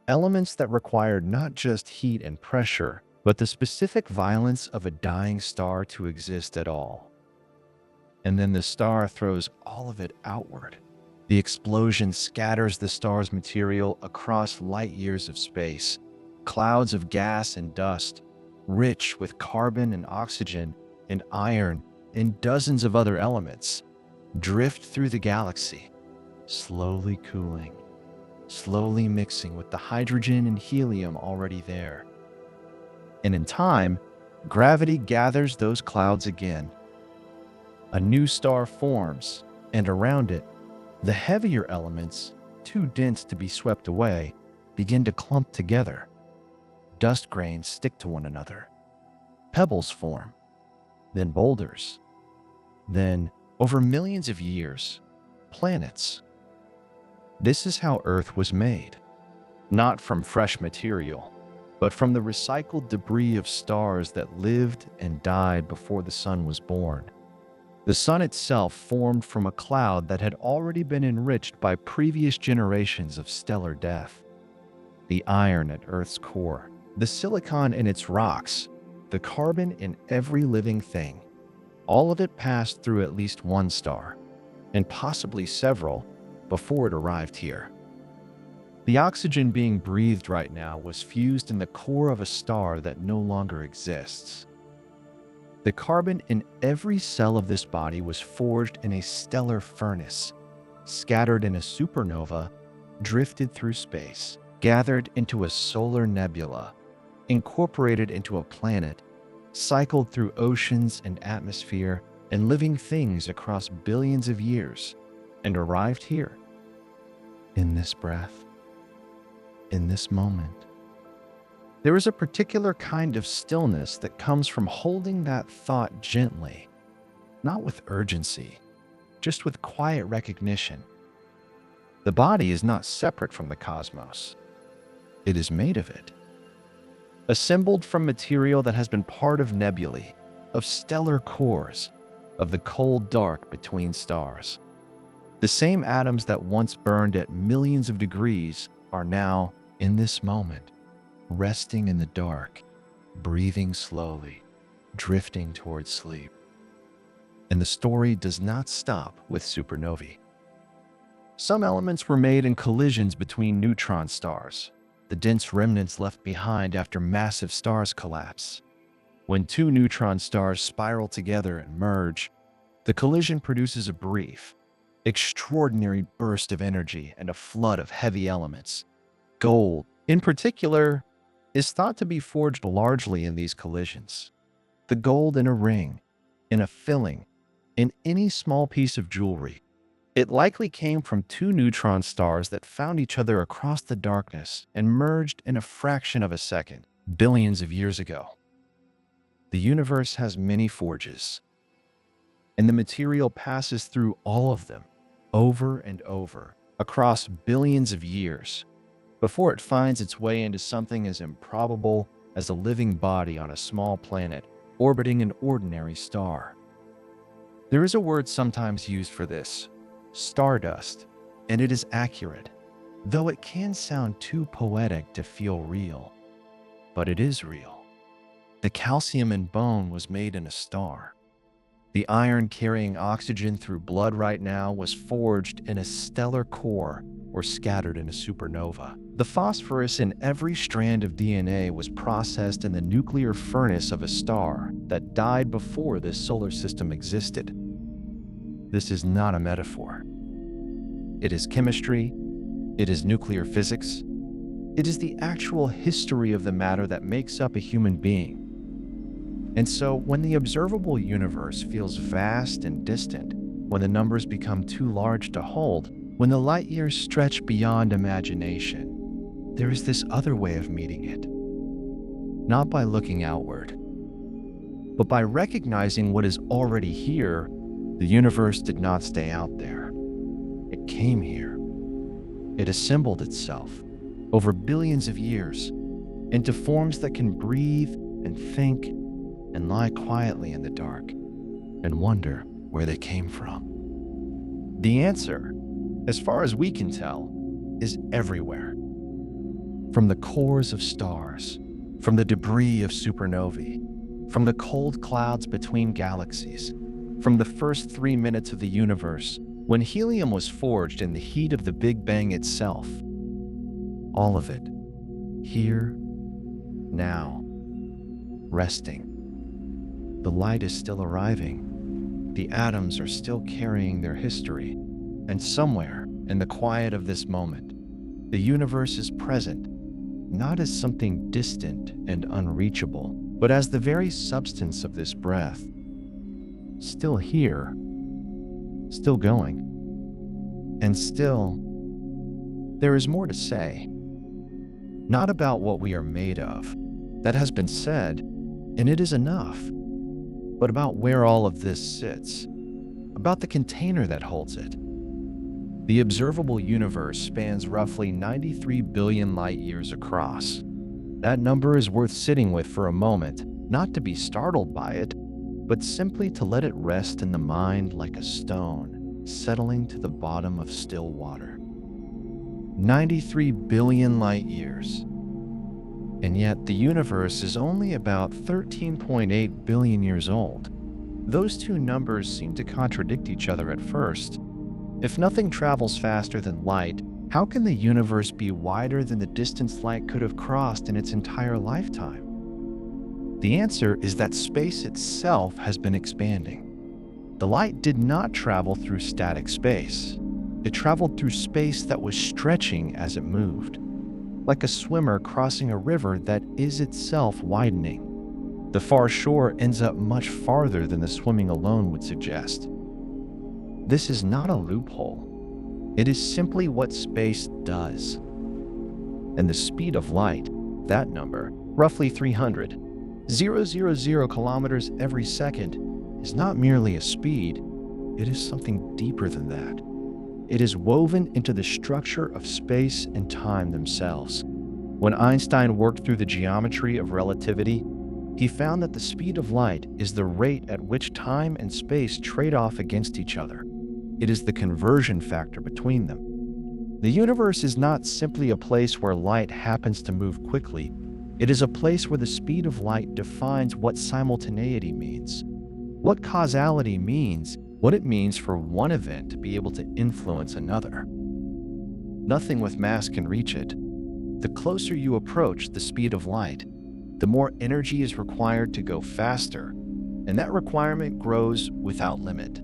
elements that required not just heat and pressure, but the specific violence of a dying star to exist at all. And then the star throws all of it outward. The explosion scatters the star's material across light years of space. Clouds of gas and dust, rich with carbon and oxygen and iron and dozens of other elements, drift through the galaxy, slowly cooling, slowly mixing with the hydrogen and helium already there. And in time, gravity gathers those clouds again. A new star forms, and around it, the heavier elements, too dense to be swept away, begin to clump together. Dust grains stick to one another. Pebbles form, then boulders. Then, over millions of years, planets. This is how Earth was made. Not from fresh material, but from the recycled debris of stars that lived and died before the sun was born. The sun itself formed from a cloud that had already been enriched by previous generations of stellar death. The iron at Earth's core, the silicon in its rocks, the carbon in every living thing, all of it passed through at least one star, and possibly several, before it arrived here. The oxygen being breathed right now was fused in the core of a star that no longer exists. The carbon in every cell of this body was forged in a stellar furnace, scattered in a supernova, drifted through space, gathered into a solar nebula, incorporated into a planet, cycled through oceans and atmosphere and living things across billions of years, and arrived here, in this breath, in this moment. There is a particular kind of stillness that comes from holding that thought gently, not with urgency, just with quiet recognition. The body is not separate from the cosmos. It is made of it. Assembled from material that has been part of nebulae, of stellar cores, of the cold dark between stars. The same atoms that once burned at millions of degrees are now, in this moment, resting in the dark, breathing slowly, drifting towards sleep. And the story does not stop with supernovae. Some elements were made in collisions between neutron stars, the dense remnants left behind after massive stars collapse. When two neutron stars spiral together and merge, the collision produces a brief, extraordinary burst of energy and a flood of heavy elements. Gold, in particular, is thought to be forged largely in these collisions. The gold in a ring, in a filling, in any small piece of jewelry. It likely came from two neutron stars that found each other across the darkness and merged in a fraction of a second, billions of years ago. The universe has many forges, and the material passes through all of them, over and over, across billions of years, before it finds its way into something as improbable as a living body on a small planet orbiting an ordinary star. There is a word sometimes used for this, stardust, and it is accurate, though it can sound too poetic to feel real. But it is real. The calcium in bone was made in a star. The iron carrying oxygen through blood right now was forged in a stellar core or scattered in a supernova. The phosphorus in every strand of DNA was processed in the nuclear furnace of a star that died before this solar system existed. This is not a metaphor. It is chemistry. It is nuclear physics. It is the actual history of the matter that makes up a human being. And so, when the observable universe feels vast and distant, when the numbers become too large to hold, when the light years stretch beyond imagination, there is this other way of meeting it. Not by looking outward, but by recognizing what is already here. The universe did not stay out there. It came here. It assembled itself over billions of years into forms that can breathe and think and lie quietly in the dark and wonder where they came from. The answer, as far as we can tell, is everywhere. From the cores of stars, from the debris of supernovae, from the cold clouds between galaxies, from the first 3 minutes of the universe, when helium was forged in the heat of the Big Bang itself. All of it, here, now, resting. The light is still arriving. The atoms are still carrying their history. And somewhere, in the quiet of this moment, the universe is present, not as something distant and unreachable, but as the very substance of this breath. Still here, still going. And still, there is more to say. Not about what we are made of. That has been said, and it is enough. But about where all of this sits. About the container that holds it. The observable universe spans roughly 93 billion light years across. That number is worth sitting with for a moment, not to be startled by it, but simply to let it rest in the mind like a stone settling to the bottom of still water. 93 billion light years. And yet the universe is only about 13.8 billion years old. Those two numbers seem to contradict each other at first. If nothing travels faster than light, how can the universe be wider than the distance light could have crossed in its entire lifetime? The answer is that space itself has been expanding. The light did not travel through static space. It traveled through space that was stretching as it moved, like a swimmer crossing a river that is itself widening. The far shore ends up much farther than the swimming alone would suggest. This is not a loophole. It is simply what space does. And the speed of light, that number, roughly 300,000 kilometers every second, is not merely a speed. It is something deeper than that. It is woven into the structure of space and time themselves. When Einstein worked through the geometry of relativity, he found that the speed of light is the rate at which time and space trade off against each other. It is the conversion factor between them. The universe is not simply a place where light happens to move quickly. It is a place where the speed of light defines what simultaneity means, what causality means, what it means for one event to be able to influence another. Nothing with mass can reach it. The closer you approach the speed of light, the more energy is required to go faster, and that requirement grows without limit.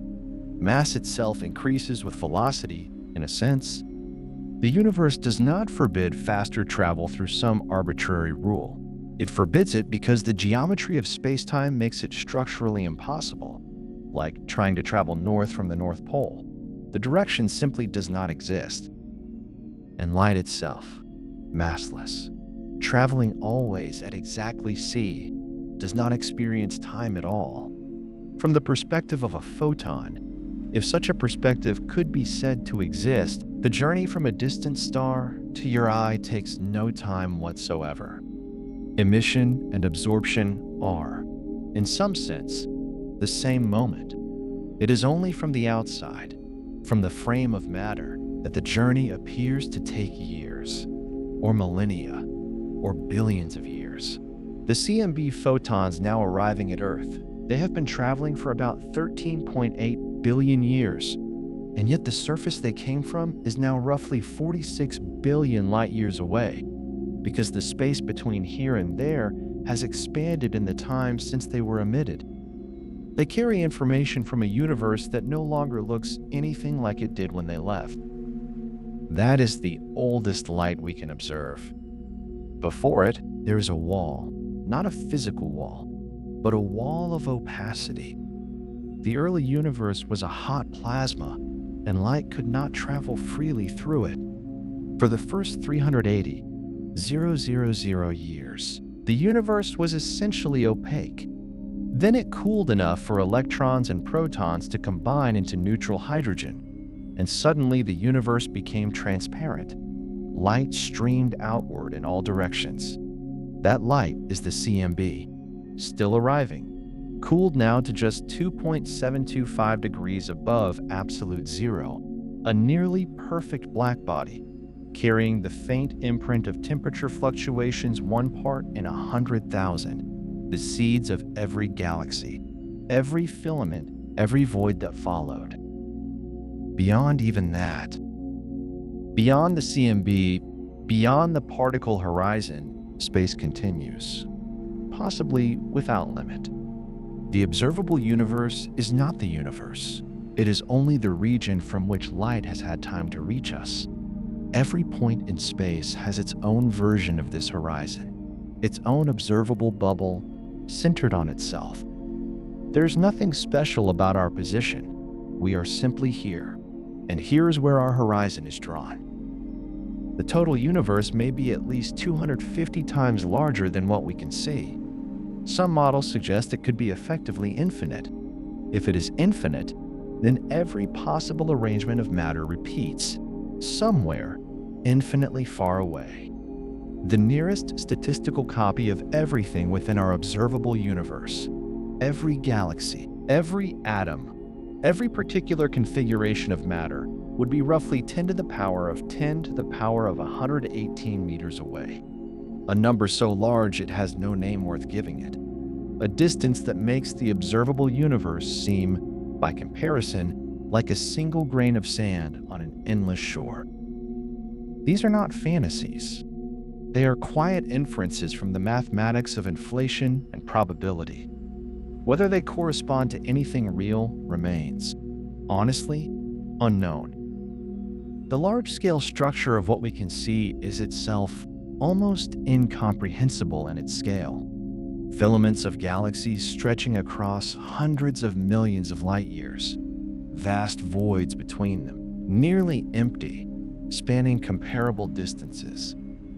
Mass itself increases with velocity, in a sense. The universe does not forbid faster travel through some arbitrary rule. It forbids it because the geometry of space-time makes it structurally impossible, like trying to travel north from the North Pole. The direction simply does not exist. And light itself, massless, traveling always at exactly c, does not experience time at all. From the perspective of a photon, if such a perspective could be said to exist, the journey from a distant star to your eye takes no time whatsoever. Emission and absorption are, in some sense, the same moment. It is only from the outside, from the frame of matter, that the journey appears to take years, or millennia, or billions of years. The CMB photons now arriving at Earth, They have been traveling for about 13.8 billion years, and yet the surface they came from is now roughly 46 billion light years away, because the space between here and there has expanded in the time since they were emitted. They carry information from a universe that no longer looks anything like it did when they left. That is the oldest light we can observe. Before it, there is a wall, not a physical wall, but a wall of opacity. The early universe was a hot plasma, and light could not travel freely through it. For the first 380,000 years, the universe was essentially opaque. Then it cooled enough for electrons and protons to combine into neutral hydrogen, and suddenly the universe became transparent. Light streamed outward in all directions. That light is the CMB, still arriving, cooled now to just 2.725 degrees above absolute zero, a nearly perfect black body, carrying the faint imprint of temperature fluctuations 1 part in 100,000, the seeds of every galaxy, every filament, every void that followed. Beyond even that, beyond the CMB, beyond the particle horizon, space continues, possibly without limit. The observable universe is not the universe. It is only the region from which light has had time to reach us. Every point in space has its own version of this horizon, its own observable bubble centered on itself. There's nothing special about our position. We are simply here, and here is where our horizon is drawn. The total universe may be at least 250 times larger than what we can see. Some models suggest it could be effectively infinite. If it is infinite, then every possible arrangement of matter repeats, somewhere infinitely far away. The nearest statistical copy of everything within our observable universe, every galaxy, every atom, every particular configuration of matter, would be roughly 10 to the power of 10 to the power of 118 meters away. A number so large it has no name worth giving it. A distance that makes the observable universe seem, by comparison, like a single grain of sand on an endless shore. These are not fantasies. They are quiet inferences from the mathematics of inflation and probability. Whether they correspond to anything real remains, honestly, unknown. The large-scale structure of what we can see is itself almost incomprehensible in its scale. Filaments of galaxies stretching across hundreds of millions of light years, vast voids between them, nearly empty, spanning comparable distances.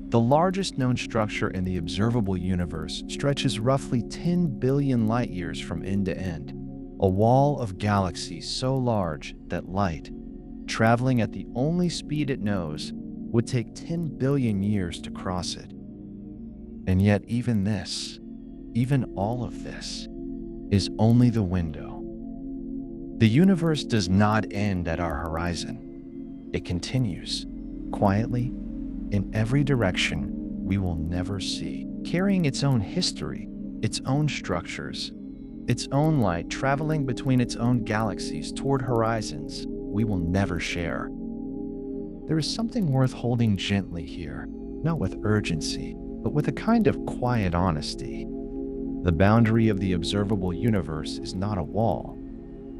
The largest known structure in the observable universe stretches roughly 10 billion light years from end to end, a wall of galaxies so large that light, traveling at the only speed it knows, would take 10 billion years to cross it. And yet even all of this, is only the window. The universe does not end at our horizon. It continues, quietly, in every direction we will never see, carrying its own history, its own structures, its own light traveling between its own galaxies toward horizons we will never share. There is something worth holding gently here, not with urgency, but with a kind of quiet honesty. The boundary of the observable universe is not a wall.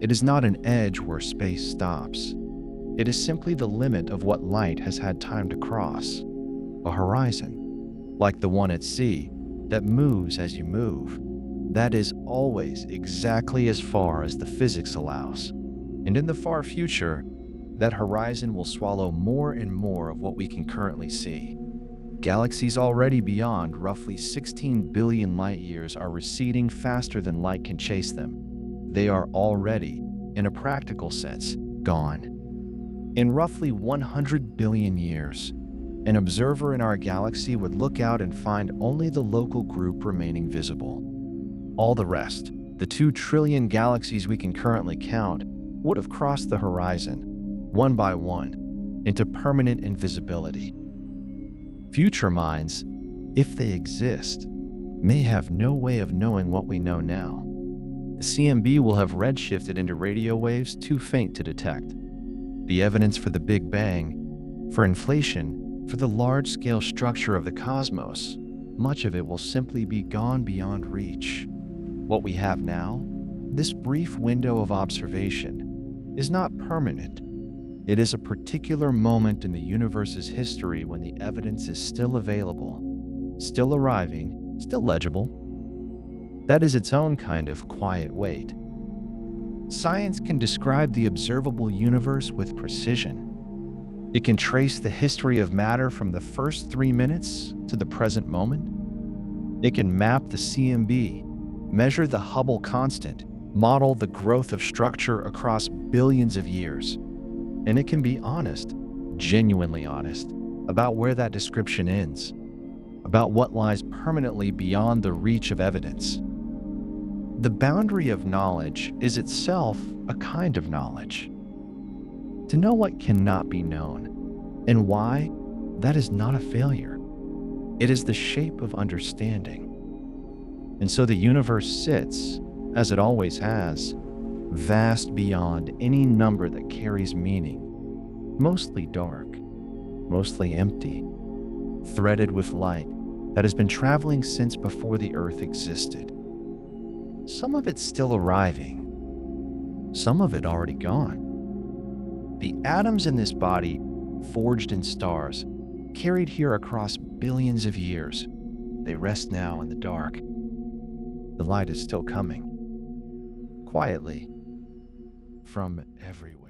It is not an edge where space stops. It is simply the limit of what light has had time to cross. A horizon, like the one at sea, that moves as you move. That is always exactly as far as the physics allows. And in the far future, that horizon will swallow more and more of what we can currently see. Galaxies already beyond roughly 16 billion light years are receding faster than light can chase them. They are already, in a practical sense, gone. In roughly 100 billion years, an observer in our galaxy would look out and find only the local group remaining visible. All the rest, the 2 trillion galaxies we can currently count, would have crossed the horizon, one by one, into permanent invisibility. Future minds, if they exist, may have no way of knowing what we know now. The CMB will have redshifted into radio waves too faint to detect. The evidence for the Big Bang, for inflation, for the large-scale structure of the cosmos, much of it will simply be gone beyond reach. What we have now, this brief window of observation, is not permanent. It is a particular moment in the universe's history when the evidence is still available, still arriving, still legible. That is its own kind of quiet wait. Science can describe the observable universe with precision. It can trace the history of matter from the first 3 minutes to the present moment. It can map the CMB, measure the Hubble constant, model the growth of structure across billions of years. And it can be honest, genuinely honest, about where that description ends, about what lies permanently beyond the reach of evidence. The boundary of knowledge is itself a kind of knowledge. To know what cannot be known, and why, that is not a failure. It is the shape of understanding. And so the universe sits, as it always has, vast beyond any number that carries meaning, mostly dark, mostly empty, threaded with light that has been traveling since before the Earth existed. Some of it still arriving, some of it already gone. The atoms in this body, forged in stars, carried here across billions of years, they rest now in the dark. The light is still coming, quietly, from everywhere.